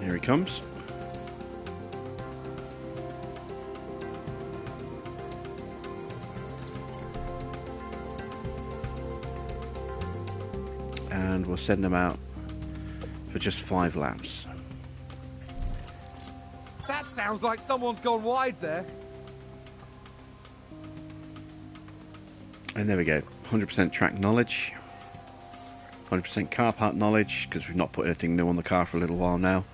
Here he comes. And we'll send them out for just 5 laps. That sounds like someone's gone wide there. And there we go. 100% track knowledge. 100% car part knowledge, because we've not put anything new on the car for a little while now.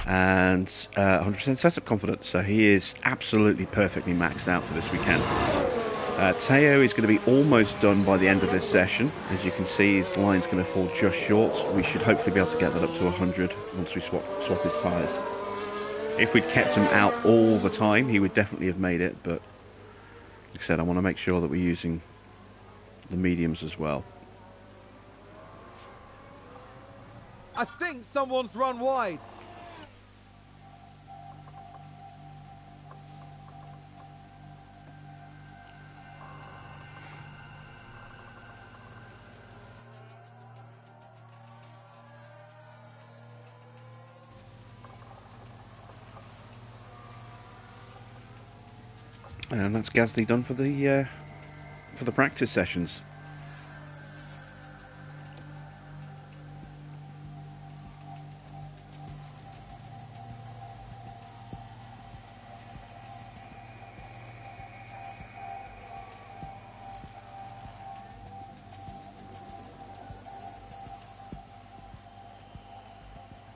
And 100% setup confidence. So he is absolutely perfectly maxed out for this weekend. Teo is going to be almost done by the end of this session. As you can see, his line's going to fall just short. We should hopefully be able to get that up to 100 once we swap his tyres. If we'd kept him out all the time, he would definitely have made it. But like I said, I want to make sure that we're using the mediums as well. I think someone's run wide. And that's Gasly done for the practice sessions.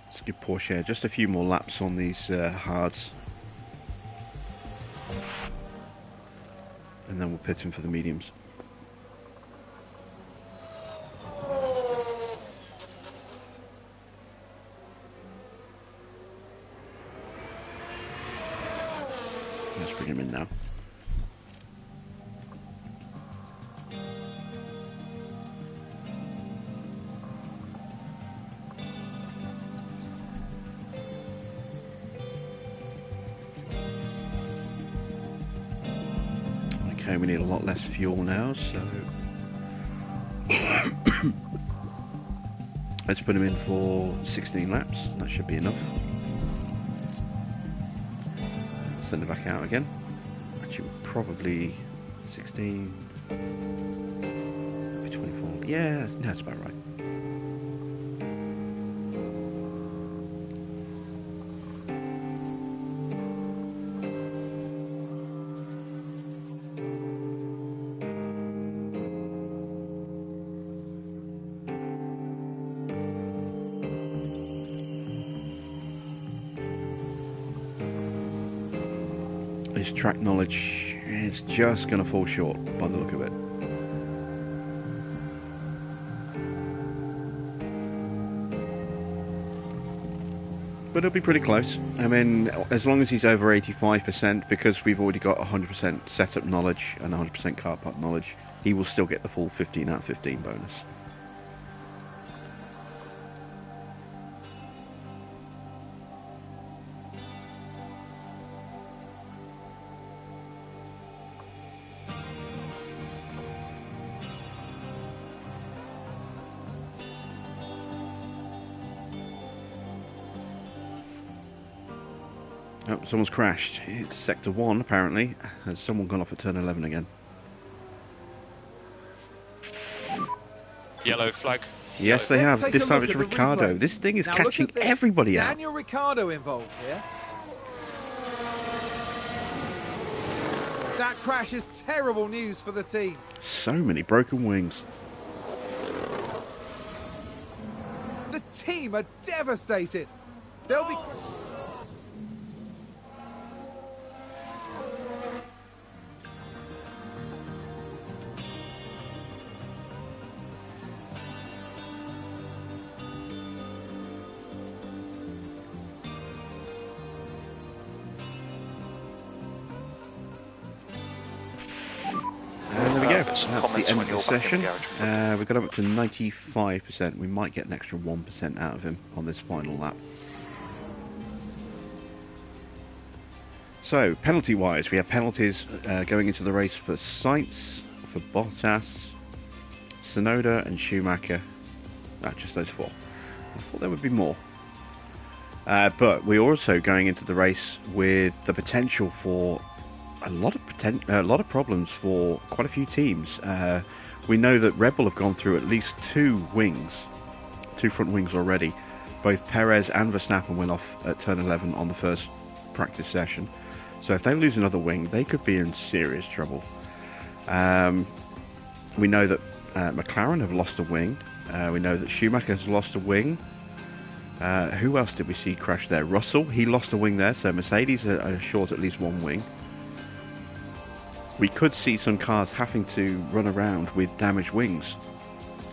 Let's give Porsche just a few more laps on these hards. And then we'll pit him for the mediums. Let's bring him in now. Okay, we need a lot less fuel now, so let's put him in for 16 laps. That should be enough. Send it back out again. Actually, probably 16, maybe 24. Yeah, that's about right. His track knowledge is just going to fall short by the look of it. But it'll be pretty close. I mean, as long as he's over 85%, because we've already got 100% setup knowledge and 100% car part knowledge, he will still get the full 15 out of 15 bonus. Oh, someone's crashed. It's Sector 1, apparently. Has someone gone off at turn 11 again? Yellow flag. Yes, they have. This time it's Ricciardo. This thing is catching everybody out. Daniel Ricciardo involved here. That crash is terrible news for the team. So many broken wings. The team are devastated. They'll be... That's the end of the session. We got up to 95%. We might get an extra 1% out of him on this final lap. So, penalty-wise, we have penalties going into the race for Sainz, for Bottas, Tsunoda and Schumacher. Just those 4. I thought there would be more. But we're also going into the race with the potential for a lot of problems for quite a few teams. We know that Red Bull have gone through at least 2 front wings already. Both Perez and Verstappen went off at turn 11 on the first practice session. So if they lose another wing, they could be in serious trouble. We know that McLaren have lost a wing. We know that Schumacher has lost a wing. Who else did we see crash there? Russell, he lost a wing there, so Mercedes are short at least 1 wing. We could see some cars having to run around with damaged wings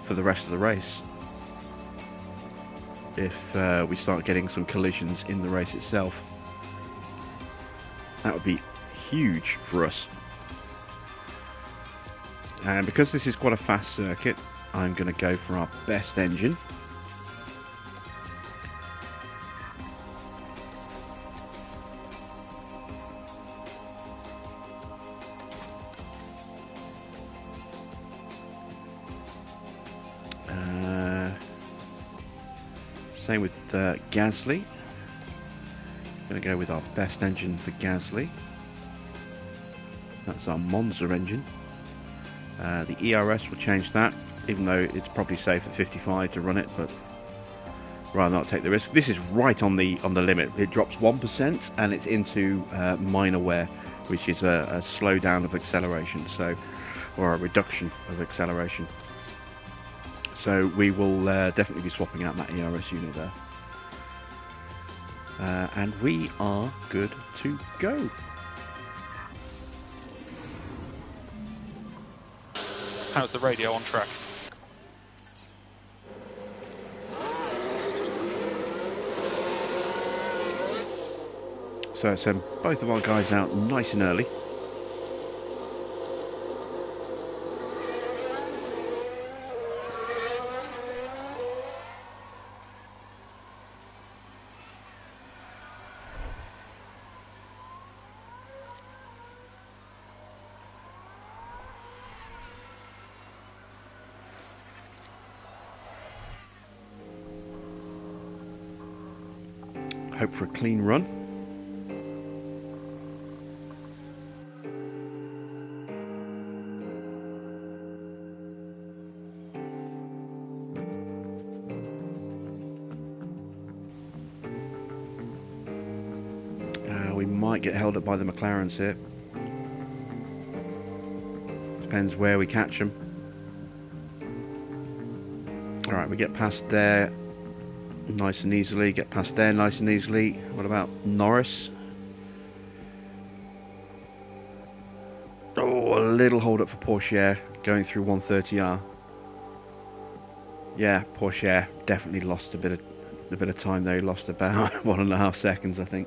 for the rest of the race if we start getting some collisions in the race itself. That would be huge for us. And because this is quite a fast circuit, I'm going to go for our best engine. Same with Gasly. Going to go with our best engine for Gasly. That's our Monza engine. The ERS will change that, even though it's probably safe at 55 to run it, but rather not take the risk. This is right on the limit. It drops 1% and it's into minor wear, which is a slowdown of acceleration, or a reduction of acceleration. So we will definitely be swapping out that ERS unit there. And we are good to go. How's the radio on track? So send both of our guys out nice and early. Hope for a clean run. We might get held up by the McLarens here. Depends where we catch them. Alright, we get past there nice and easily, get past there nice and easily. What about Norris? Oh, a little hold up for Porsche going through 130R. Yeah, Porsche definitely lost a bit of time there. He lost about 1.5 seconds, I think,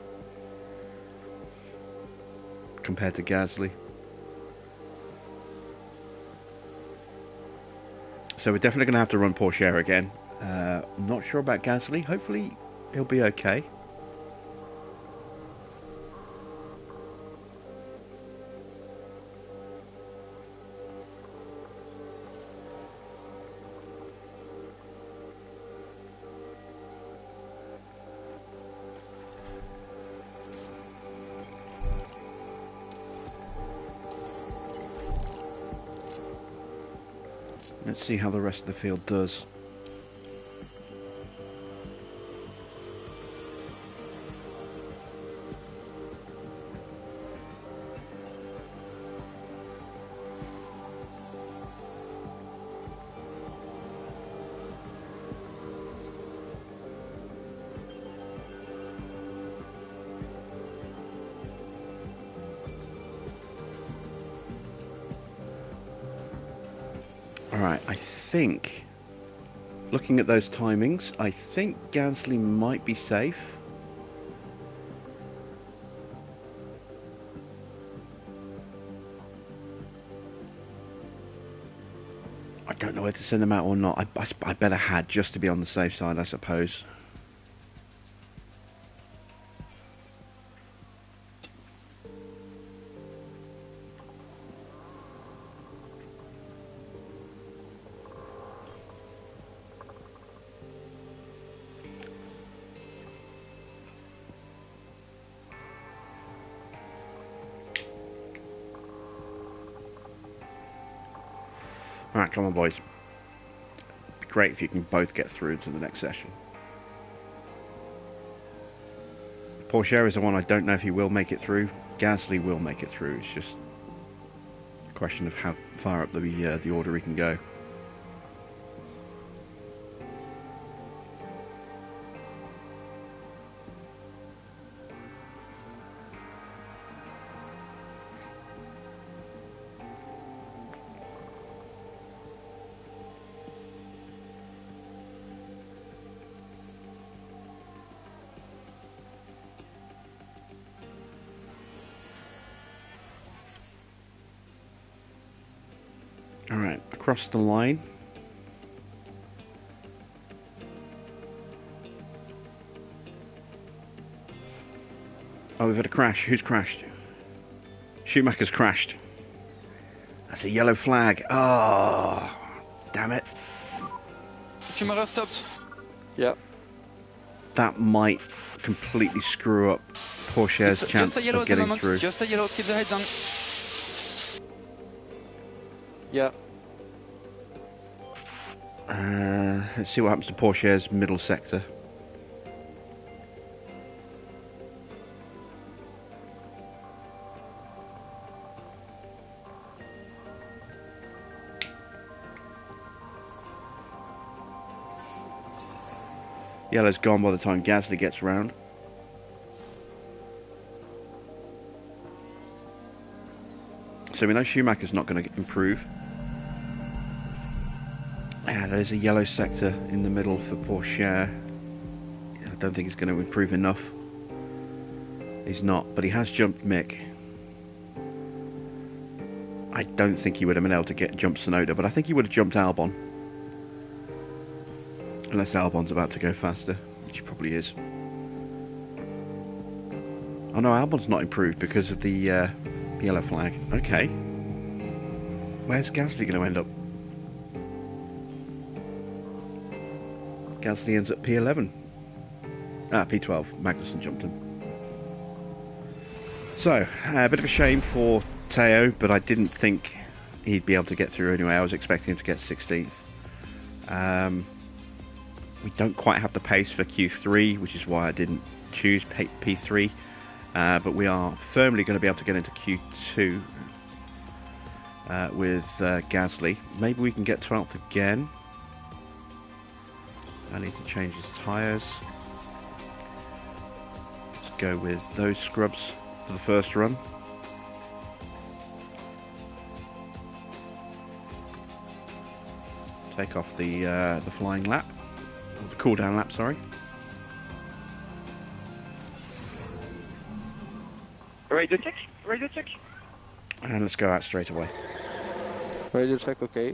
compared to Gasly. So we're definitely going to have to run Porsche again. I'm not sure about Gasly. Hopefully he'll be okay. Let's see how the rest of the field does. Alright, I think, looking at those timings, I think Gasly might be safe. I don't know whether to send them out or not. I better had, just to be on the safe side, I suppose. Alright, come on, boys. It'd be great if you can both get through into the next session. Porsche is the one I don't know if he will make it through. Gasly will make it through. It's just a question of how far up the order he can go. Alright, across the line. Oh, we've had a crash. Who's crashed? Schumacher's crashed. That's a yellow flag. Oh, damn it. Schumacher stopped. Yeah. That might completely screw up Porsche's chance just a yellow of at the getting moment. through. Just a yellow. Keep the head down. Yeah. Let's see what happens to Porsche's middle sector. Yellow's gone by the time Gasly gets round. So we know Schumacher's not going to improve. Yeah, there's a yellow sector in the middle for Porsche. I don't think he's going to improve enough. He's not, but he has jumped Mick. I don't think he would have been able to jump Tsunoda, but I think he would have jumped Albon. Unless Albon's about to go faster, which he probably is. Oh no, Albon's not improved because of the yellow flag. Okay. Where's Gasly going to end up? Gasly ends at P11. P12. Magnussen jumped him. So, a bit of a shame for Teo, but I didn't think he'd be able to get through anyway. I was expecting him to get 16th. We don't quite have the pace for Q3, which is why I didn't choose P3. But we are firmly going to be able to get into Q2 with Gasly. Maybe we can get 12th again. I need to change his tyres. Let's go with those scrubs for the first run. Take off the flying lap, or the cool down lap, sorry. Radio check. Radio check. And let's go out straight away. Radio check, okay.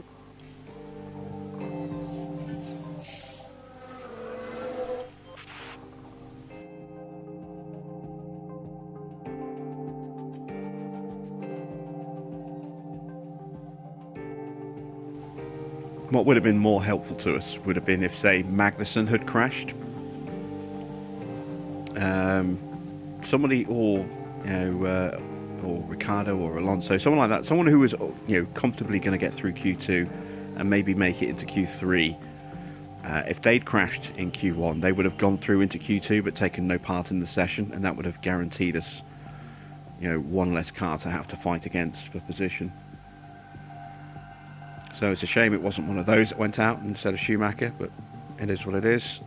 What would have been more helpful to us would have been if, say, Magnussen had crashed. Somebody, or or Ricardo or Alonso, someone like that, someone who was comfortably going to get through Q2 and maybe make it into Q3. If they'd crashed in Q1, they would have gone through into Q2 but taken no part in the session, and that would have guaranteed us, one less car to have to fight against for position. So it's a shame it wasn't one of those that went out instead of Schumacher, but it is what it is.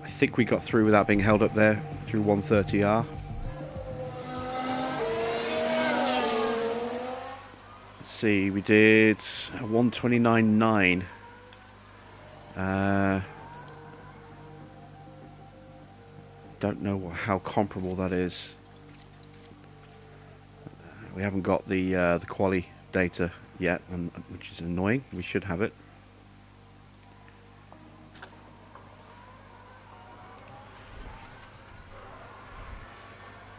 I think we got through without being held up there through 130R. Let's see, we did a 129.9. Don't know how comparable that is. We haven't got the quali data yet, which is annoying. We should have it.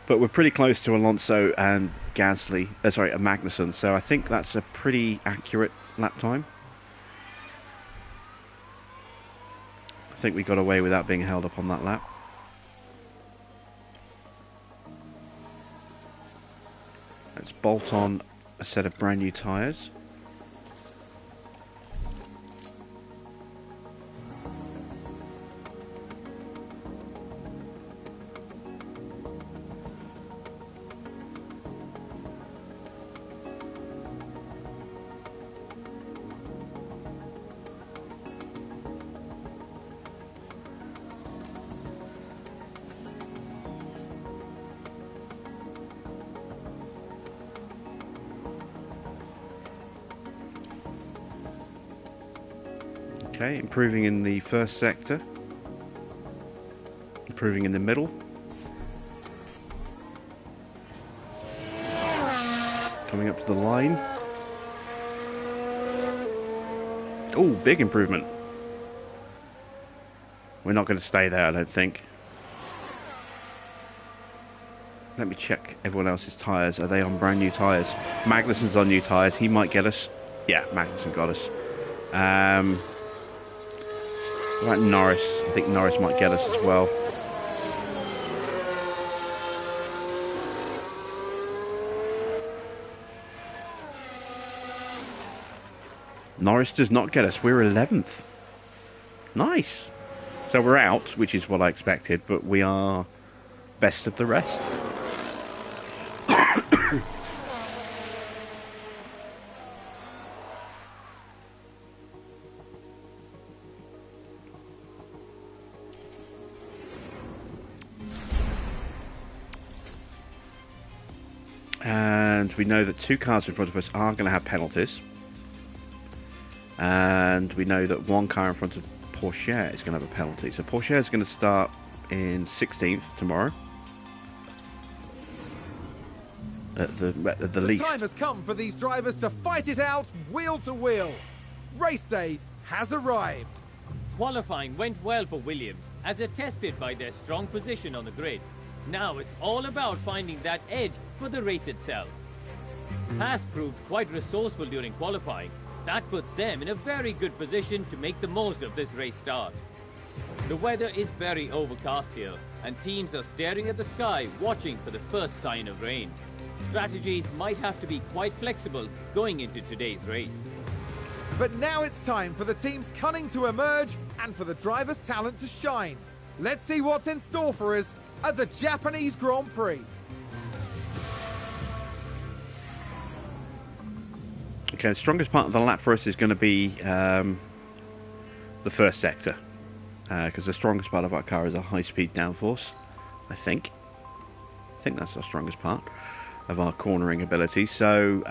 But we're pretty close to Alonso and Gasly, and Magnussen, so I think that's a pretty accurate lap time. I think we got away without being held up on that lap. Let's bolt on a set of brand new tyres. Okay, improving in the first sector. Improving in the middle. Coming up to the line. Oh, big improvement. We're not going to stay there, I don't think. Let me check everyone else's tyres. Are they on brand new tyres? Magnussen's on new tyres. He might get us. Yeah, Magnussen got us. What about Norris? I think Norris might get us as well. Norris does not get us. We're 11th. Nice. So we're out, which is what I expected, but we are best of the rest. And we know that 2 cars in front of us are going to have penalties. And we know that 1 car in front of Porsche is going to have a penalty. So Porsche is going to start in 16th tomorrow. At the least. The time has come for these drivers to fight it out wheel to wheel. Race day has arrived. Qualifying went well for Williams, as attested by their strong position on the grid. Now it's all about finding that edge for the race itself. Haas proved quite resourceful during qualifying. That puts them in a very good position to make the most of this race start. The weather is very overcast here, and teams are staring at the sky, watching for the first sign of rain. Strategies might have to be quite flexible going into today's race. But now it's time for the team's cunning to emerge and for the driver's talent to shine. Let's see what's in store for us at the Japanese Grand Prix. Okay, the strongest part of the lap for us is going to be the first sector, because the strongest part of our car is a high-speed downforce. I think that's our strongest part of our cornering ability. So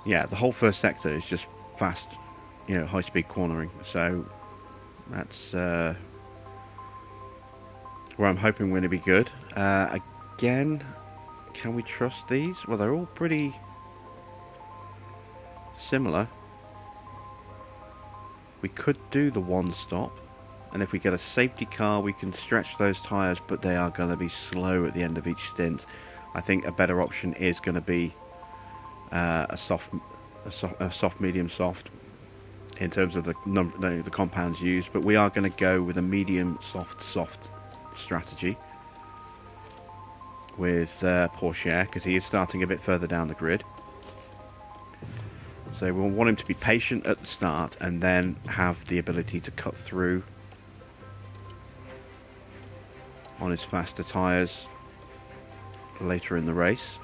yeah, the whole first sector is just fast, high-speed cornering. So that's where I'm hoping we're going to be good. Again, can we trust these? Well, they're all pretty similar. We could do the one stop, and if we get a safety car we can stretch those tyres, but they are going to be slow at the end of each stint. I think a better option is going to be a soft, medium, soft in terms of the compounds used, but we are going to go with a medium, soft strategy with Porsche, because he is starting a bit further down the grid. So we'll want him to be patient at the start and then have the ability to cut through on his faster tyres later in the race.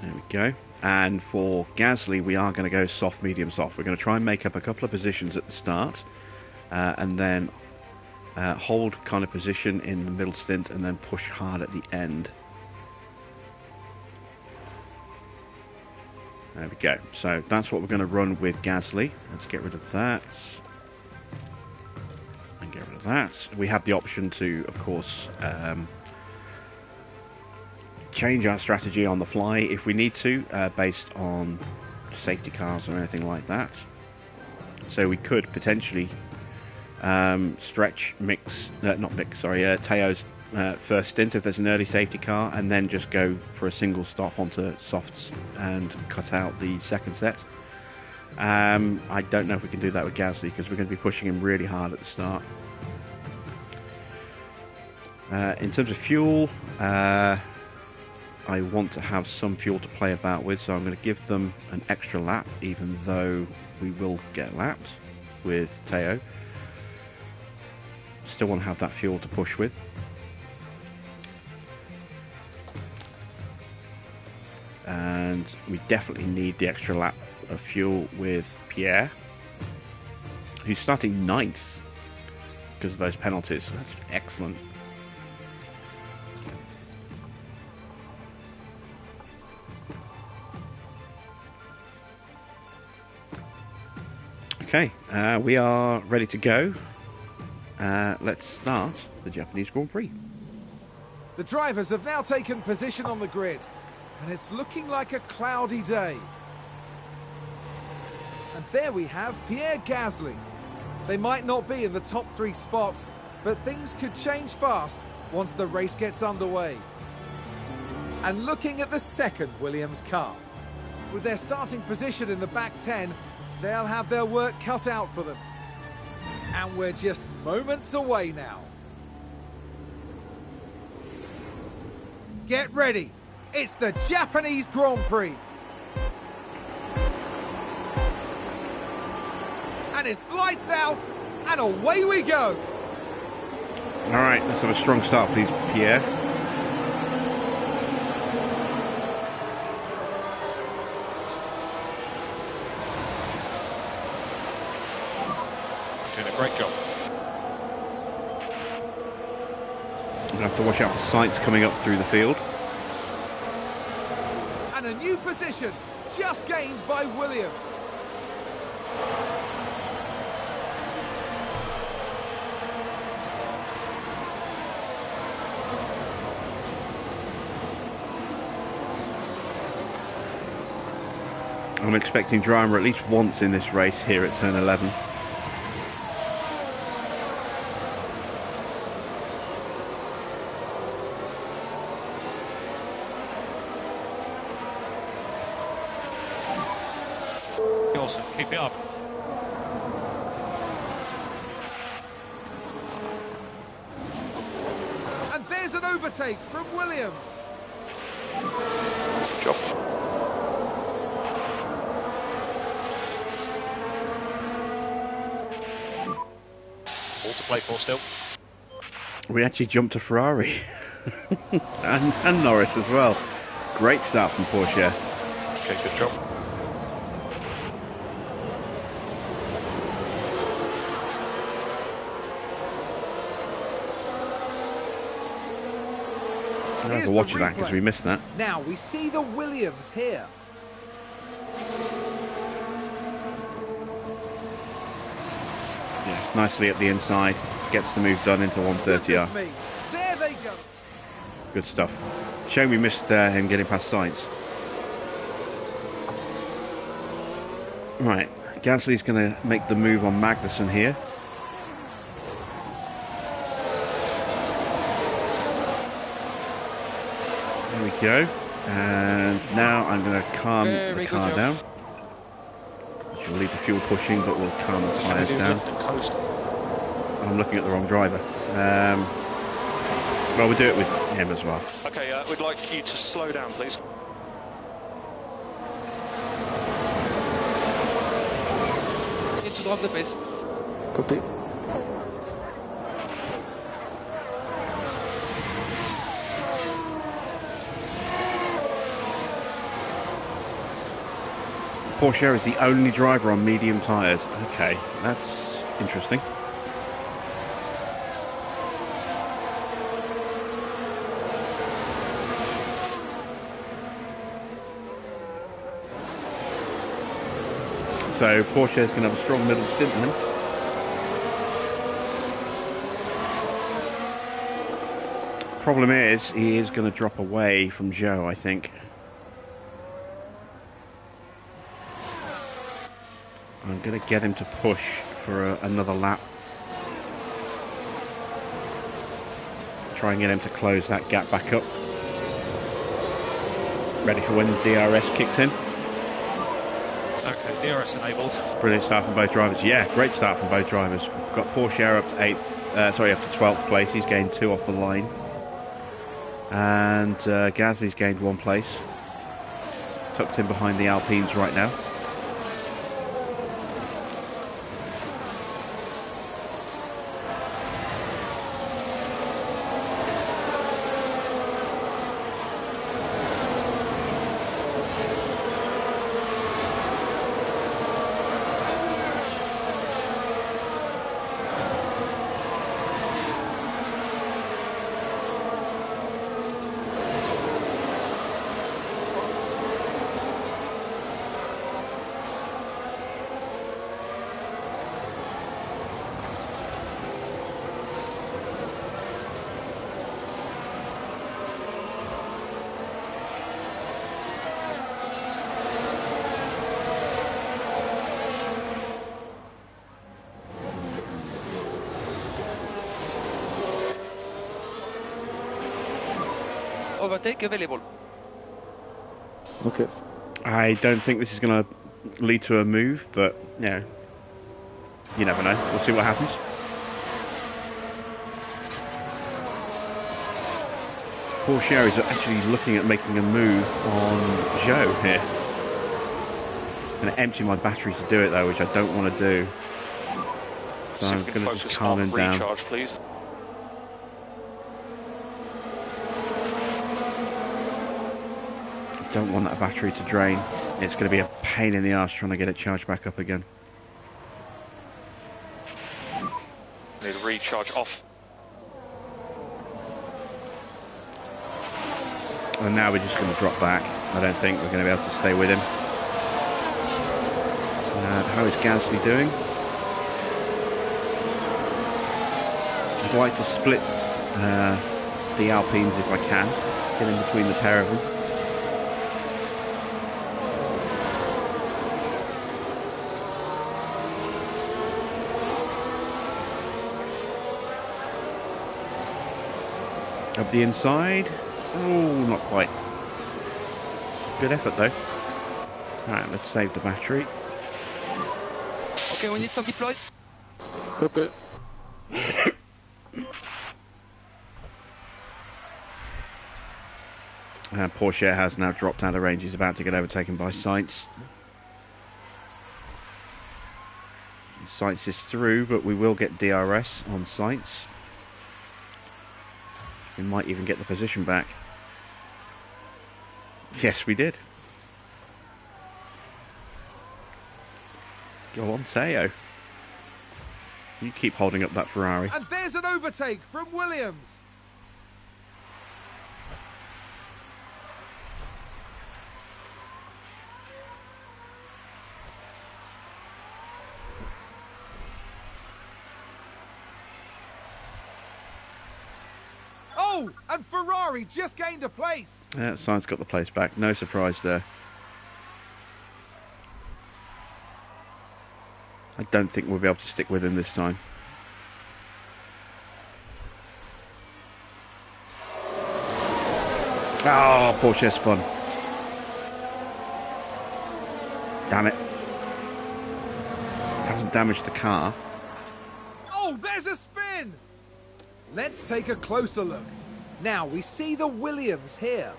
There we go. And for Gasly, we are going to go soft, medium, soft. We're going to try and make up a couple of positions at the start, and then hold kind of position in the middle stint and then push hard at the end. There we go. So that's what we're going to run with Gasly. Let's get rid of that. And get rid of that. We have the option to, of course, change our strategy on the fly if we need to, based on safety cars or anything like that. So we could potentially stretch Teo's first stint if there's an early safety car, and then just go for a single stop onto softs and cut out the second set. I don't know if we can do that with Gasly, because we're going to be pushing him really hard at the start. In terms of fuel, I want to have some fuel to play about with, so I'm going to give them an extra lap, even though we will get lapped with Teo. Still want to have that fuel to push with. And we definitely need the extra lap of fuel with Pierre, who's starting 9th because of those penalties. That's excellent. Okay, we are ready to go. Let's start the Japanese Grand Prix. The drivers have now taken position on the grid, and it's looking like a cloudy day. And there we have Pierre Gasly. They might not be in the top 3 spots, but things could change fast once the race gets underway. And looking at the second Williams car, with their starting position in the back 10, they'll have their work cut out for them. And we're just moments away now. Get ready, it's the Japanese Grand Prix. And it's lights out, and away we go. All right, let's have a strong start, please, Pierre. Doing a great job. We're going to have to watch out for sights coming up through the field. And a new position just gained by Williams. I'm expecting drama at least once in this race here at turn 11. Awesome, keep it up. And there's an overtake from Williams. Good job. All to play for still. We actually jumped a Ferrari. and Norris as well. Great start from Porsche. Okay, good job. I'll Here's have to watch the that because replay. we missed that. Now we see the Williams here. Yeah, nicely at the inside. Gets the move done into 130R. Goodness me. There they go. Good stuff. Shame we missed him getting past sights. Right, Gasly's going to make the move on Magnussen here. There we go. And now I'm going to calm the Very car good down. job. Which will leave the fuel pushing, but will calm the Can we tyres do down. lift and coast? I'm looking at the wrong driver. Well, we'll do it with him as well. Okay, we'd like you to slow down, please. Need to drop the pace. Copy. Porsche is the only driver on medium tyres. Okay, that's interesting. So Porsche is going to have a strong middle stint then. Problem is, he is going to drop away from Joe, I think. I'm going to get him to push for another lap. Try and get him to close that gap back up. Ready for when DRS kicks in. Okay, DRS enabled. Brilliant start from both drivers. Yeah, great start from both drivers. We've got Porsche up to up to 12th place. He's gained 2 off the line. And Gasly's gained 1 place. Tucked in behind the Alpines right now. overtake available. Okay. I don't think this is going to lead to a move, but, you know, you never know. We'll see what happens. Porsche is actually looking at making a move on Joe here. I'm going to empty my battery to do it, though, which I don't want to do. So I'm going to just calm him down. Recharge, please. Don't want that battery to drain. It's going to be a pain in the arse trying to get it charged back up again. Need a recharge off. And now we're just going to drop back. I don't think we're going to be able to stay with him. How is Gasly doing? I'd like to split the Alpines if I can. Get in between the pair of them. Up the inside. Oh, not quite. Good effort though. Alright, let's save the battery. Okay, we need some deploy. Okay. Porsche has now dropped out of range. He's about to get overtaken by Sainz. Sainz is through, but we will get DRS on Sainz. We might even get the position back. Yes, we did. Go on, Teo. You keep holding up that Ferrari. And there's an overtake from Williams. Oh, and Ferrari just gained a place. Sainz got the place back. No surprise there. I don't think we'll be able to stick with him this time. Oh, Porsche spun. Damn it. Hasn't damaged the car. Oh, there's a spin. Let's take a closer look. Now we see the Williams here.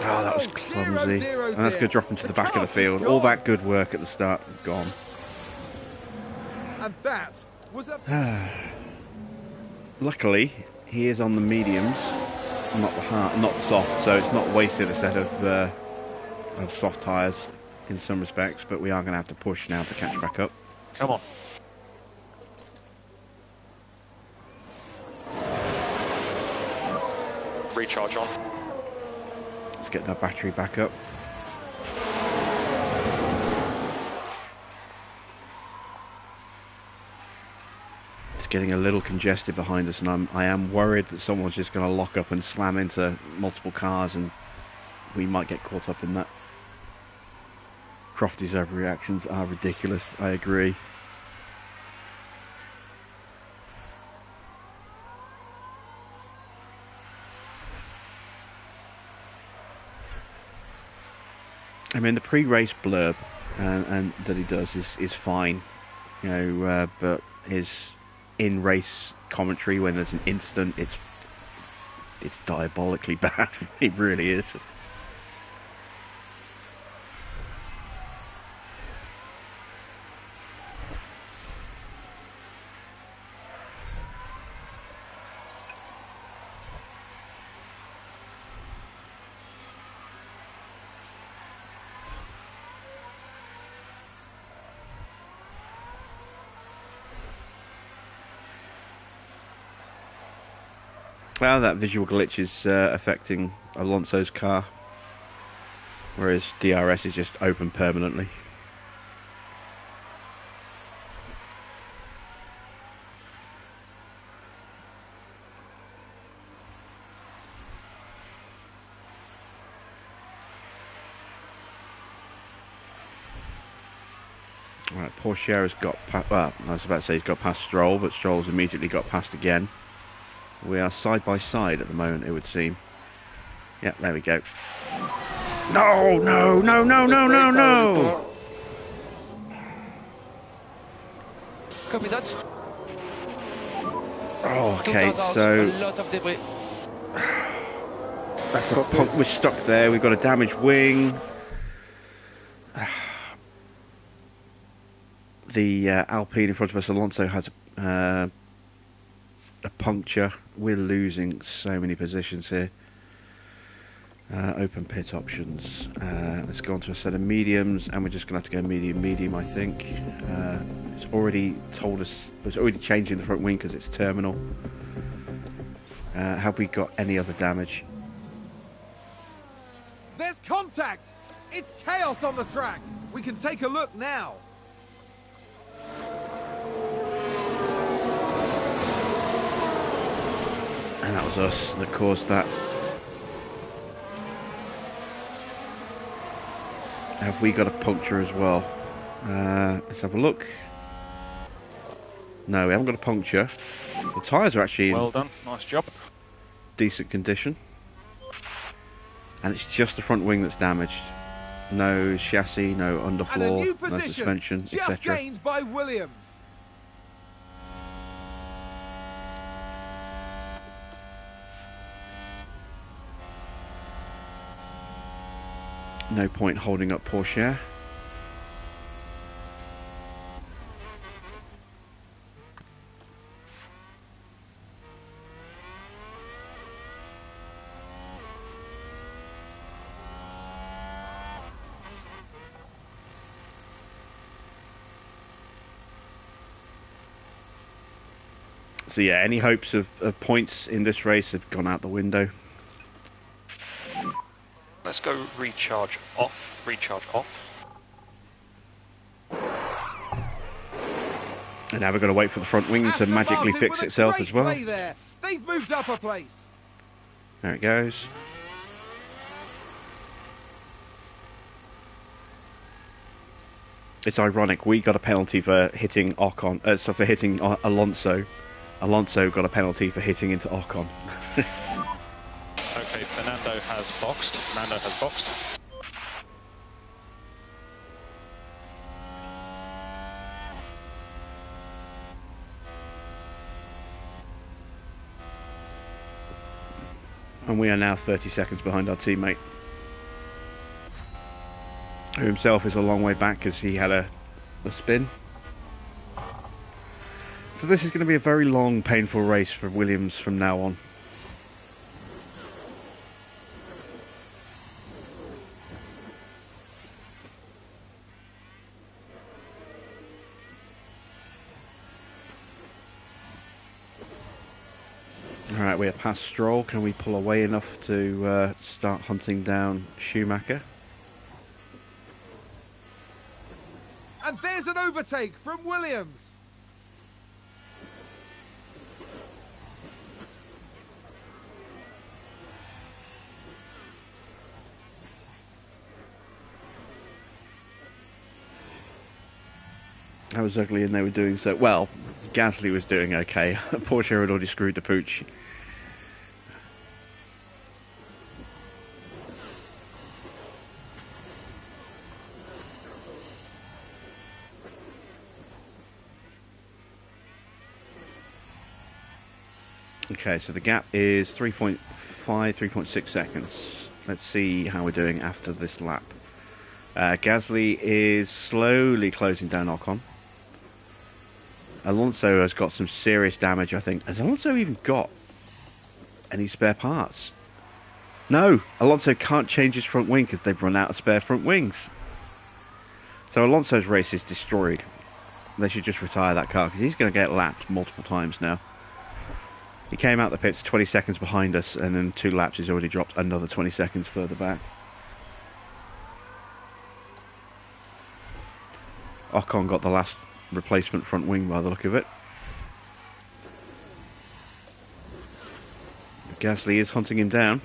Oh, that was clumsy. And that's going to drop into the back of the field. All that good work at the start, gone. And that was a... Luckily, he is on the mediums, not the hard, not soft, so it's not wasted a set of soft tyres in some respects, but we are going to have to push now to catch back up. Come on. Recharge on. Let's get that battery back up. It's getting a little congested behind us, and I am worried that someone's just going to lock up and slam into multiple cars, and we might get caught up in that. Crofty's overreactions are ridiculous, I agree. I mean, the pre-race blurb and that he does is fine, you know, but his in-race commentary when there's an incident, it's diabolically bad. It really is. Well, that visual glitch is affecting Alonso's car, whereas DRS is just open permanently. Right, Porsche has got well, I was about to say he's got past Stroll, but Stroll's immediately got past again. We are side by side at the moment, it would seem. Yeah, there we go. No, no, no, no, no, no, no! Copy that. Oh, Two okay, cars out, so a lot of debris. that's a pump. We're stuck there. We've got a damaged wing. The Alpine in front of us, Alonso, has a puncture. We're losing so many positions here. Open pit options. Let's go on to a set of mediums, and we're just going to have to go medium, I think. It's already told us, it's already changing the front wing because it's terminal. Have we got any other damage? There's contact! It's chaos on the track! We can take a look now. And that was us that caused that. Have we got a puncture as well? Let's have a look. No, we haven't got a puncture. The tyres are actually Well in done, nice job. decent condition. And it's just the front wing that's damaged. No chassis, no And a underfloor, new no position, suspension, just etc. gained by Williams. No point holding up Porsche. So yeah, any hopes of points in this race have gone out the window. Let's go recharge off. Recharge off. And now we've got to wait for the front wing to Aston magically Martin fix with a itself great as well. play there. They've moved up a place. There it goes. It's ironic. We got a penalty for hitting Ocon. For hitting Alonso. Alonso got a penalty for hitting into Ocon. Okay, Fernando has boxed. Fernando has boxed. And we are now 30 seconds behind our teammate, who himself is a long way back because he had a spin. So this is going to be a very long, painful race for Williams from now on. Alright, we are past Stroll. Can we pull away enough to start hunting down Schumacher? And there's an overtake from Williams. That was ugly, and they were doing so well. Gasly was doing okay. Porsche had already screwed the pooch. Okay, so the gap is 3.5, 3.6 seconds. Let's see how we're doing after this lap. Gasly is slowly closing down Ocon. Alonso has got some serious damage, I think. Has Alonso even got any spare parts? No, Alonso can't change his front wing because they've run out of spare front wings. So Alonso's race is destroyed. They should just retire that car because he's going to get lapped multiple times now. He came out the pits 20 seconds behind us, and in 2 laps he's already dropped another 20 seconds further back. Ocon got the last replacement front wing by the look of it. Gasly is hunting him down.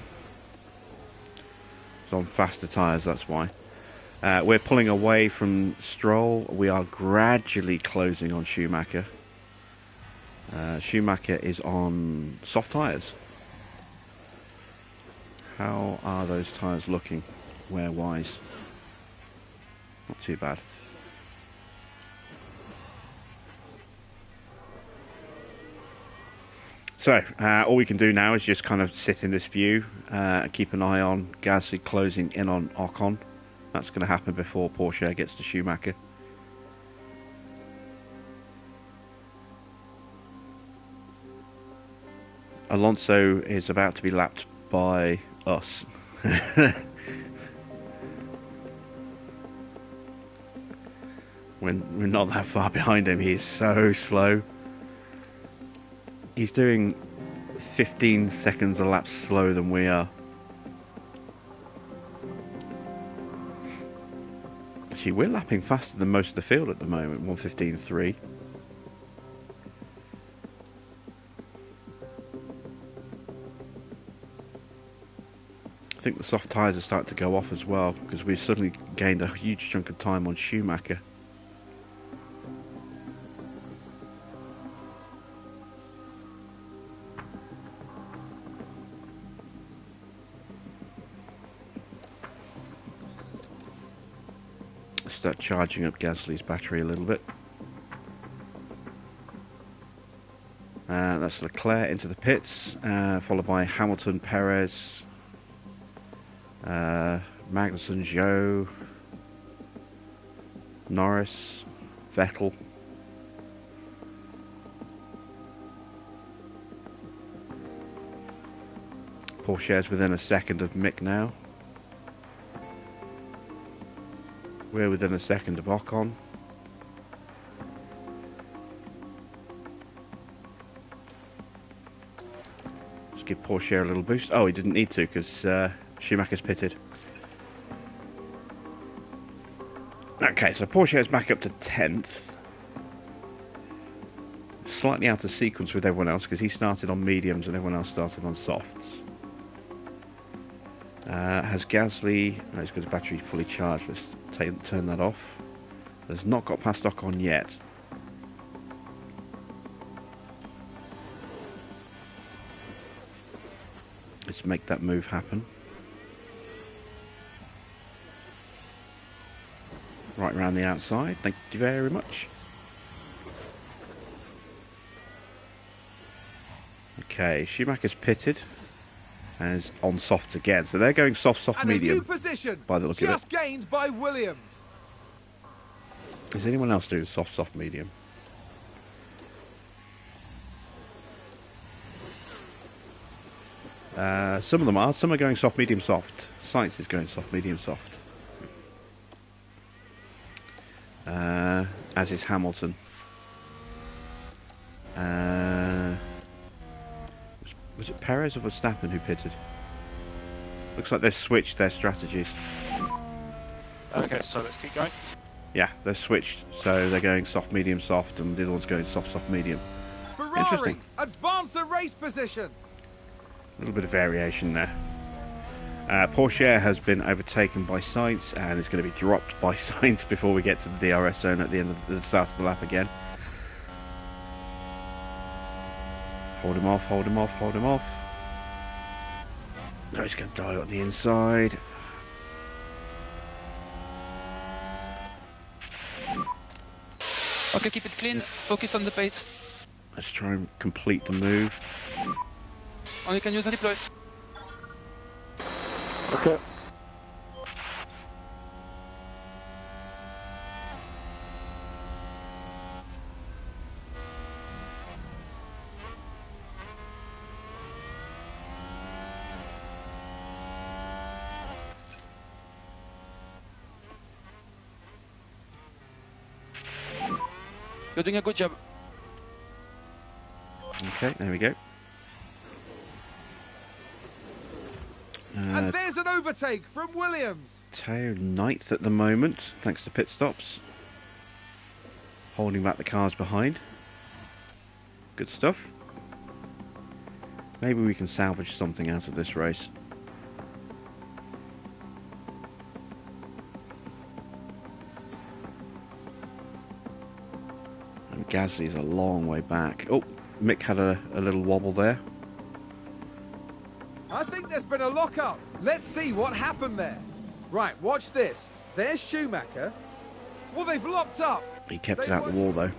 He's on faster tyres, that's why. We're pulling away from Stroll. We are gradually closing on Schumacher. Schumacher is on soft tyres. How are those tyres looking wear-wise? Not too bad. So, all we can do now is just kind of sit in this view and keep an eye on Gasly closing in on Ocon. That's going to happen before Porsche gets to Schumacher. Alonso is about to be lapped by us. When we're not that far behind him, he's so slow. He's doing 15 seconds a lap slower than we are. Actually, we're lapping faster than most of the field at the moment, 1:15.3. I think the soft tyres are starting to go off as well, because we've suddenly gained a huge chunk of time on Schumacher. Start charging up Gasly's battery a little bit. That's Leclerc into the pits, followed by Hamilton, Perez, Magnussen, Zhou, Norris, Vettel. Porsche's within a second of Mick now. We're within a second of Ocon. Let's give Porsche a little boost. Oh, he didn't need to because Schumacher's pitted. Okay, so Porsche is back up to 10th. Slightly out of sequence with everyone else because he started on mediums and everyone else started on softs. Has Gasly... No, he's got his battery fully charged. Let's turn that off. Has not got past Ocon yet. Let's make that move happen. Right around the outside. Thank you very much. Okay, Schumacher's pitted and is on softs again. So they're going soft, and medium. A new position by the look of it. just gained by Williams. Is anyone else doing soft, medium? Some of them are. Some are going soft, medium, soft. Sainz is going soft, medium, soft. As is Hamilton. Was it Perez or Verstappen who pitted? Looks like they've switched their strategies. Okay, so let's keep going. Yeah, they've switched. So they're going soft, medium, soft, and the other one's going soft, medium. Ferrari advance the race position. A little bit of variation there. Porsche has been overtaken by Sainz and is going to be dropped by Sainz before we get to the DRS zone at the end of the start of the lap again. Hold him off, hold him off, hold him off. No, he's going to die on the inside. Okay, keep it clean. Focus on the pace. Let's try and complete the move. Only can use the deploy. Okay. You're doing a good job. Okay, there we go. And there's an overtake from Williams. Teo 9th at the moment, thanks to pit stops. Holding back the cars behind. Good stuff. Maybe we can salvage something out of this race. And Gasly's a long way back. Oh, Mick had a little wobble there. I think there's been a lock-up. Let's see what happened there. Right, watch this. There's Schumacher. Well, they've locked up. He kept it out the wall, though.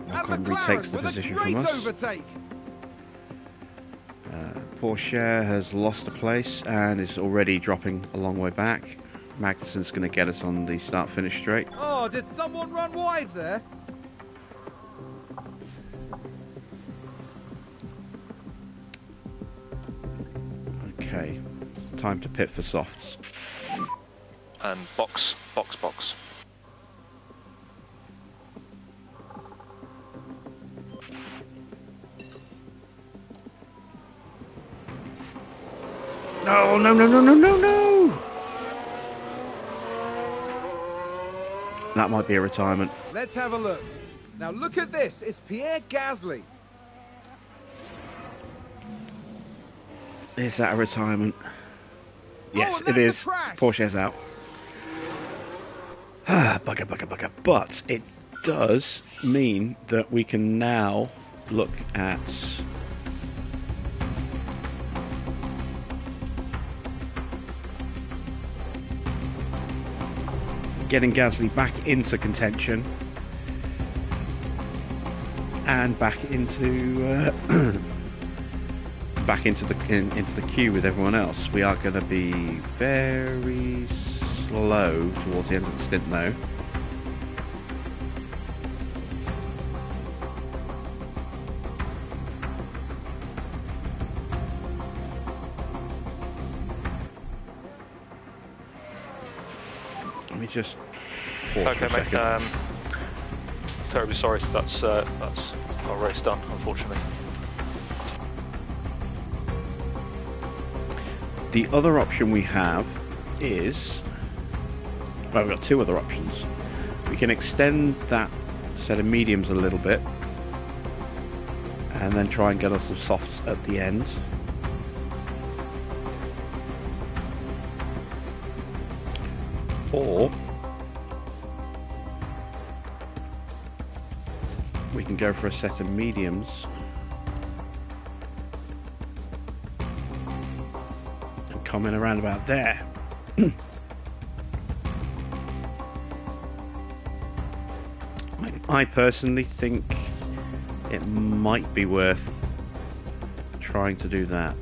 And Ocon McLaren retakes the with position a great from us. overtake. Porsche has lost a place and is already dropping a long way back. Magnussen's going to get us on the start-finish straight. Oh, did someone run wide there? Okay, time to pit for softs. And box. Oh, no! That might be a retirement. Let's have a look. Now look at this. It's Pierre Gasly. Is that a retirement? Yes, and it that's is. a crash. Porsche's out. Bugger. But it does mean that we can now look at getting Gasly back into contention and back into into the queue with everyone else. We are going to be very slow towards the end of the stint, though. Let me just pause for a Okay, mate. second. Terribly sorry. That's our race done, unfortunately. The other option we have is, well, we've got two other options. We can extend that set of mediums a little bit and then try and get us some softs at the end. Or we can go for a set of mediums and come in around about there. I personally think it might be worth trying to do that.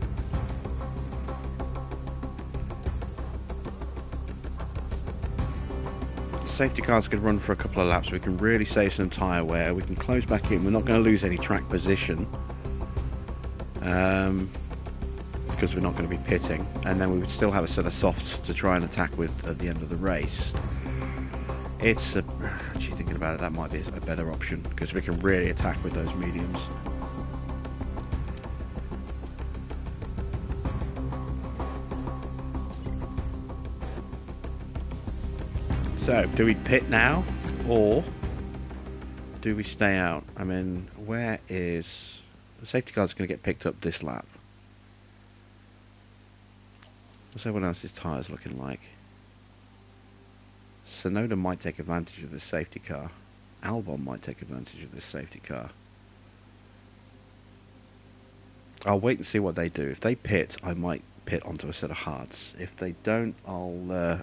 Safety cars could run for a couple of laps. We can really save some tyre wear. We can close back in. We're not going to lose any track position because we're not going to be pitting, and then we would still have a set of softs to try and attack with at the end of the race. It's actually thinking about it, that might be a better option because we can really attack with those mediums. So, do we pit now, or do we stay out? I mean, where is... The safety car's going to get picked up this lap. What's everyone else's tyres looking like? Sonoda might take advantage of this safety car. Albon might take advantage of this safety car. I'll wait and see what they do. If they pit, I might pit onto a set of hards. If they don't, I'll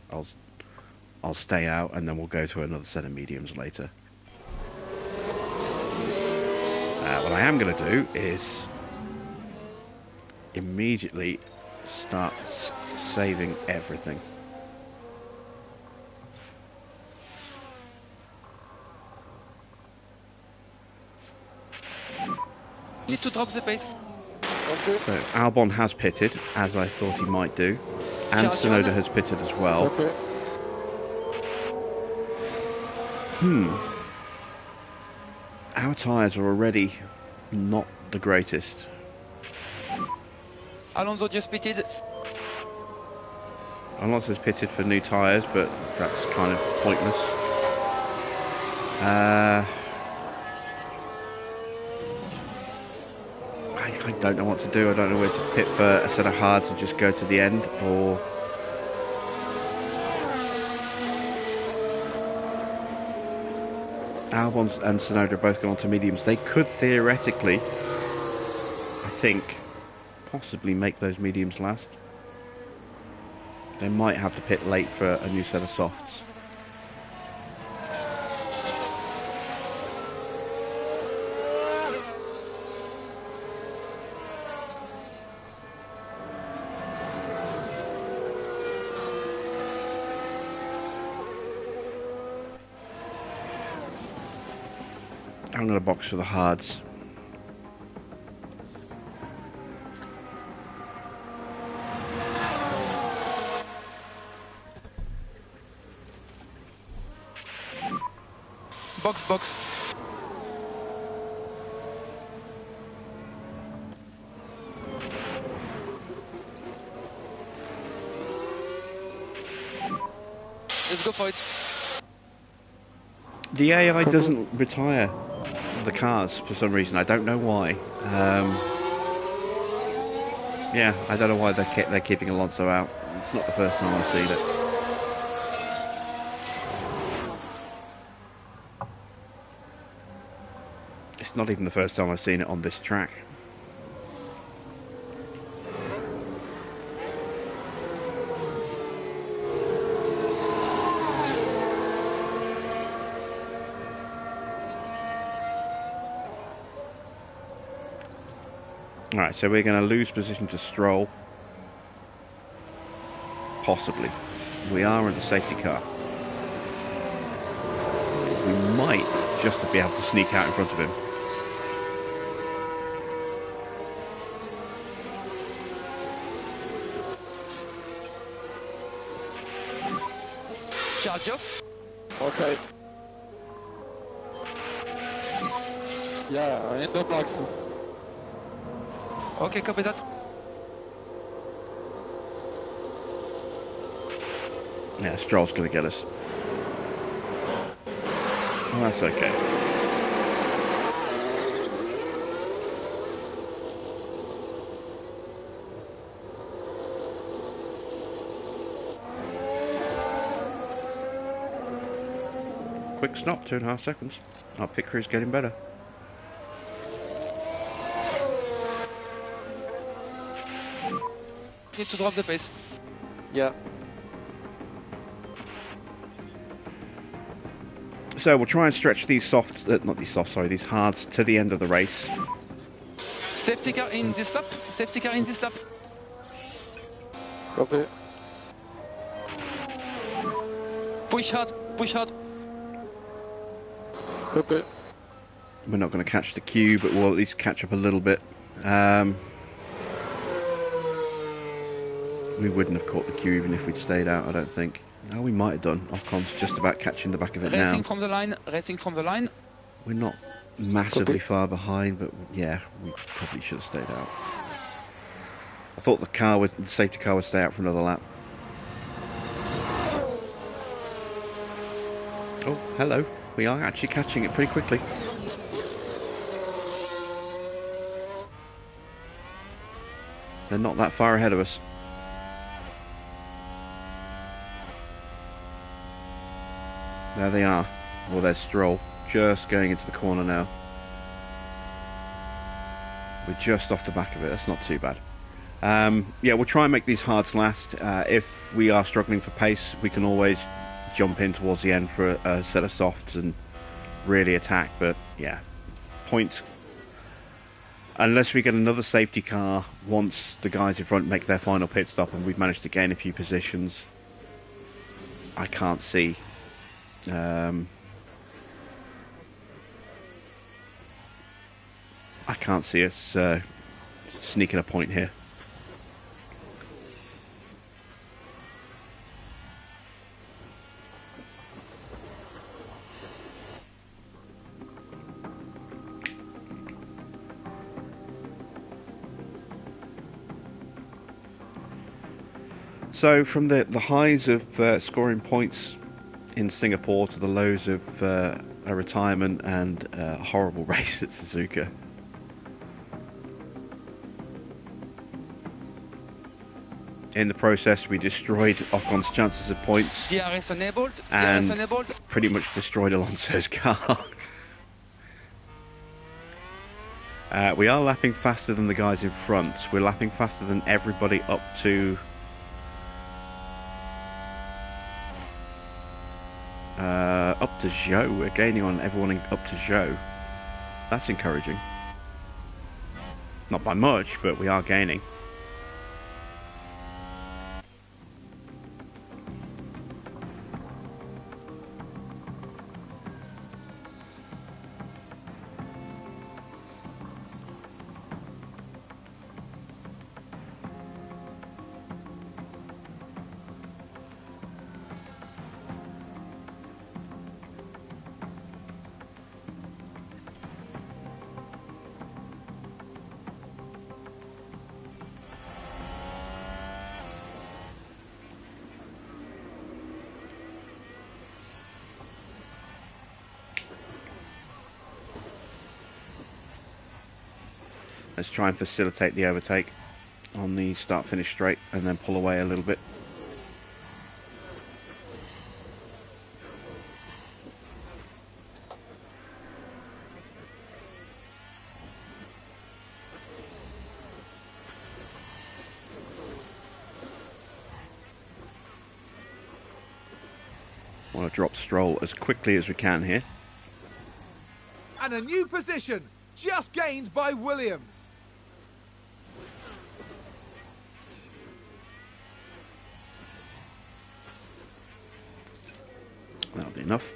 stay out, and then we'll go to another set of mediums later. What I am going to do is immediately start saving everything. Need to drop the pace. Okay. So Albon has pitted, as I thought he might do, and Sonoda has pitted as well. Okay. Our tyres are already not the greatest. Alonso just pitted. Alonso's pitted for new tyres, but that's kind of pointless. I don't know what to do. I don't know where to pit for a set of hards and just go to the end, or Albon and Tsunoda both gone on to mediums. They could theoretically, I think, possibly make those mediums last. They might have to pit late for a new set of softs. I'm going to box for the hards. Box, box. Let's go for it. The AI doesn't retire the cars for some reason. I don't know why. Yeah, I don't know why they're keeping Alonso out. It's not the first time I've seen it. It's not even the first time I've seen it on this track. Alright, so we're going to lose position to Stroll. Possibly. We are in the safety car. We might just be able to sneak out in front of him. Charge off. Okay. Yeah, in the box. Okay, copy that. Yeah, Stroll's going to get us. Well, that's okay. Quick stop, 2.5 seconds. Our pit crew's getting better. Need to drop the pace. Yeah. So we'll try and stretch these softs, not these softs, sorry, these hards to the end of the race. Safety car in this lap. Safety car in this lap. Copy. Push hard. Push hard. Copy. We're not going to catch the queue, but we'll at least catch up a little bit. We wouldn't have caught the queue even if we'd stayed out, I don't think. No, we might have done. Ocon's just about catching the back of it now. Racing from the line. Racing from the line. We're not massively Copy. far behind, but yeah, we probably should have stayed out. I thought the safety car would stay out for another lap. Oh, hello. We are actually catching it pretty quickly. They're not that far ahead of us. There they are. Well, there's Stroll, just going into the corner now. We're just off the back of it, that's not too bad. Yeah, we'll try and make these hards last. If we are struggling for pace, we can always jump in towards the end for a set of softs and really attack, but yeah, points. Unless we get another safety car once the guys in front make their final pit stop and we've managed to gain a few positions, I can't see. I can't see us sneaking a point here. So from the highs of scoring points in Singapore to the lows of a retirement and a horrible race at Suzuka. In the process, we destroyed Ocon's chances of points DRS enabled. and DRS enabled. pretty much destroyed Alonso's car. We are lapping faster than the guys in front. We're lapping faster than everybody up to... up to Joe. We're gaining on everyone up to Joe. That's encouraging. Not by much, but we are gaining. Let's try and facilitate the overtake on the start-finish straight and then pull away a little bit. Want to drop Stroll as quickly as we can here. And a new position, just gained by Williams. That'll be enough.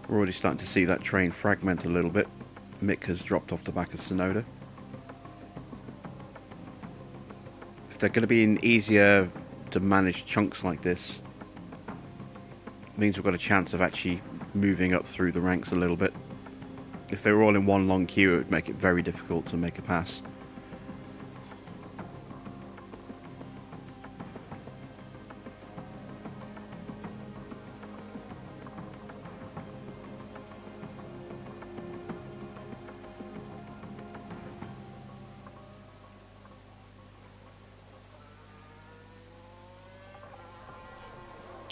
We're already starting to see that train fragment a little bit. Mick has dropped off the back of Tsunoda. If they're going to be in easier to manage chunks like this, means we've got a chance of actually moving up through the ranks a little bit. If they were all in one long queue, it would make it very difficult to make a pass.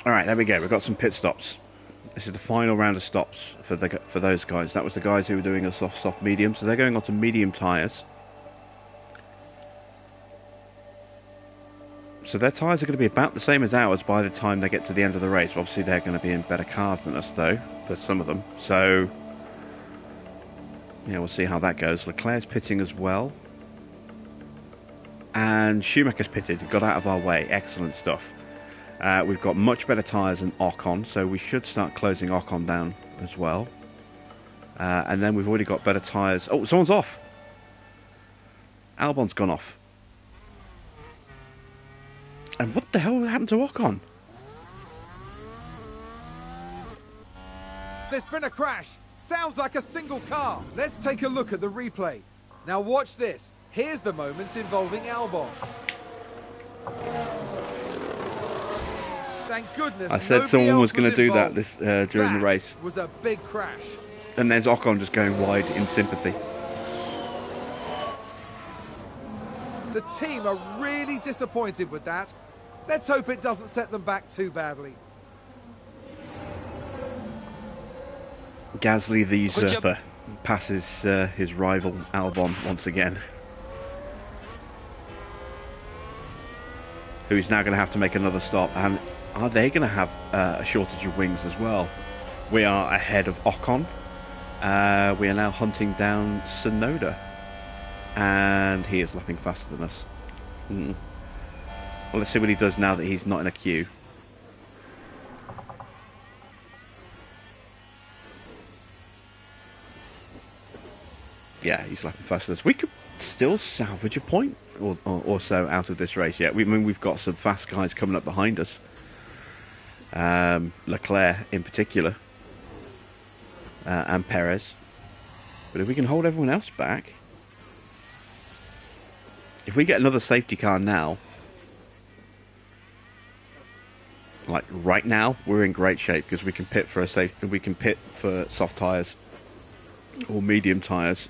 Alright, there we go. We've got some pit stops. This is the final round of stops for those guys. That was the guys who were doing a soft, medium. So they're going on to medium tyres. So their tyres are going to be about the same as ours by the time they get to the end of the race. Obviously, they're going to be in better cars than us, though, for some of them. So, yeah, we'll see how that goes. Leclerc's pitting as well. And Schumacher's pitted, got out of our way. Excellent stuff. We've got much better tyres than Ocon, so we should start closing Ocon down as well. And then we've already got better tyres. Oh, someone's off. Albon's gone off. And what the hell happened to Ocon? There's been a crash. Sounds like a single car. Let's take a look at the replay. Now watch this. Here's the moments involving Albon. Thank goodness. I said someone was going to do that during the race. Was a big crash. And there's Ocon just going wide in sympathy. The team are really disappointed with that. Let's hope it doesn't set them back too badly. Gasly the usurper passes his rival Albon once again. Who's now going to have to make another stop. And are they going to have a shortage of wings as well? We are ahead of Ocon. We are now hunting down Tsunoda. And he is lapping faster than us. Well, let's see what he does now that he's not in a queue. Yeah, he's lapping faster than us. We could still salvage a point or so out of this race yet. We've got some fast guys coming up behind us. Leclerc in particular. And Perez. But if we can hold everyone else back... If we get another safety car now, Like right now, we're in great shape because we can pit for soft tyres or medium tyres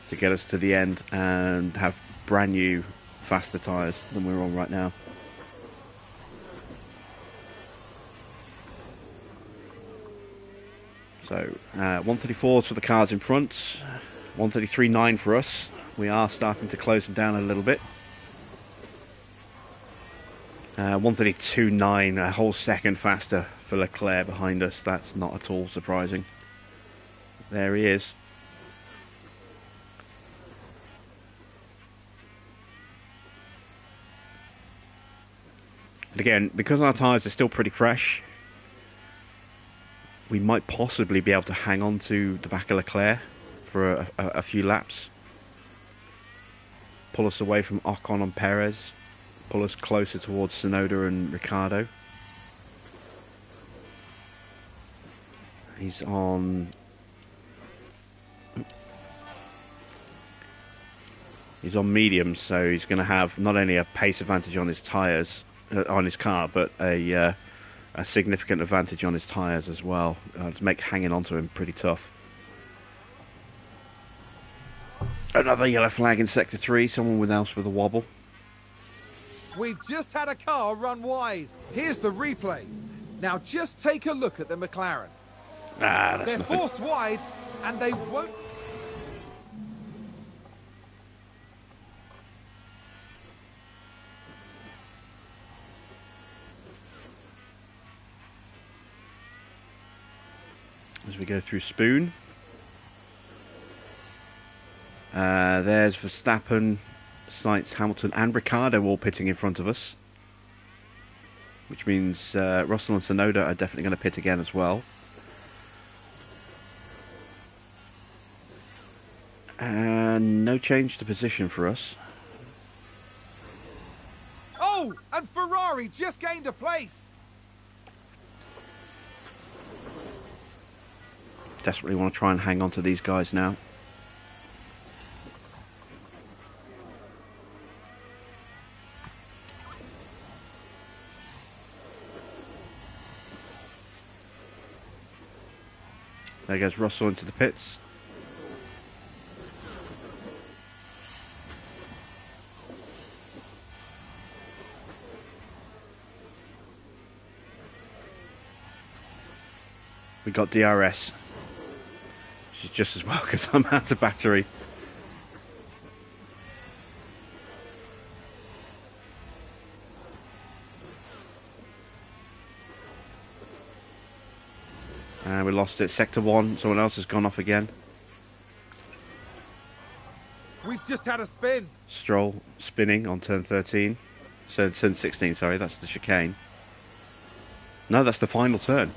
to get us to the end and have brand new, faster tyres than we're on right now. So 134s for the cars in front, 133.9 for us. We are starting to close them down a little bit. 132.9, a whole second faster for Leclerc behind us. That's not at all surprising. There he is. And again, because our tyres are still pretty fresh, we might possibly be able to hang on to the back of Leclerc for a few laps. Pull us away from Ocon and Perez. Pull us closer towards Tsunoda and Ricciardo. He's on mediums, so he's going to have not only a pace advantage on his tyres, on his car, but a significant advantage on his tyres as well. To make hanging onto him pretty tough. Another yellow flag in Sector 3, someone else with a wobble. We've just had a car run wide. Here's the replay. Now just take a look at the McLaren. That's They're nothing. forced wide, and they won't... As we go through Spoon. There's Verstappen, Sainz, Hamilton and Ricciardo all pitting in front of us. Which means Russell and Tsunoda are definitely going to pit again as well. And no change to position for us. Oh, and Ferrari just gained a place. Desperately want to try and hang on to these guys now. There goes Russell into the pits. We got DRS. She's just as well because I'm out of battery. And we lost it. Sector 1, someone else has gone off again. We've just had a spin. Stroll spinning on turn 13. So turn 16, sorry, that's the chicane. No, that's the final turn.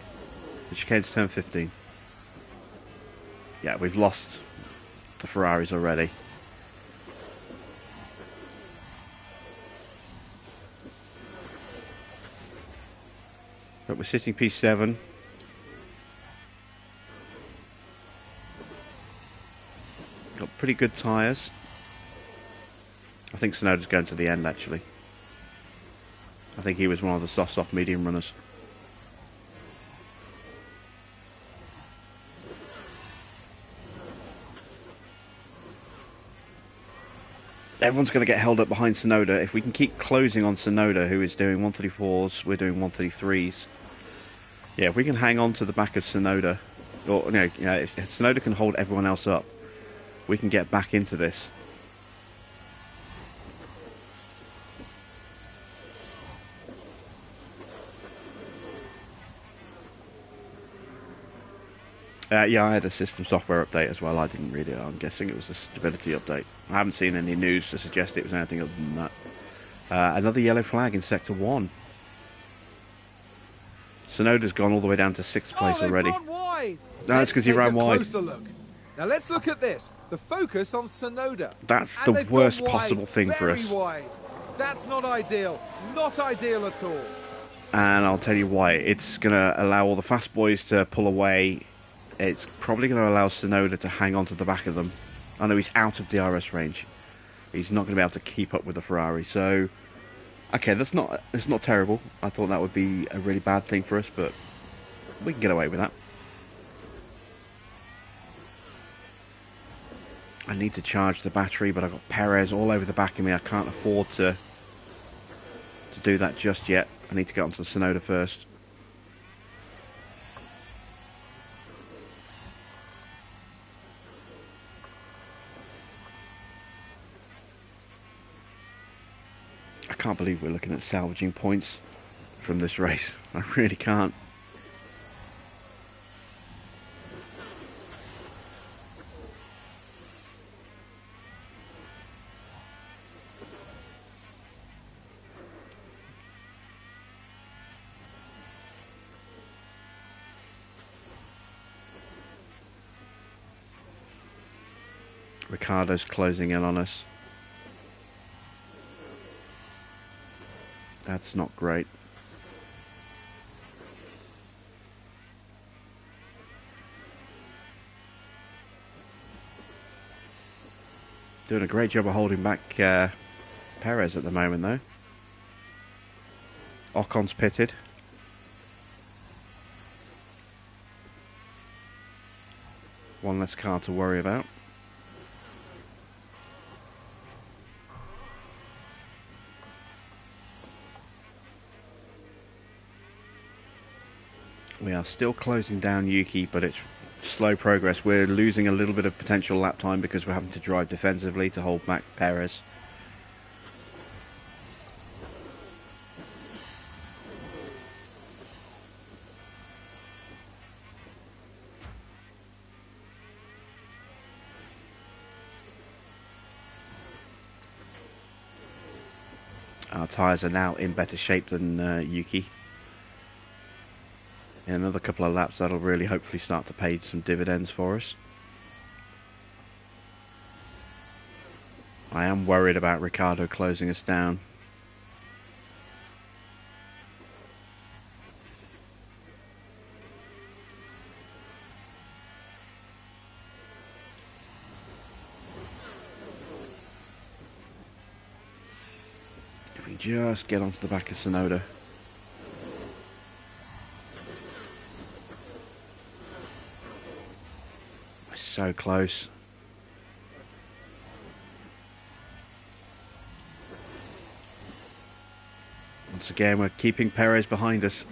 The chicane's turn 15. Yeah, we've lost the Ferraris already. But we're sitting P7. Got pretty good tyres. I think Tsunoda's going to the end, actually. I think he was one of the soft medium runners. Everyone's going to get held up behind Tsunoda. If we can keep closing on Tsunoda, who is doing 134s, we're doing 133s. Yeah, if we can hang on to the back of Tsunoda, or if Tsunoda can hold everyone else up, we can get back into this. Yeah, I had a system software update as well. I didn't read it. I'm guessing it was a stability update. I haven't seen any news to suggest it was anything other than that. Another yellow flag in Sector 1. Tsunoda's gone all the way down to 6th place already. Run wide. That's because he ran wide. Closer look. Now let's look at this. The focus on Tsunoda. That's And the they've worst gone wide, possible thing for us. Very wide. That's not ideal. Not ideal at all. And I'll tell you why. It's going to allow all the fast boys to pull away. It's probably going to allow Tsunoda to hang on to the back of them. I know he's out of DRS range. He's not going to be able to keep up with the Ferrari. So Okay, it's not terrible. I thought that would be a really bad thing for us, but we can get away with that. I need to charge the battery, but I've got Perez all over the back of me. I can't afford to do that just yet. I need to get onto the Sonoda first. I can't believe we're looking at salvaging points from this race. I really can't. Ricardo's closing in on us. That's not great. Doing a great job of holding back Perez at the moment, though. Ocon's pitted. One less car to worry about. We are still closing down Yuki, but it's slow progress. We're losing a little bit of potential lap time because we're having to drive defensively to hold back Perez. Our tyres are now in better shape than Yuki. In another couple of laps, that'll really hopefully start to pay some dividends for us. I am worried about Ricciardo closing us down. If we just get onto the back of Sonoda. So close. Once again, we're keeping Perez behind us.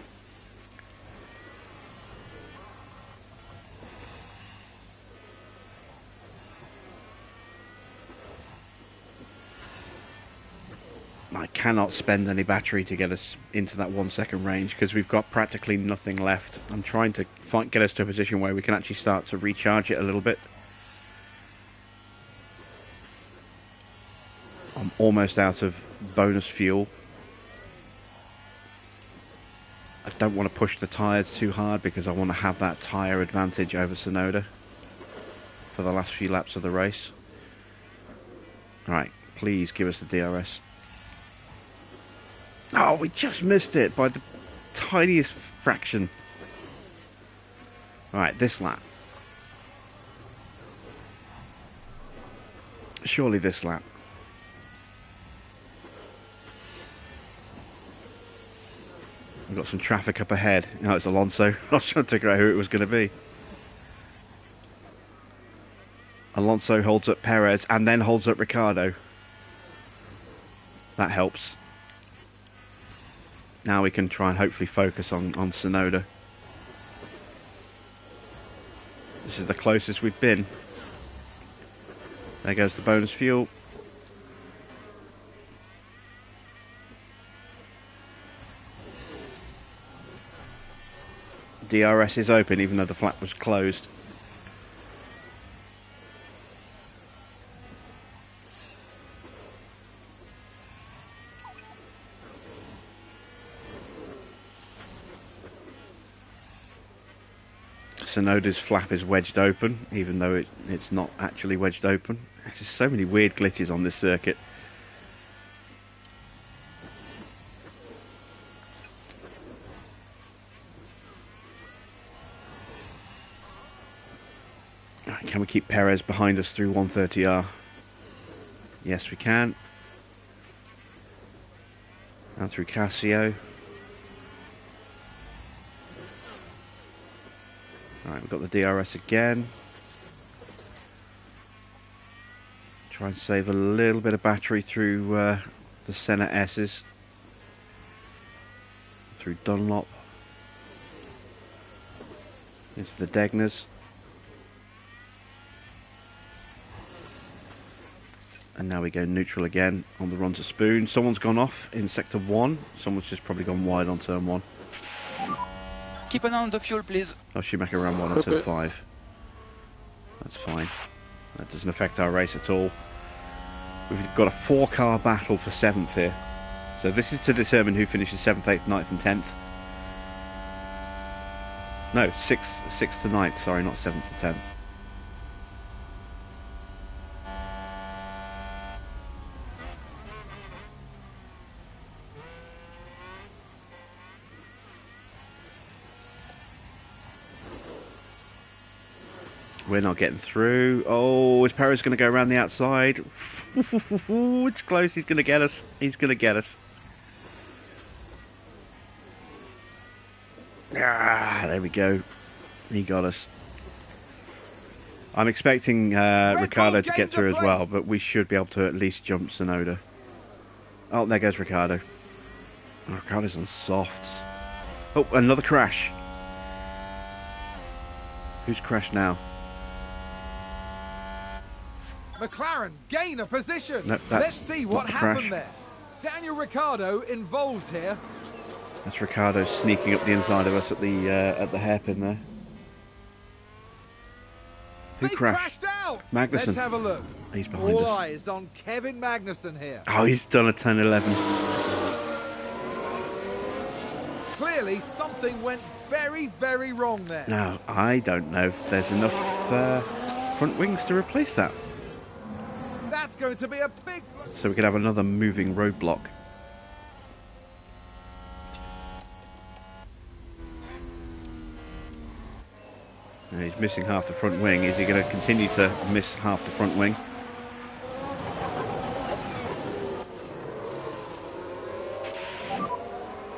I cannot spend any battery to get us into that 1 second range because we've got practically nothing left. I'm trying to get us to a position where we can actually start to recharge it a little bit. I'm almost out of bonus fuel. I don't want to push the tyres too hard because I want to have that tyre advantage over Sonoda for the last few laps of the race. Alright, please give us the DRS. Oh, we just missed it by the tiniest fraction. Alright, this lap. Surely this lap. We've got some traffic up ahead. No, it's Alonso. I was trying to figure out who it was going to be. Alonso holds up Perez and then holds up Ricciardo. That helps. Now we can try and hopefully focus on Sonoda. This is the closest we've been. There goes the bonus fuel. DRS is open even though the flap was closed. Sonoda's flap is wedged open, even though it's not actually wedged open. There's just so many weird glitches on this circuit. Right, can we keep Perez behind us through 130R? Yes, we can. And through Casio. Alright, we've got the DRS again. Try and save a little bit of battery through the Senna S's. Through Dunlop. Into the Degners. And now we go neutral again on the run to Spoon. Someone's gone off in sector 1. Someone's just probably gone wide on turn 1. Keep an eye on the fuel, please. Oh, Schumacher around 1 on turn 5. That's fine. That doesn't affect our race at all. We've got a 4-car battle for 7th here. So this is to determine who finishes 7th, 8th, 9th and 10th. No, 6th to 9th, sorry, not 7th to 10th. We're not getting through. Oh, is Perez going to go around the outside? It's close. He's going to get us. He's going to get us. Ah, there we go. He got us. I'm expecting Ricciardo to get through as well, but we should be able to at least jump Tsunoda. Oh, there goes Ricciardo. Oh, Ricciardo's on softs. Oh, another crash. Who's crashed now? McLaren gain a position. No, Let's see what not a happened crash. there. Daniel Ricciardo involved here. That's Ricciardo sneaking up the inside of us at the hairpin there. Who They crashed? out. Magnussen. Let's have a look. He's behind All us. eyes on Kevin Magnussen here. Oh, he's done a 10-11. Clearly, something went very, very wrong there. Now, I don't know if there's enough front wings to replace that. That's going to be a big... So we could have another moving roadblock. Now he's missing half the front wing. Is he going to continue to miss half the front wing?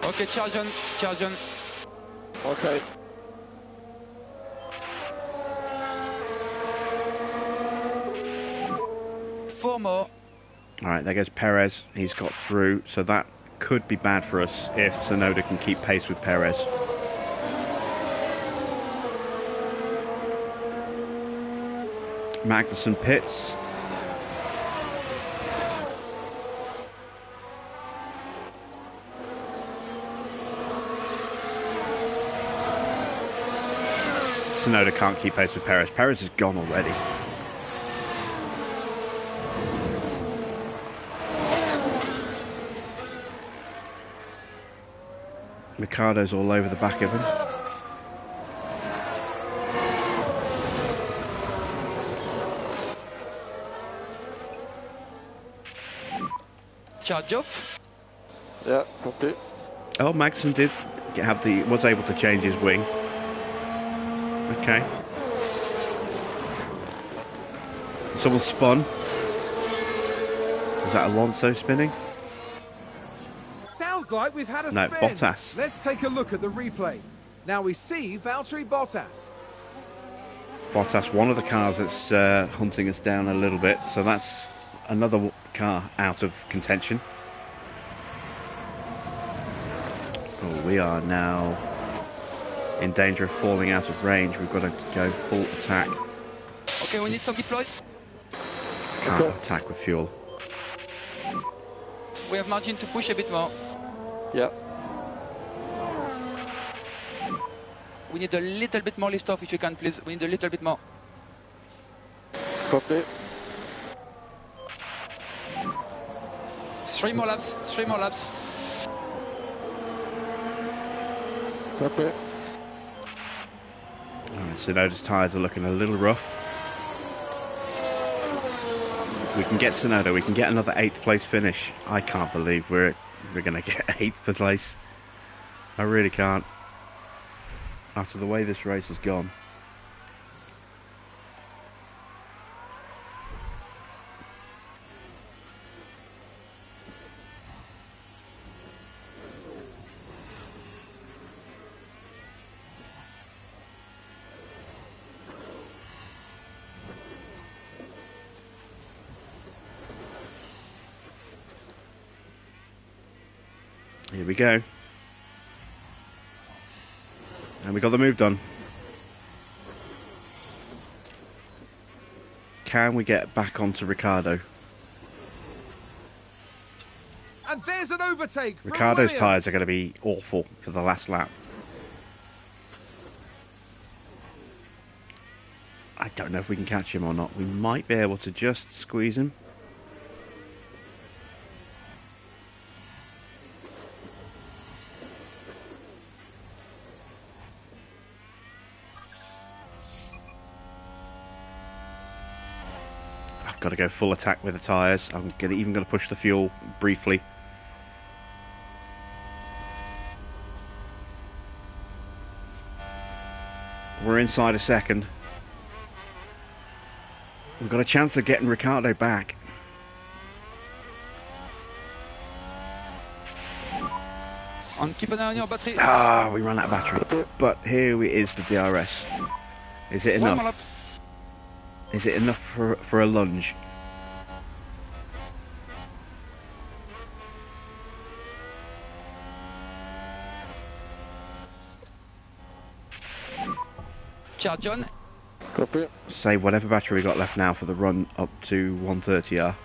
Okay, charge on, charge on. Okay. Four more. Alright, there goes Perez. He's got through, so that could be bad for us if Tsunoda can keep pace with Perez. Magnussen pits. Tsunoda can't keep pace with Perez. Perez is gone already. Ricciardo's all over the back of him. Charge off. Yeah, copy. Oh, Magnussen did was able to change his wing. Okay. Someone spun. Was that Alonso spinning? Sounds like we've had a No, spin. Bottas. Let's take a look at the replay. Now we see Valtteri Bottas. Bottas, one of the cars that's hunting us down a little bit, so that's another car out of contention. Oh, we are now in danger of falling out of range. We've got to go full attack. Okay, we need some deploy. Can't Okay. attack with fuel. We have margin to push a bit more. Yeah. We need a little bit more lift off if you can, please. We need a little bit more. Copy. 3 more laps, 3 more laps. Copy. Alright, Tsunoda's tyres are looking a little rough. We can get Tsunoda, we can get another 8th place finish. I can't believe we're going to get 8th place. I really can't. After the way this race has gone. Here we go. And we got the move done. Can we get back onto Ricciardo? And there's an overtake from Ricciardo's Williams. tyres are going to be awful for the last lap. I don't know if we can catch him or not. We might be able to just squeeze him. I've got to go full attack with the tyres. I'm even going to push the fuel briefly. We're inside a second. We've got a chance of getting Ricciardo back. And keep an eye on your battery. Ah, we ran out of battery. But here is the DRS. Is it One more enough? lap. Is it enough for a lunge? Charge on. Copy. Save whatever battery we got left now for the run up to 130R.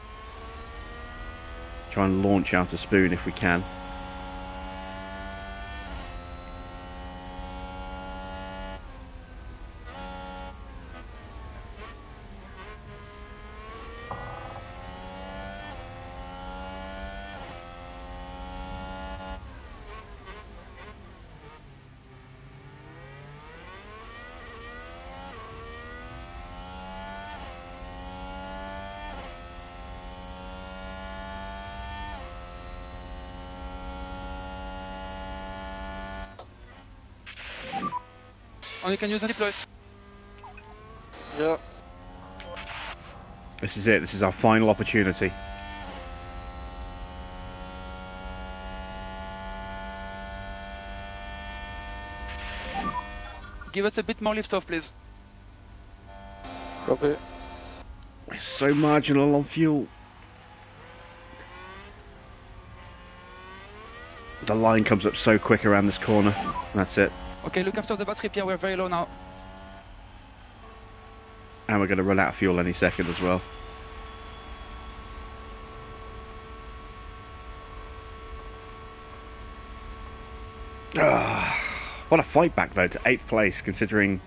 Try and launch out a spoon if we can. And you can use the deploy. Yeah. This is it. This is our final opportunity. Give us a bit more lift off, please. Copy. We're so marginal on fuel. The line comes up so quick around this corner. That's it. Okay, look after the battery, Pierre. We're very low now. And we're going to run out of fuel any second as well. What a fight back though to 8th place, considering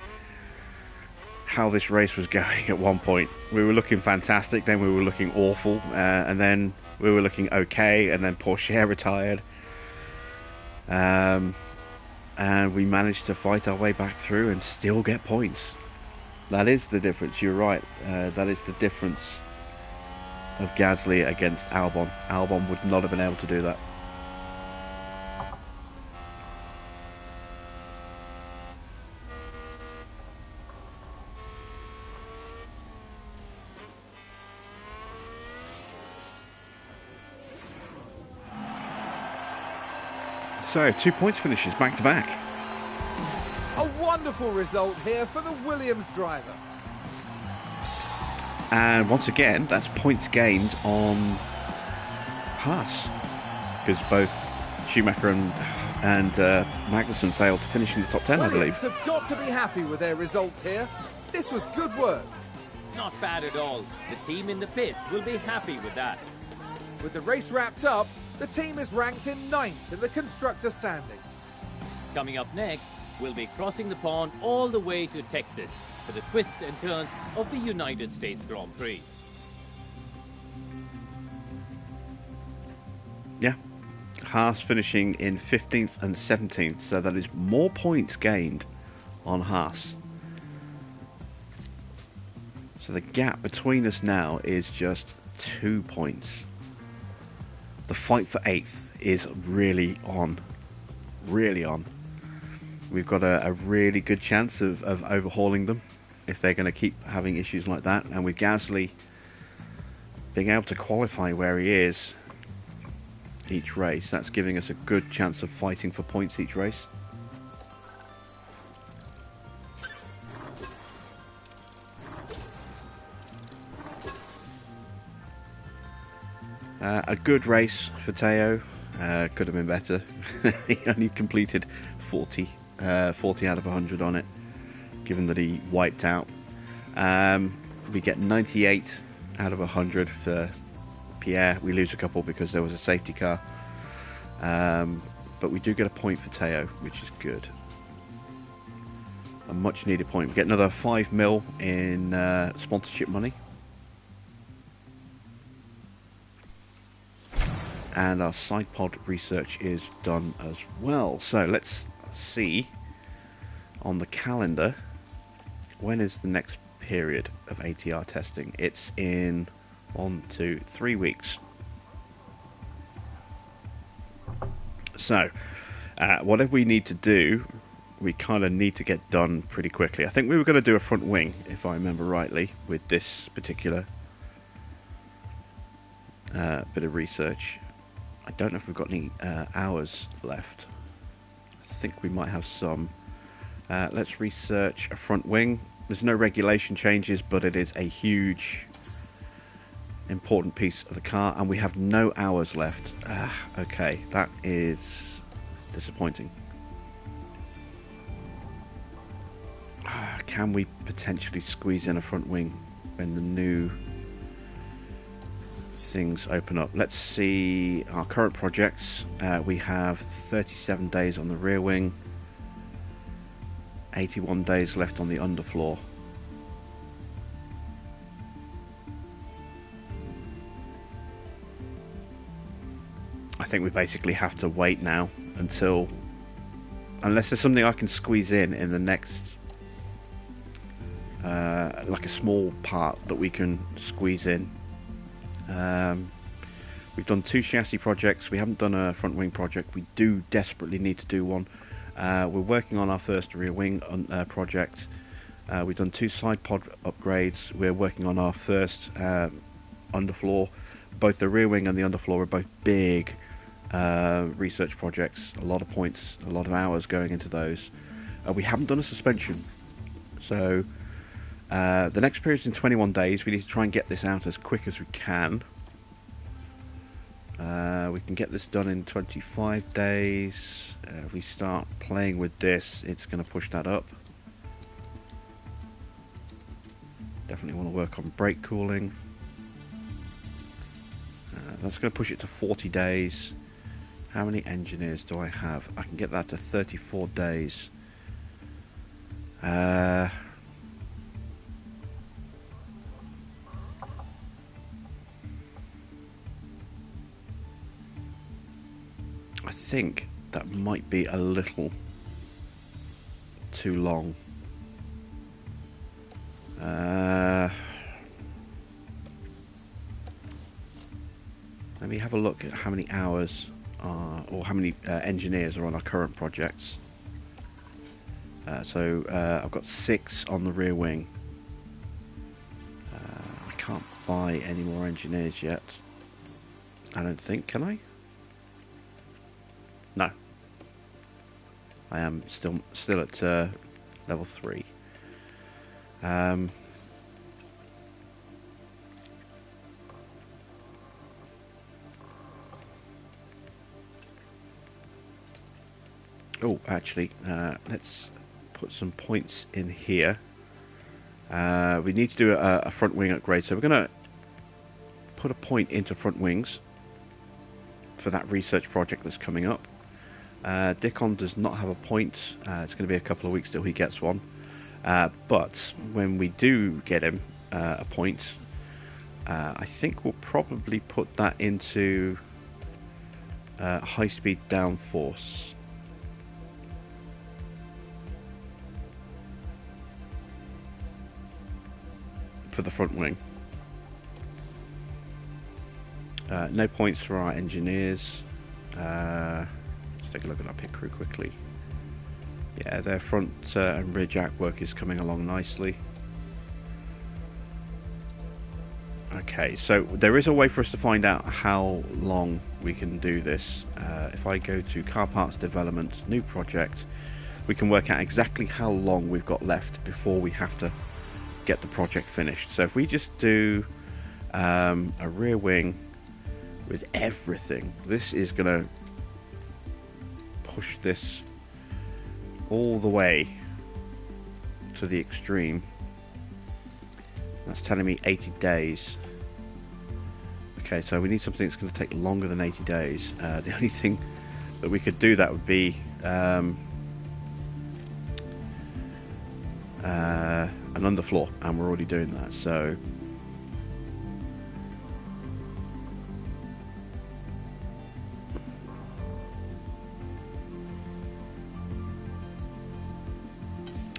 how this race was going at one point. We were looking fantastic, then we were looking awful, and then we were looking okay, and then Porsche retired. And we managed to fight our way back through and still get points. That is the difference, you're right. That is the difference of Gasly against Albon. Albon would not have been able to do that. So, 2 points finishes back to back. A wonderful result here for the Williams driver. And once again, that's points gained on Haas. Because both Schumacher and Magnussen failed to finish in the top 10, I Williams believe. have got to be happy with their results here. This was good work. Not bad at all. The team in the pit will be happy with that. With the race wrapped up, the team is ranked in 9th in the constructor standings. Coming up next, we'll be crossing the pond all the way to Texas for the twists and turns of the United States Grand Prix. Yeah. Haas finishing in 15th and 17th, so that is more points gained on Haas. So the gap between us now is just 2 points. The fight for 8th is really on. Really on. We've got a really good chance of overhauling them if they're going to keep having issues like that. And with Gasly being able to qualify where he is each race, that's giving us a good chance of fighting for points each race. A good race for Teo. Could have been better. He only completed 40 out of 100 on it, given that he wiped out. We get 98 out of 100 for Pierre. We lose a couple because there was a safety car. But we do get a point for Teo, which is good. A much needed point. We get another 5 mil in sponsorship money. And our side pod research is done as well. So let's see on the calendar, when is the next period of ATR testing? It's in 1, 2, 3 weeks. So whatever we need to do, we kind of need to get done pretty quickly. I think we were going to do a front wing, if I remember rightly, with this particular bit of research. I don't know if we've got any hours left. I think we might have some. Let's research a front wing. There's no regulation changes, but it is a huge, important piece of the car, and we have no hours left. Okay, that is disappointing. Can we potentially squeeze in a front wing when the new things open up? Let's see our current projects. We have 37 days on the rear wing, 81 days left on the underfloor. I think we basically have to wait now until, unless there's something I can squeeze in the next like a small part that we can squeeze in. We've done 2 chassis projects. We haven't done a front wing project. We do desperately need to do one. We're working on our first rear wing project. We've done 2 side pod upgrades. We're working on our first underfloor. Both the rear wing and the underfloor are both big research projects. A lot of points, a lot of hours going into those. We haven't done a suspension. So the next period's in 21 days. We need to try and get this out as quick as we can. We can get this done in 25 days. If we start playing with this, it's going to push that up. Definitely want to work on brake cooling. That's going to push it to 40 days. How many engineers do I have? I can get that to 34 days. I think that might be a little too long. Let me have a look at how many hours are, or how many engineers are on our current projects. So I've got 6 on the rear wing. I can't buy any more engineers yet. I don't think, can I? No. I am still at level 3. Oh, actually, let's put some points in here. We need to do a front wing upgrade, so we're going to put a point into front wings for that research project that's coming up. Dickon does not have a point. It's going to be a couple of weeks till he gets one. But when we do get him a point, I think we'll probably put that into high-speed downforce. For the front wing. No points for our engineers. Let's take a look at our pit crew quickly. Yeah, their front and rear jack work is coming along nicely. Okay, so there is a way for us to find out how long we can do this. If I go to car parts development, new project, we can work out exactly how long we've got left before we have to get the project finished. So if we just do a rear wing with everything, this is going to push this all the way to the extreme. That's telling me 80 days. Okay, so we need something that's going to take longer than 80 days. The only thing that we could do that would be an underfloor, and we're already doing that, so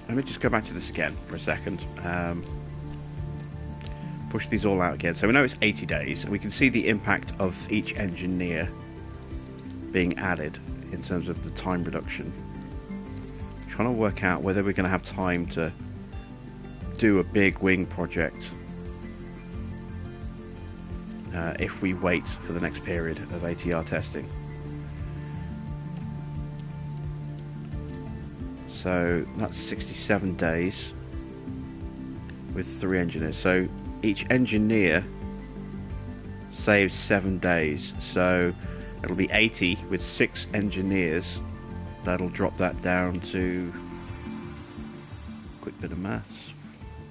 let me just go back to this again for a second. Push these all out again. So we know it's 80 days, and we can see the impact of each engineer being added in terms of the time reduction. Trying to work out whether we're going to have time to do a big wing project if we wait for the next period of ATR testing. So that's 67 days with 3 engineers. So each engineer saves 7 days. So it'll be 80 with 6 engineers. That'll drop that down to, quick bit of maths,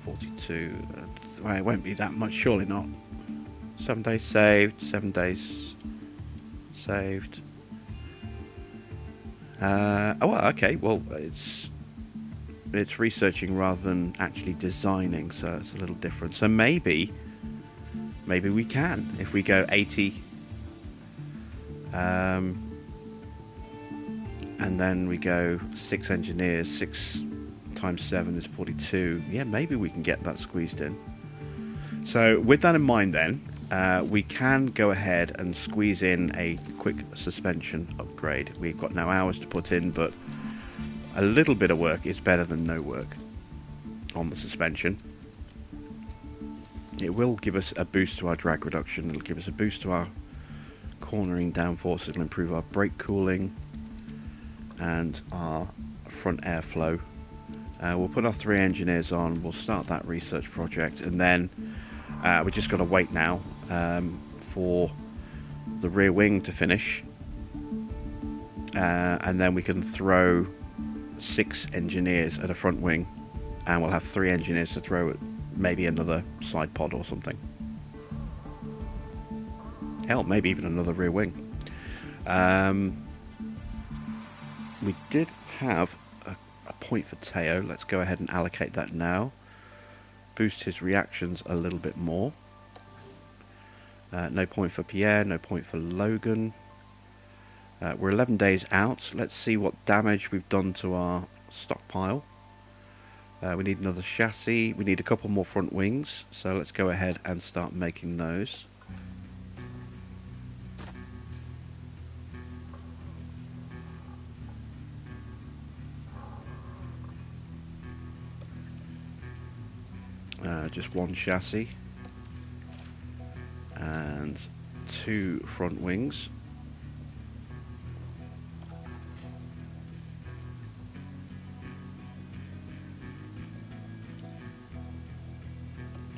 42. Well, it won't be that much, surely not. 7 days saved, 7 days saved. Oh, well, okay. Well, it's researching rather than actually designing, so it's a little different. So maybe we can if we go 80, and then we go 6 engineers. 6 times 7 is 42. Yeah, maybe we can get that squeezed in. So with that in mind, then we can go ahead and squeeze in a quick suspension upgrade. We've got no hours to put in, but a little bit of work is better than no work on the suspension. It will give us a boost to our drag reduction. It'll give us a boost to our cornering downforce. It'll improve our brake cooling and our front airflow. We'll put our 3 engineers on. We'll start that research project, and then we just got to wait now for the rear wing to finish, and then we can throw 6 engineers at a front wing, and we'll have 3 engineers to throw at maybe another side pod or something. Hell, maybe even another rear wing. We did have a point for Teo. Let's go ahead and allocate that now. Boost his reactions a little bit more. No point for Pierre, no point for Logan. We're 11 days out. Let's see what damage we've done to our stockpile. We need another chassis. We need a couple more front wings. So let's go ahead and start making those. Just 1 chassis and 2 front wings.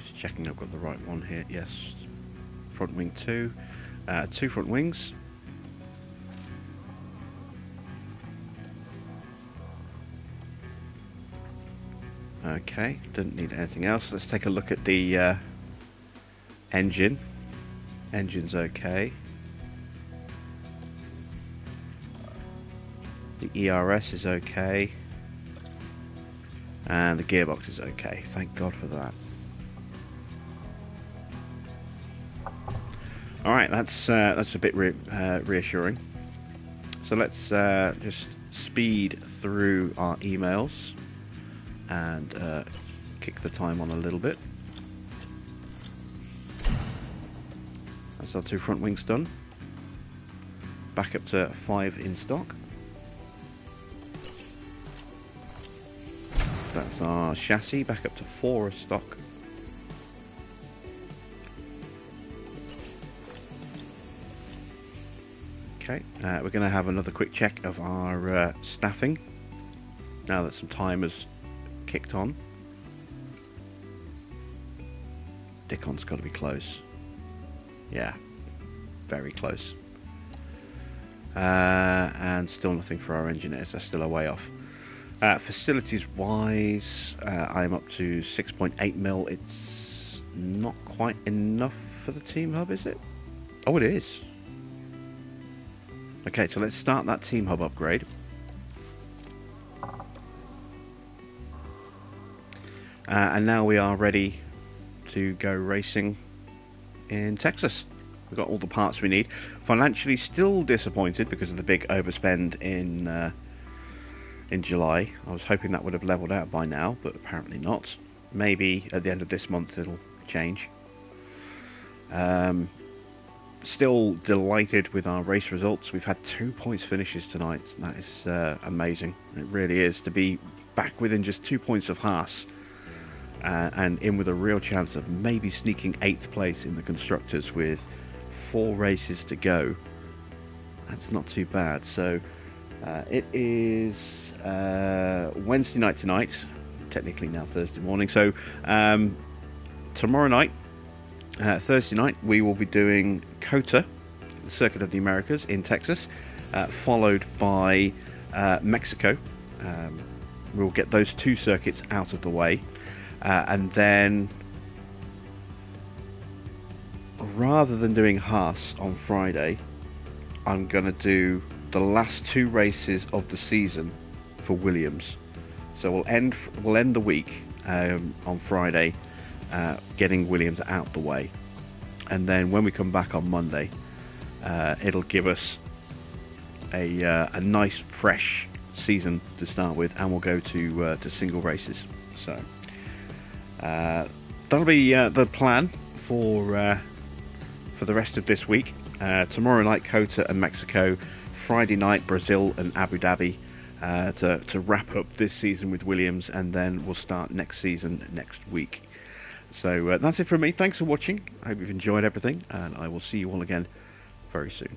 Just checking I've got the right one here. Yes, front wing 2. 2 front wings. Okay, didn't need anything else. Let's take a look at the engine. Engine's okay. The ERS is okay. And the gearbox is okay. Thank God for that. Alright, that's a bit reassuring. So let's just speed through our emails and kick the time on a little bit. That's our 2 front wings done. Back up to 5 in stock. That's our chassis, back up to 4 of stock. Okay, we're going to have another quick check of our staffing now that some time has kicked on. Dickon's got to be close. Yeah, very close. And still nothing for our engineers. They're still a way off. Facilities wise, I'm up to 6.8 mil. It's not quite enough for the team hub, is it? Oh, it is. Okay, so let's start that team hub upgrade. And now we are ready to go racing in Texas. We've got all the parts we need. Financially still disappointed because of the big overspend in July. I was hoping that would have leveled out by now, but apparently not. Maybe at the end of this month it'll change. Still delighted with our race results. We've had 2 points finishes tonight. That is amazing. It really is, to be back within just 2 points of Haas. And in with a real chance of maybe sneaking 8th place in the Constructors with 4 races to go. That's not too bad. So it is Wednesday night tonight, technically now Thursday morning. So tomorrow night, Thursday night, we will be doing COTA, the Circuit of the Americas in Texas, followed by Mexico. We'll get those 2 circuits out of the way. And then, rather than doing Haas on Friday, I'm going to do the last 2 races of the season for Williams. So we'll end the week on Friday, getting Williams out the way. And then when we come back on Monday, it'll give us a nice, fresh season to start with, and we'll go to single races. So that'll be the plan for the rest of this week. Tomorrow night, COTA and Mexico. Friday night, Brazil and Abu Dhabi, to wrap up this season with Williams, and then we'll start next season next week. So that's it from me. Thanks for watching. I hope you've enjoyed everything, and I will see you all again very soon.